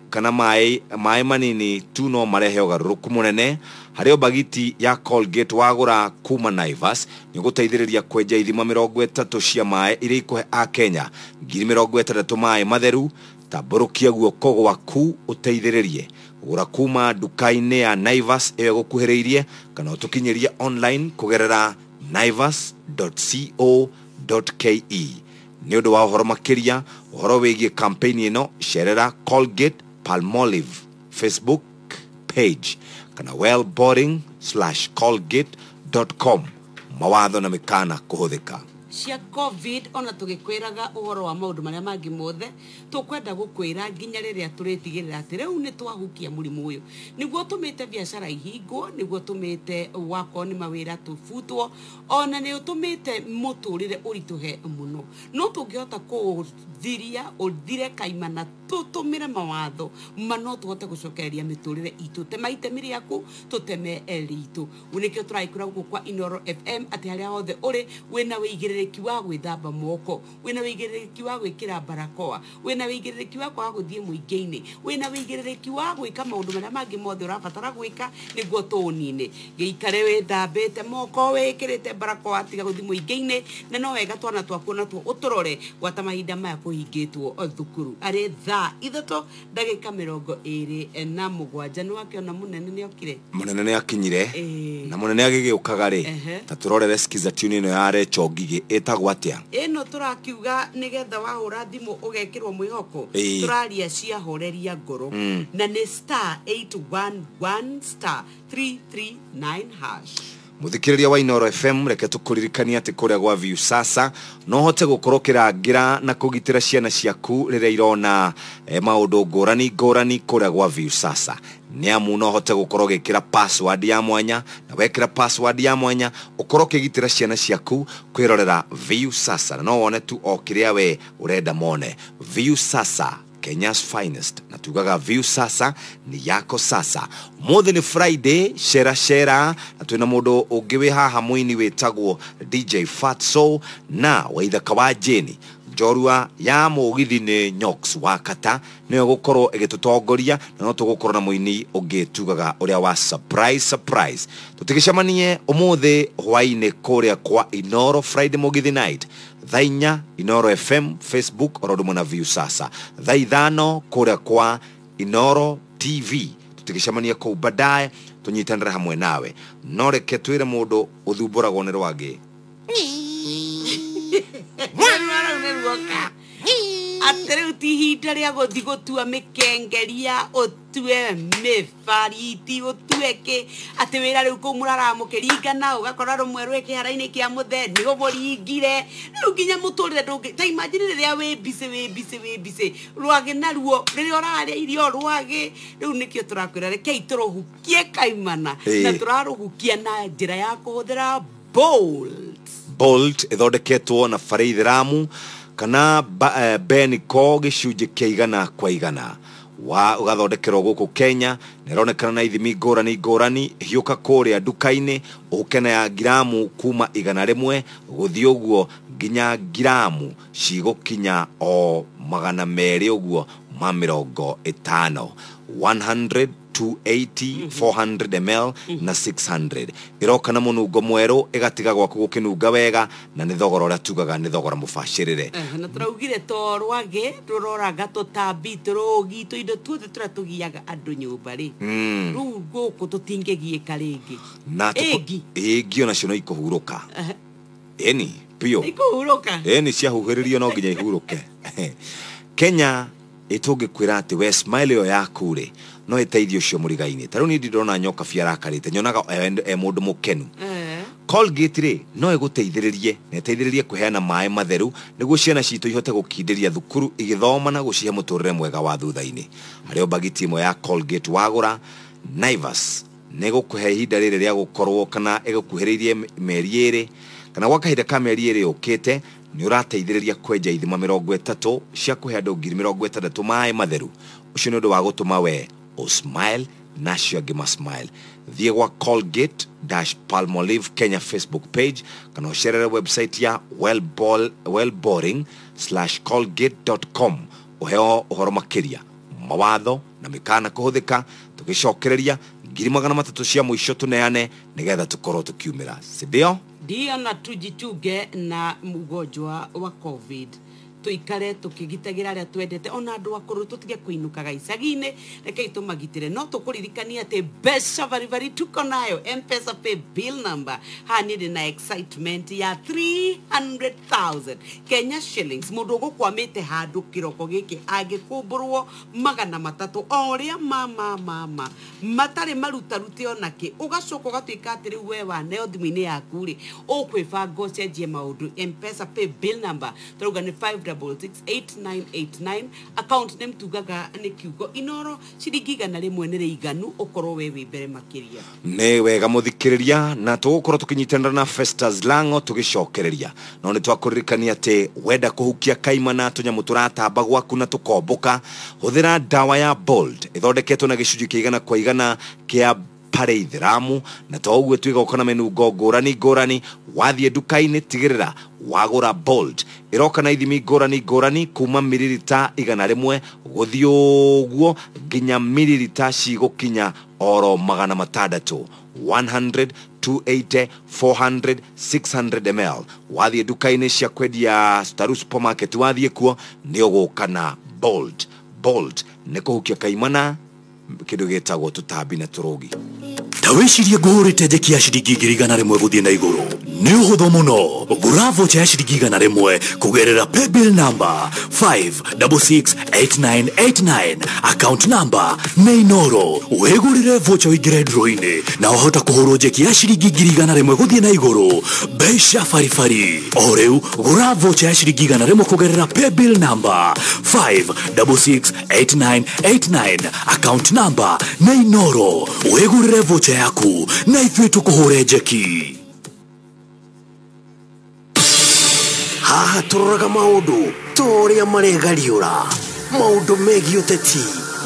Kana maĩ manini tu no marehe ũgarũrũku mũnene harĩ bagiti ya Colgate wagũra kuma Naivas nĩ gũteithĩrĩria kwenja ithima 30 cia maĩ iria ikũhe a Kenya 60,000 maĩ matheru. Tambũrũkia guoko gwaku ũteithĩrĩrie gũra kuma duka-inĩ ya Naivas ĩyo gũkuhĩrĩirie kana ũtũkinyĩrie online kũgerera naivas.co.ke. nĩ ũndũ wa ũhoro makĩria ũhoro wĩgiĩ campaign ĩno cerera Colgate Palmolive Facebook page kana wellboarding/colgate.com. mawatho na mĩkana kũhũthĩka cia COVID ona tũgĩkwĩraga ũhoro wa maũndũ marĩa mangĩ mothe tũkwenda gũkwĩra nginya rĩrĩa tũrĩtigĩrĩra atĩ rĩu nĩ twahukia mũrimũ ũyũ nĩguo tũmĩte biacara ihingwo nĩguo tũmĩte wakwa nĩ mawĩra tũbutwo ona nĩ ũtũmĩte mũtũrĩre ũritũhe mũno no tũngĩhota kũthiria ũthire kaimana tũtũmĩre mawatho no tũhote gũcokereria mĩtũrĩre itũ tema itemi rĩaku tũteme ritũ nĩkĩo tũraikũra gũkũ kwa Inoro FM atĩ harĩa hothe ũrĩ wĩna wĩigĩrĩrĩki wa gwĩthamba moko wĩna wĩigĩrĩrĩki wa gwĩkĩra barakoa wĩna wĩigĩrĩrĩki wa kwaga gũthiĩ mũingĩ-inĩ wĩna wĩigĩrĩrĩki wa gwĩka maũndũ marĩa mangĩ mothe ũrabatara gwĩka nĩguo tũnine gĩikare wĩthambĩte moko wĩkĩrĩte barakoa tiga gũthiĩ mũingĩ-inĩ na no wega twana twaku natuo ũtũrore gwata mahinda maya kũhingĩtwo thukuru arĩ thaa 3:27 nĩwakĩona mũnene nĩokire mũnene nĩakinyire na mũnene agĩgĩũkaga rĩ ta tũrorere skiza tune ĩno ya Recho Ngigĩ ĩtagwo atĩa ĩno tũrakiuga nĩgetha wahũra thimũ ũgekĩrwo mwĩhoko tũraria cia horeria ngoro na nĩ *811*339# muthikiriria wa Inoro FM reke tukuririkania ati kuria gwa View sasa no hote gukorwo kirangira na kugitira ciana ciaku riria irona maundu ngurani kuria gwa View sasa ni amu no hote gukorwo gikira password ya mwanya na wekira password ya mwanya ukorwo kigitira ciana ciaku kwirorera View sasa no wone tu o kiria we urenda mone View sasa Kenya's finest na tugaga View sasa ni yako sasa mothe ni Friday shera na twina mundu ungiwe haha mwini wetagwo DJ Fatso na waithaka wa Jeni njorua ya mugithi ni Nyox wakata niyo gukorwo igitutongoria na no tugukorwo na muini ungitugaga uria wa surprise tutigicamanie umuthe hwaine kuria kwa Inoro Friday mugithi night thainya Inoro FM Facebook orodumo na View sasa thaithano kuria kwa Inoro TV tutigicamanie ku baadaye tunyitanira hamwe nawe no reke twire mundu uthumburagwo ni rwagi atĩrĩu ti ihinda rĩa gũthiĩ gũtua mĩkengeria ũtue mĩbariti ũtue kĩ atĩ wĩra rĩu kũu mũraramũkĩringana ũgakora rũmwe rwĩ kĩhara-inĩ kĩa mũthee nĩ ũmũringire rĩu nginya mũtũrĩre ndũngĩ ta imagine rĩrĩa wĩ bici rwagĩ naruo rĩrĩa ũrarĩa irio rwagĩ rĩu nĩkĩo tũrakwĩra rekei tũrũhukie kaimana na tũrarũhukia na njĩra ya kũhũthĩra Bolt ithondeketwo na Fareed Ramu kana Ben Ko gicunjĩ kĩa 100% ugathondekerwo guku Kenya neronekana na ithimi ngũrani hiuka kũrĩa nduka-inĩ ũkena ya gramu kuma 100 guthii ũguo nginya gramu cigũkinya o 200 ũguo ma 50 100 280 400 ml na 600 iroka na munungo mweru igatiga gwaku gukinunga wega na ni thogora uria tugaga ni thogora mubashirire na turaugire to rwage rurora tutambi turugi indo tuothe turatugiaga andu nyumba ri ru guku tutingegiika ringi na egi ona cio ikuhuruka eni pio ikuhuruka eni ciahuhiririo no nginya ihuruke Kenya itungikwira ati we smile yo yaku ri no iteithio cio murigaini taru ni ndirona nyoka biara karite nyonaga mundu mukenu Colgate ri no iguteithiririe na iteithiririe kuheana mai matheru niguo ciana citu ihote gukindiria thukuru igithoma na gucihe muturire mwega wa thuthaini ario bagiti mo ya Colgate wagura Naivas nego kuhe ihinda riri ria gukorwo kana igukuhiririe meri iri kana gwa kahinda ka meri iri ukite ni urateithiriria kwenja ithima 30 cia kuhe andu 60 mai matheru ucio ni undu wa gutuma we o smile na cio ngima smile thie gwa Colgate-Palmolive Kenya Facebook page kana ucerere website ya wellboring/colgate.com uheo uhoro makiria mawatho na mikana kuhuthika tugicokereria 300 cia mwisho tuneane nigetha tukorwo tukiumira sindio na tujichuge na mgonjwa wa COVID tuikare tukigitagira aria twendete ona andu akuru tutige kuinukaga icagi-ini reke itumagitire no tukuririkania ati mbeca bari tuko nayo M-Pesa pay bill number hani na excitement ya 300,000 Kenya shillings mundu gukwamite handu kiroko giki agikumburwo 300 oria mama matari marutarute onake ugacoka ugatuika atiri we wa neo thimini yaku ri ukwibanga ucenjie maundu M-Pesa pay bill number turuga ni 5668989 account name tugaga ni kiugo inoro ciringi 100 nire iganu ukorwo we mbere makiria ne wega muthikiriria na tugukorwo tukinyitanira na Festus Lango tugicokereria no ni twakuririkania ati wenda kuhukia kaimana tunyamu turatamba gwaku na tukomboka huthira dawa ya Bold ithondeketwo na gicunjĩ kĩa 100% kia Fareed Ramu na toguo twigokona menungo ngũrani wathie nduka-inĩ tigirira wagura Bold iroka na ithimi ngũrani kuma mililita 100 guthii ũguo nginya mililita cigukinya oro 600 100 280 400 600 ml wathie nduka-inĩ cia kwendia Staru supermarket wathie kuo ni ũgũkana Bold nĩ kũhukia kaimana kindu gitagwo tutambi na turugi tawicirie ngurite njeki ya ciringi 100 guthie na iguru ni uhutho muno guravo cha ciringi 100 kugerera paybill number 5668989 account number Neinoro wegurire vocha wigire draw-ini na uhota kuhurwo njeki ya ciringi 100 guthie na iguru Beca Farifari oreu guravo cha ciringi 100 kugerera paybill number 5668989 account number Neinoro wegurire vocha yaku na ithuĩ tukuhure njeki haha turoraga maundu toria maregariura maundu megie uteti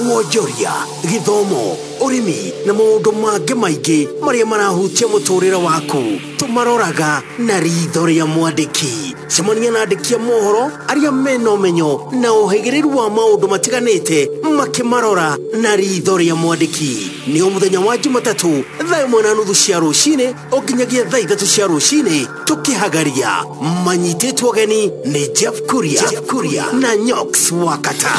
wonjoria githomo urimi na maundu mangĩ maingĩ maria marahutia muturĩre waku tumaroraga na ritho ria mwandĩki cemania na andĩki a mohoro aria mena ũmenyo na ũhĩgĩrĩru wa maundu matiganĩte makimarora na ritho ria mwandĩki ni mũthenya wa Jumatatu thaa 1:30 cia rũcinĩ nginyagia thaa 3 cia rũcinĩ tukihagaria manyitĩtwo geni ni Jeff Kuria na Nyox Wakata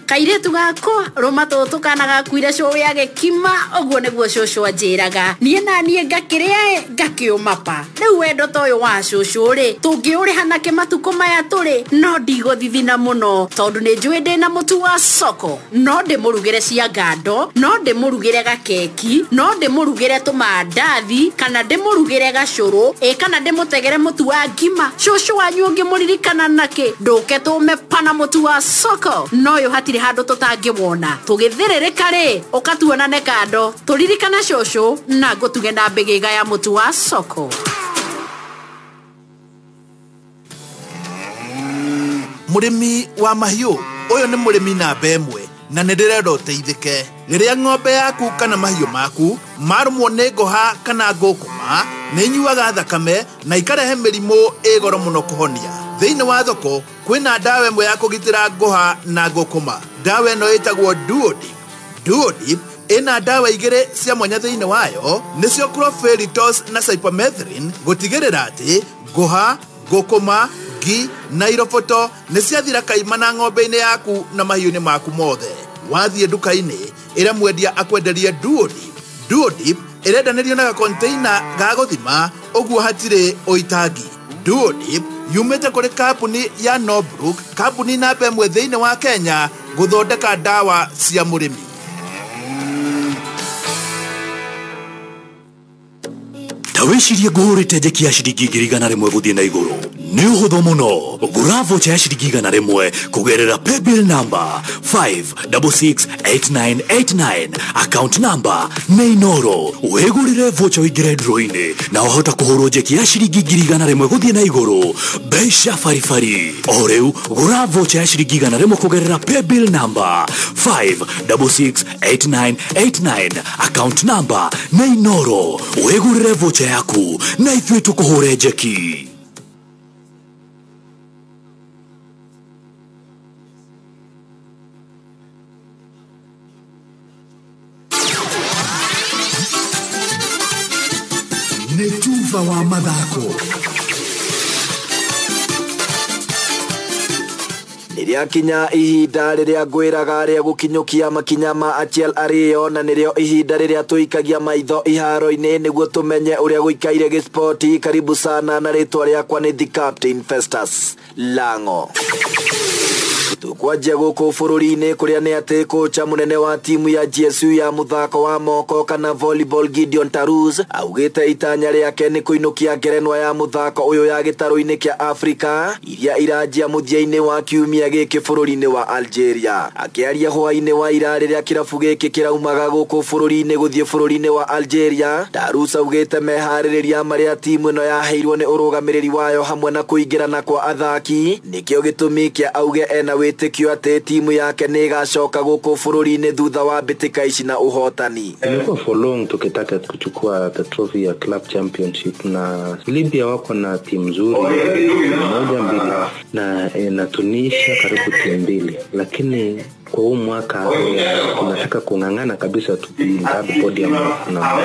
kairetu gakwa rumato tukanaga kuire show ya gekima oguo neguo shosho ajiraga nie na nie ngakiria ngakiumapa riu wendo toyo wa shosho ri tungiuri hanake matuko maya turi no ndigo thithina muno tondu ni njwende na mutu wa soko no ndimurugire cia ngando no ndimurugire gakeki no ndimurugire tumandathi kana ndimurugire gacuru kana ndimutegere mutu wa ngima shosho wanyu ngimuririkana nake nduke tume pana mutu wa soko no yo hatire gutirĩ handũ tũtangĩwona tũgĩthĩrĩrĩka rĩ ũkatuonane kando tũririkana cũcũ na ngũtuge na mbĩgĩga ya mũtu wa soko. Mũrĩmi wa mahiũ ũyũ nĩ mũrĩmi namba ĩmwe na nĩ ndĩrenda ũteithĩke. Rĩrĩa ng'ombe yaku kana mahiũ maku marũmwo nĩ ngũha kana ngũkũma nĩ inyuaga thakame na ikarehe mĩrimũ ĩ goro mũno kũhonia. Thĩinĩ wa thoko kwĩna ndawa ĩmwe ya kũgitĩra ngũha na ngũkũma. Ndawa ĩno ĩtagwo Duodip. Duodip ĩna ndawa igĩrĩ cia mwanya thĩinĩ wayo nĩcio chlorpyrifos na cypermethrin gũtigĩrĩra atĩ ngũha, ngũkũma, ngi na iroboto nĩ ciathira kaimana ng'ombe-inĩ yaku na mahiũ-inĩ maku mothe. Wathiĩ nduka-inĩ ĩrĩa mwendia akwenderia Duodip. Duodip ĩrendanĩrio na gakonteina ga gũthima ũguo hatirĩ ũitangi. Duodip yumĩte kũrĩ kambuni ya Norbrook, kambuni namba ĩmwe thĩinĩ wa Kenya gũthondeka ndawa cia mũrĩmi. Tawĩcirie ngũhũrĩte njeki ya ciringi 100 gũthiĩ na igũrũ. Nĩ ũhũthũ mũno. Gũra vocha ya ciringi 100 kũgerera paybill number 5668989 account number nĩ Inoro. Wĩgũrĩre vocha ũingĩre draw-inĩ na ũhota kũhũrwo njeki ya ciringi 100 gũthiĩ na igũrũ. Mbeca baribari. O rĩu gũra vocha ya ciringi 100 kũgerera paybill number 5668989 account number nĩ Inoro. Wĩgũrĩre vocha yaku na ithuĩ tũkũhũre njeki. Nĩ tuva wa mathako. Rĩrĩa kinya ihinda rĩrĩa ngwĩraga rĩa gũkinyũkia makinya ma Achiel Ariyo na nĩrĩo ihinda rĩrĩa tũikagia maitho iharo-inĩ nĩguo tũmenye ũrĩa gũikaire gĩspoti. Karibu sana na rĩtwa rĩakwa nĩ The Captain Festus Lango. Tukwanjia gũkũ bũrũri-inĩ kũrĩa nĩ atĩ kocha mũnene wa timu ya GSU ya mũthako wa moko kana volleyball Gideon Tarus augĩte itanya rĩake nĩ kũinũkia ngerenwa ya mũthako ũyũ ya gĩtarũ-inĩ kĩa Afrika iria iranjia mũthia-inĩ wa kiumia gĩkĩ bũrũri-inĩ wa Algeria. Akĩaria hwaĩ-inĩ wa ira rĩrĩa kĩrabu gĩkĩ kĩraumaga gũkũ bũrũri-inĩ gũthiĩ bũrũri-inĩ wa Algeria, Tarus augĩte meharĩrĩria marĩa timu ĩno yaheirwo nĩ ũrũgamĩrĩri wayo hamwe na kũingĩrana kwa athaki nĩkĩo gĩtũmi kĩa auge ena wĩtĩkio atĩ timu yake nĩ igacoka gũkũ bũrũri-inĩ thutha wa mbĩtĩka ici na ũhotani. Tumekuwa for long tukitaka kuchukua the trophy ya club championship na Libya wako na timu nzuri moja mbili na Tunisia karibu timu mbili, lakini kwa huu mwaka tunataka kung'ang'ana kabisa tupate podium na final.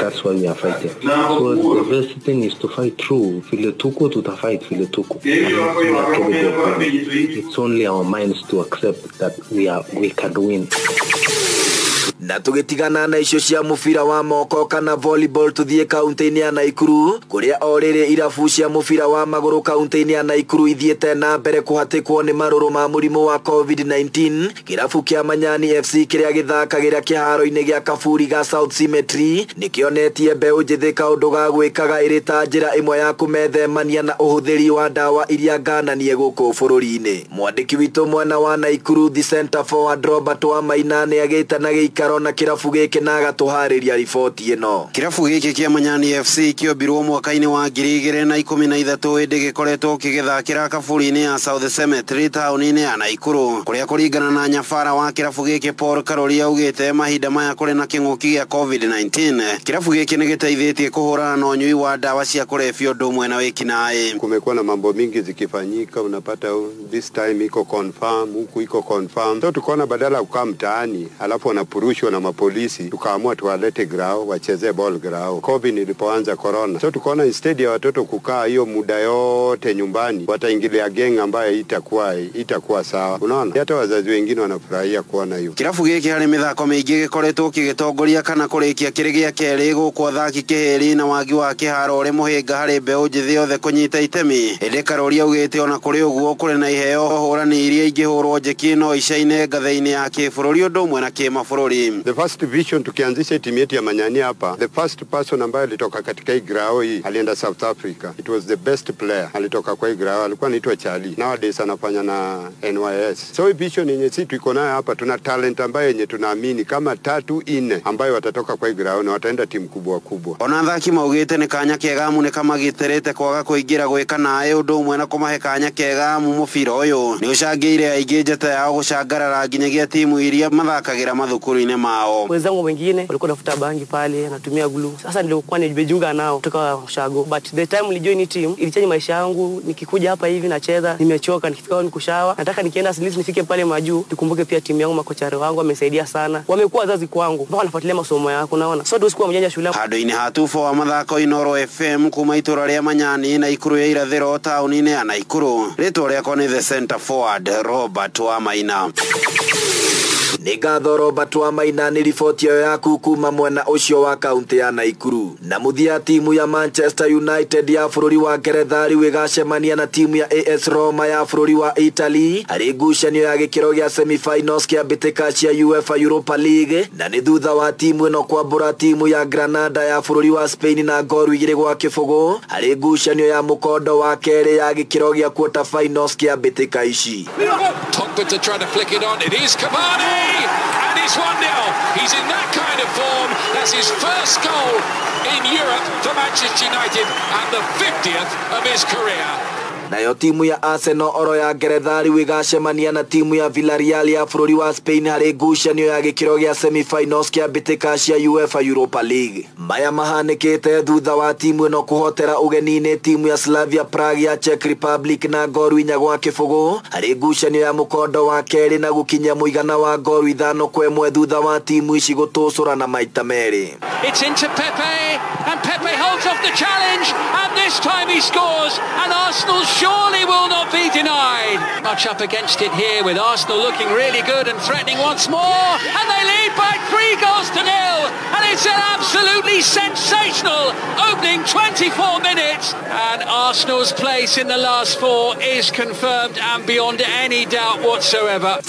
That's why we are fighting. So the best thing is to fight through. Vile tuko tutafight vile tuko. It's only our minds to accept that we can win. Na tũgĩtigana na icio cia mũbira wa moko kana volleyball tuthiĩ kaunti-inĩ ya Naikuru kũrĩa o rĩrĩ irabu cia mũbira wa magũrũ kaunti-inĩ ya Naikuru ithiĩte na mbere kũhatĩkwo nĩ marũrũ ma mũrimũ wa COVID-19. Kĩrabu kĩa Manyani FC kĩrĩa gĩthakagĩra kĩharo-inĩ gĩa Kaburi ga South Cemetery nĩkĩonetie mbeũ njĩthĩ kaũndũ ga gwĩkaga ĩrĩ ta njĩra ĩmwe ya kũmethemania na ũhũthĩri wa ndawa iria ngananie gũkũ bũrũri-inĩ. Mwandĩki witũ mwena wa Naikuru the Center Forward Robert Wamaina nĩagĩte na gĩikaro na kĩrabu gĩkĩ na agatũharĩria riboti ĩno. Kĩrabu gĩkĩ kĩa Manyani FC kĩombirwo mwaka-inĩ wa 2013 hĩndĩ gĩkoretwo kĩgĩthakĩra kaburi-inĩ ya South Cemetery taũni-inĩ ya Naikuru kũrĩa kũringana na nyabara wa kĩrabu gĩkĩ Paul Karori augĩte mahinda maya kũrĩ na kĩng'ũki gĩa COVID-19 kĩrabu gĩkĩ nĩ gĩteithĩtie kũhũrana na ũnyui wa ndawa cia kũrebia ũndũ ũmwe na wĩkinaĩ. Kumekuwa na mambo mingi zikifanyika, unapata this time iko confirm, huku iko confirm. So tukaona badala kukaa mtaani alafu wanapurushwa na mapolisi, tukaamua tuwalete grao wacheze ball grao. COVID ilipoanza corona, so tukaona instead ya watoto kukaa hiyo muda yote nyumbani, wataingilia gang ambayo itakuwa sawa. Unaona, hata wazazi wengine wanafurahia kuona hiyo. Kĩrabu gĩkĩ harĩ mĩthako mĩingĩ gĩkoretwo kĩgĩtongoria kana kũrĩkia kĩrĩ gĩa kerĩ gũkũ athaki kĩhĩri na wagi wa kĩharo ũrĩ mũhĩnga harĩ mbeũ njĩthĩ yothe kũnyita itemi. Hĩndĩ Karori augĩte ona kũrĩ ũguo kũrĩ na iheo hũrani iria ingĩhũrwo njeki no icaine ngathĩ-inĩ ya kĩbũrũri ũndũ ũmwe na kĩmabũrũri. The first division tukianzisha timu yetu ya Manyani hapa, the first person ambaye alitoka katika hii grao hii alienda South Africa. It was the best player. Alitoka kwa hii grao, alikuwa anaitwa Charlie. Nowadays anafanya na NYS. So hii vision yenye sisi tuko nayo hapa, tuna talent ambayo yenye tunaamini kama 3-4 ambayo watatoka kwa hii grao na wataenda timu kubwa kubwa. Ona thaki maugite ni kanya kega mu ni kama giterete kwaga kuingira gwika nae undu umwe na kumahe kanya kega mu mubira uyu ni ucangiire aingi njete yao gucangarara nginyagia timu iria mathakagira mathukuru-ini mao. Wenzangu wengine walikuwa wanafuta bangi pale, anatumia glue. Sasa nilikuwa nimejiunga nao kutoka Shago, but the time nilijoin team ilichange maisha yangu. Nikikuja hapa hivi nacheza, nimechoka, nikifika nikushawa, nataka nikienda at least nifike pale majuu. Tukumbuke pia timu yangu, makocha wangu wamesaidia sana, wamekuwa wazazi kwangu, mpaka nafuatilia masomo yako, naona so sikuwa mjanja shule. Hado-ini hatufo wa mathako Inoro FM kuma itura ria Manyani na Ikuru ya irathiro tauni-ini ya Naikuru. Ritwa riakwa ni the center forward Robert Wamaina. Nigatho Robert Wamaina ni riboti yaku kuma mwena ucio wa kaunti ya Naikuru. Na muthia timu ya Manchester United ya bururi wa Ngeretha riu igacemania na timu ya AS Roma ya bururi wa Italy hari ngucanio ya gikiro gia semi-finals kia mbitika cia UEFA Europa League, na ni thutha wa timu ino kwambura timu ya Granada ya bururi wa Spain na ngoru 2-0 hari ngucanio ya mukondo wa keri ya gikiro gia quarter finals kia mbitika ici. Pogba to try to flick it on. It is Cavani, and it's 1-0. He's in that kind of form. That's his first goal in Europe for Manchester United and the 50th of his career. Nayo timu ya Arsenal oro ya Ngeretha riu igacemania na timu ya Villarreal ya bururi wa Spain hari ngucanio ya gikiro gia semi-finals kia mbitika cia UEFA Europa League. Maya mahanikite thutha wa timu ino kuhotera ugeni-ini timu ya Slavia Prague ya Czech Republic na ngoru 4-0 hari ngucanio ya mukondo wa keri na gukinya muigana wa ngoru 5-1 thutha wa timu ici gutucurana maita meri. It's into Pepe, and Pepe holds off the challenge, and this time he scores, and Arsenal surely will not be denied. Much up against it here with Arsenal looking really good and threatening once more, and they lead by 3-0, and it's an absolutely sensational opening 24 minutes, and Arsenal's place in the last 4 is confirmed and beyond any doubt whatsoever.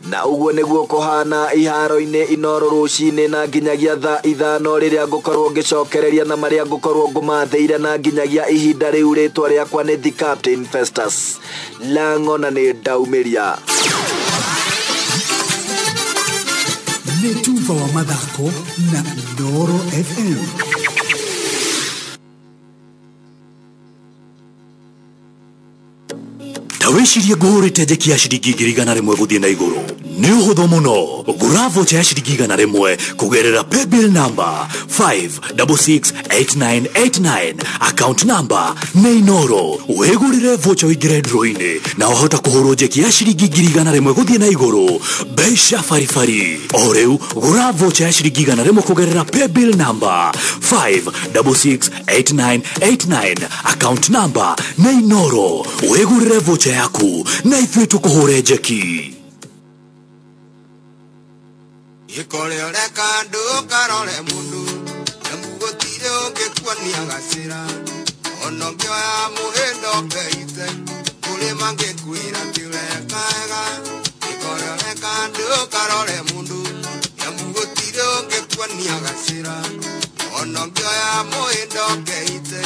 Na uguo niguo kuhana iharo-ini Inoro rucini na nginyagia thaa 5 riria ngukorwo ngicokereria na maria ngukorwo ngumatheire na nginyagia ihinda riu. Ritwa riakwa ni The Captain Festus Lango na ni ndaumiria ni tuva wa mathako na Inoro FM. Taweshiria guhurite jeki ya shiringi 100 guthie na iguru ni uhuthu muno. Gura vocha ya shiringi 100 kugerera paybill number 5668989 account number ni Inoro. Wegurire vocha uigire draw-ini na uhota kuhurwo jeki ya shiringi 100 guthie na iguru besha farifari. Oreu gura vocha ya shiringi 100 kugerera paybill number 5668989 account number ni Inoro. Wegurire vocha yaku na ithuĩ tũkũhũre njeki. Ikore oreka ndukarore mundu namugotire ungekuania gacira onongioya muhindo keite kuri mangekuira tiurekaga. Ikore oreka ndukarore mundu namugotire ungekuania gacira onongioya muhindo keite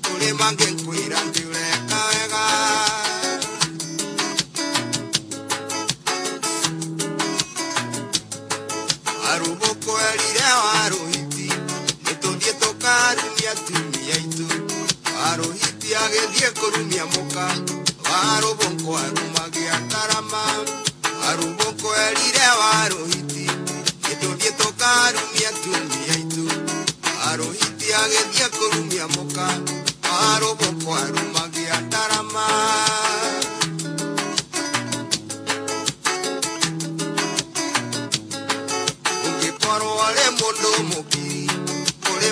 kuri mangekuira tiurekaga. Aruboko elire waruhiti nituthie tukarumia tumia itu waruhiti agethie kurumia muka waruboko arumagia karama. Aruboko elire waruhiti nituthie tukarumia tumia itu waruhiti agethie kurumia muka waruboko arumagia karama.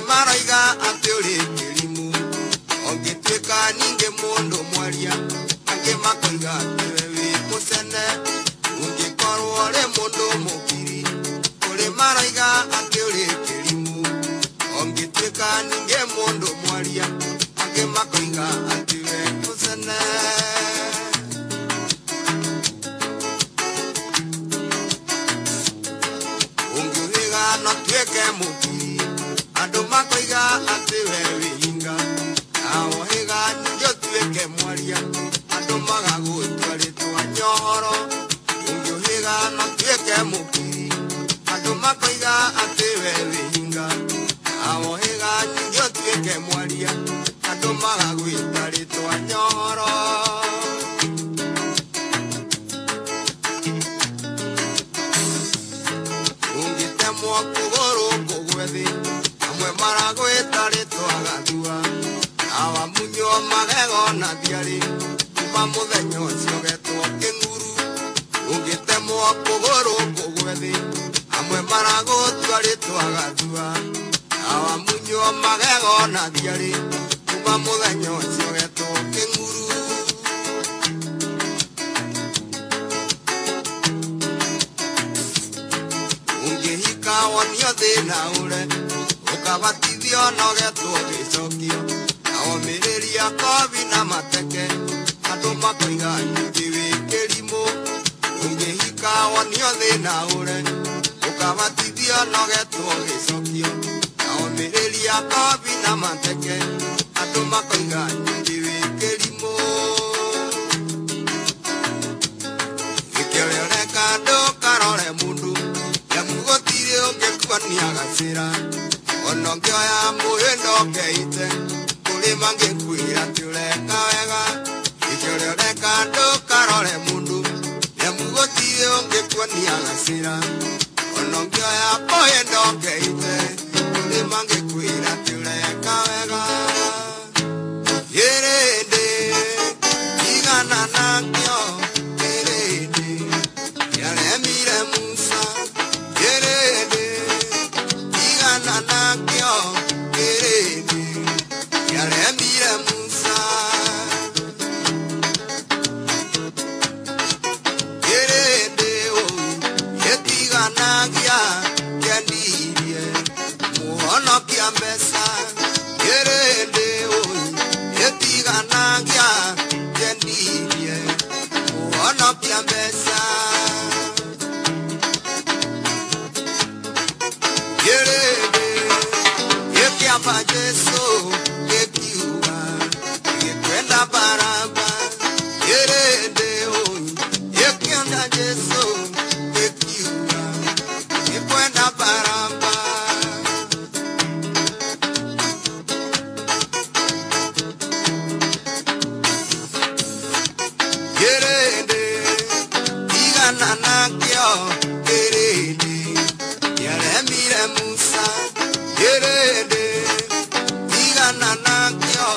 Maraiga ati uri kirimu ongituika ninge mundu mwaria ange makoiga ati wewe musene ungikorwo uri mundu mukiri uri maraiga ati uri kirimu ongituika ninge mundu mwaria ange makoiga ati wewe musene. tuĩke mũkiri andũ makoiga atĩ we wĩhinga nao hĩga ningĩ ũtuĩke mwaria andũ magagũtua rĩtwa nyohoro ũngĩũhĩga na tuĩke mũkiri andũ makoiga atĩ we wĩhinga nao hĩga ningĩ ũtuĩke mwaria andũ magagũita rĩtwa nyohoro ũngĩtemwo kũgũrũ kũgwe thĩ amwe maragwĩta rĩtwa gathua awa munywo magego na thiarĩ kuma mũthenya ũcio getwo kĩnguru ũngĩtemwo kũgũrũ kũgwe thĩ amwe maragũtua rĩtwa gathua awa munywo magego na thiarĩ kuma mũthenya ũcio getwo kĩnguru ũngĩhika wonio thĩna ũre ũkabatithio na ũgetwo gĩcokio naomĩrĩria kobi na mateke andũ makoiga nyingĩ wĩ kĩrimũ ũngĩhika wonio thĩna ũre ũkabatithio na ũgetwo gĩcokio naomĩrĩria kobi na mateke andũ makoiga nyingĩ wĩ kĩrimũ gĩkĩrereka ndũkarore mũndũ nyamũgũtirĩ ũngĩkuania gacĩra ona ũngĩoya mwĩndo ũkeite kũrĩ mangĩkwĩra tũreka wega gĩkĩrereka ndũkarore mũndũ nyamũgũtirĩ ũngĩkuania gacĩra ona ũngĩoya mwĩndo ũkeite kũrĩ mangĩkwĩra tũreka wega yĩrĩndĩ igana nakĩo yĩrĩndĩ yaremire Musa yĩrĩndĩ igana nakĩo yĩrĩndĩ yaremire Musa yĩrĩndĩ yĩtiganagia kĩendirie mũhonokia mbeca yĩrĩndĩ yĩtiganagia kĩendirie mũhonokia mbeca yĩrĩndĩ gĩkĩamba Jesũ gĩkiuga gĩkwenda Baraba yĩrĩndĩ gĩkĩenda Jesũ gĩkiuga gĩkwenda Baraba yĩrĩndĩ igana nakĩo yĩrĩndĩ yaremire Musa yĩrĩndĩ igana nakĩo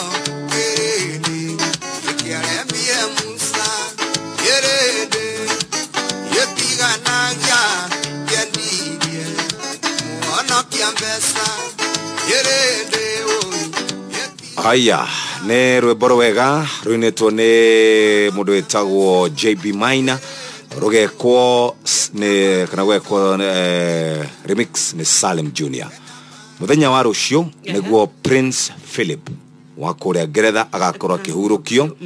yĩrĩndĩ gĩkĩaremire Musa yĩrĩndĩ gĩtiganagia kĩendirie mũhonokia mbeca yĩrĩndĩ Aya nä rwä rwega rwinätwo nä må ndå wä tagwo JB Maina rå gekwo kana gwekwo remix nä Salem Junior må thenya wa rå cio nä guo Prince Philip wa kå rä a Ngeretha agakorwo akä hurå kio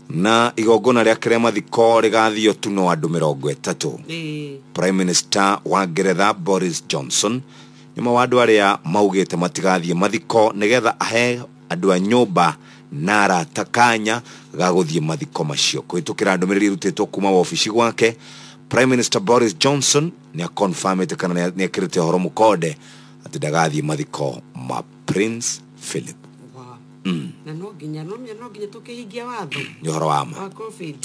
na igongona rä ake rä a mathiko rä gathio tu no andå 30 Prime Minister wa Ngeretha Boris Johnson nyuma wa andå arä a maugä te matigathiä mathiko nä getha ahe andå a nyåmba na arata kanya ga gũthiĩ mathiko macio kũhĩtũkĩra ndũmĩrĩri ĩrutĩtwo kuma wabici gwake Prime Minister Boris Johnson nĩ confirmĩte kana nĩ ekĩrĩte ũhoro mũkonde atĩ ndagathiĩ mathiko ma Prince Philip. Na no nginya tũkĩhingia watho nĩ ũhoro wa ma wa COVID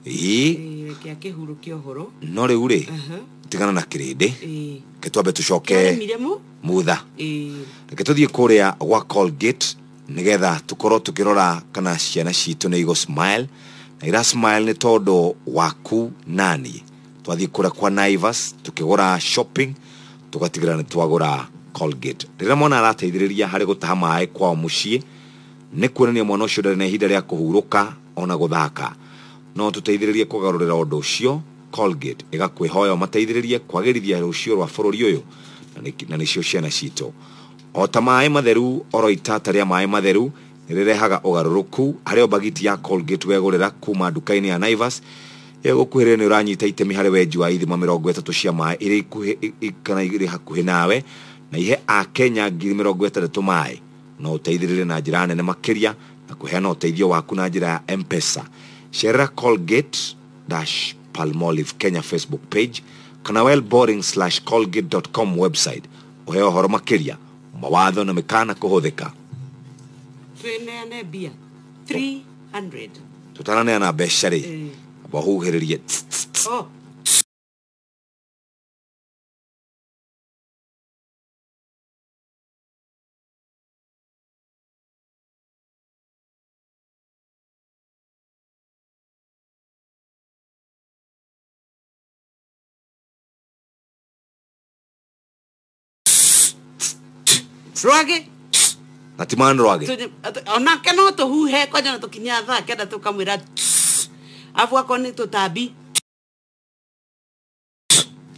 kĩa kĩhurũkia ũhoro no rĩu rĩ tigana na kĩrĩndĩ ke twambe tũcoke mutha reke tũthiĩ kũrĩa gwa Colgate nigetha tukorwo tukirora kana ciana citũ nĩ igo smile na ira smile nĩ tondũ waku nani twathi kũra kwa Naivas tukigura shopping tugatigira nĩ twagura Colgate rĩrĩa mwana arateithĩrĩria harĩ gũtaha maĩ kwa mũciĩ nĩ kuonania mwana ũcio ndarĩ na ihinda rĩa kũhurũka ona gũthaka no tũteithĩrĩrie kũgarũrĩra ũndũ ũcio Colgate ĩgakwĩhoya mateithĩrĩrie kwagĩrithia rũciũ rwa bũrũri ũyũ na nĩcio ciana citũ o ta maĩ matheru oro itata rĩa maĩ matheru nĩrĩrehaga ũgarũrũku harĩ bagiti ya Colgate wegũrĩra kuma nduka-inĩ ya Naivas yegũkuhĩrĩria nĩ ũranyita itemi harĩ wenji wa ithima 30 cia maĩ irĩ ikuhĩ kana irĩ hakuhĩ nawe na ihe a Kenya 60,000 mai no uteithirire na njira nene makiria na kuheana uteithio waku na njira ya M-Pesa. Share Colgate-Palmolive Kenya Facebook page kana wellboring/colgate.com website uheo horo makiria mawatho na mikana kuhuthika. Tuneane bia 300 tutaneana mbeca ri abahuhiririe Rwage Natimano rwage ona keno to huhe kwa jana tukinya tha kenda tukamwira afu akoni tutabi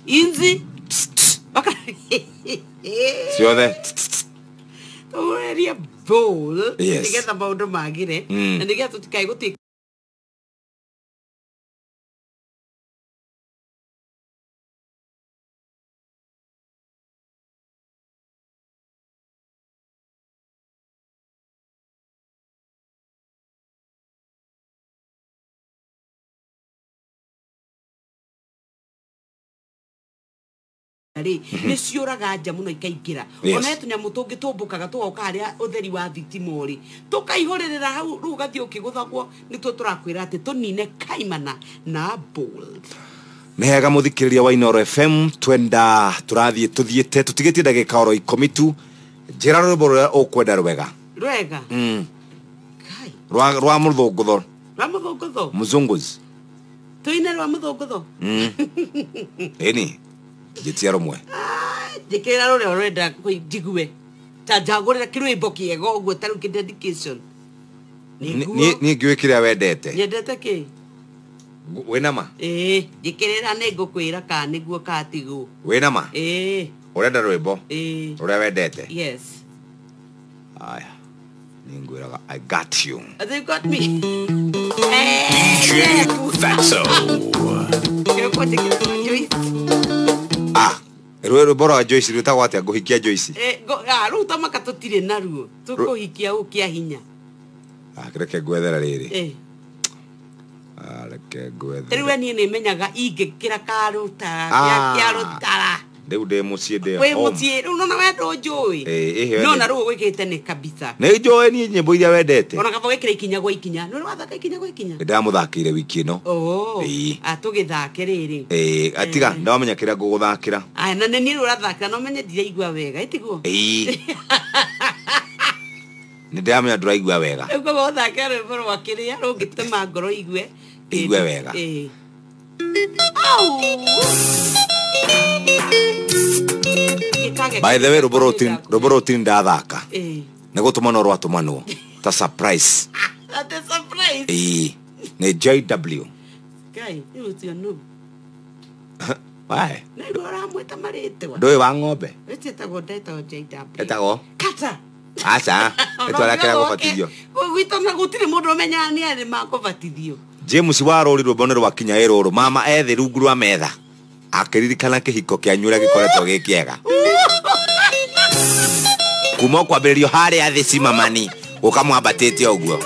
inzi siothe oria bowl Yes. nigetha maundu magire na nigetha tutikai guti ni ciuraga nja muno ikaingira ona tunyamu tungi tumbukaga tugoka haria utheri wa thitimori tukaihurira hau rugathi ukiguthagwo nituo turakwira ati tunine kaimana na bold mehega muthikiriria wa Inoro FM twenda turathie tuthiete tutigetie ndagika oro 10 tu njira rwimbo ruria ukwenda rwega rwa muthungutho muzunguzi tuine rwa muthungutho eni jitia romwe jikira rore orenda kuijigue ta jagurira kirwimbo kiego uguo taru ki dedication ni ngiwikira wendete nyendete ki wena ma jikirira ni ngukwira ka niguo katigu wena ma urenda rwimbo uria wendete yes aya ni ngwiraga I got you they got me DJ Fatso Rwero bora Joyce rutagwa atia nguhikia Joyce ruta makatutire naruo tukuhikia ukia hinya kireke gwethera riri reke gwethera riu ni menyaga ingikira karuta kia rutara riu de mucie de we mucie riu nona wendo njui no na riu wikite ni kabisa ni njui ni nyimbo iria wendete ona kaba wikira ikinya gwa ikinya no wathaka ikinya gwa ikinya ndamuthakire wiki no atugithake riri atiga ndamenya kira nguguthakira aya na ni urathakira no menye ndiraigua wega itiguo ni ndamenya ndiraigua wega uko uthakira rwimbo rwa kiria rungituma ngoro igue wega by the way roborotin ndathaka ni gutuma no rwatumanwo ta surprise ate surprise ni JW kai you no why na ngora mweta marite wa ndoi wa ng'ombe etagwo ndetagwo JW etagwo kata acha etwara kaya gubatithio gwito na gutire mundu menya ni ari makubatithio James warori rubone rwa kinya eroro mama ethi rungu rwa metha akiririkana kihiko kia nyura gikoretwo gikiega kuma kwambiririo haria thi cimamani ukamwambatite uguo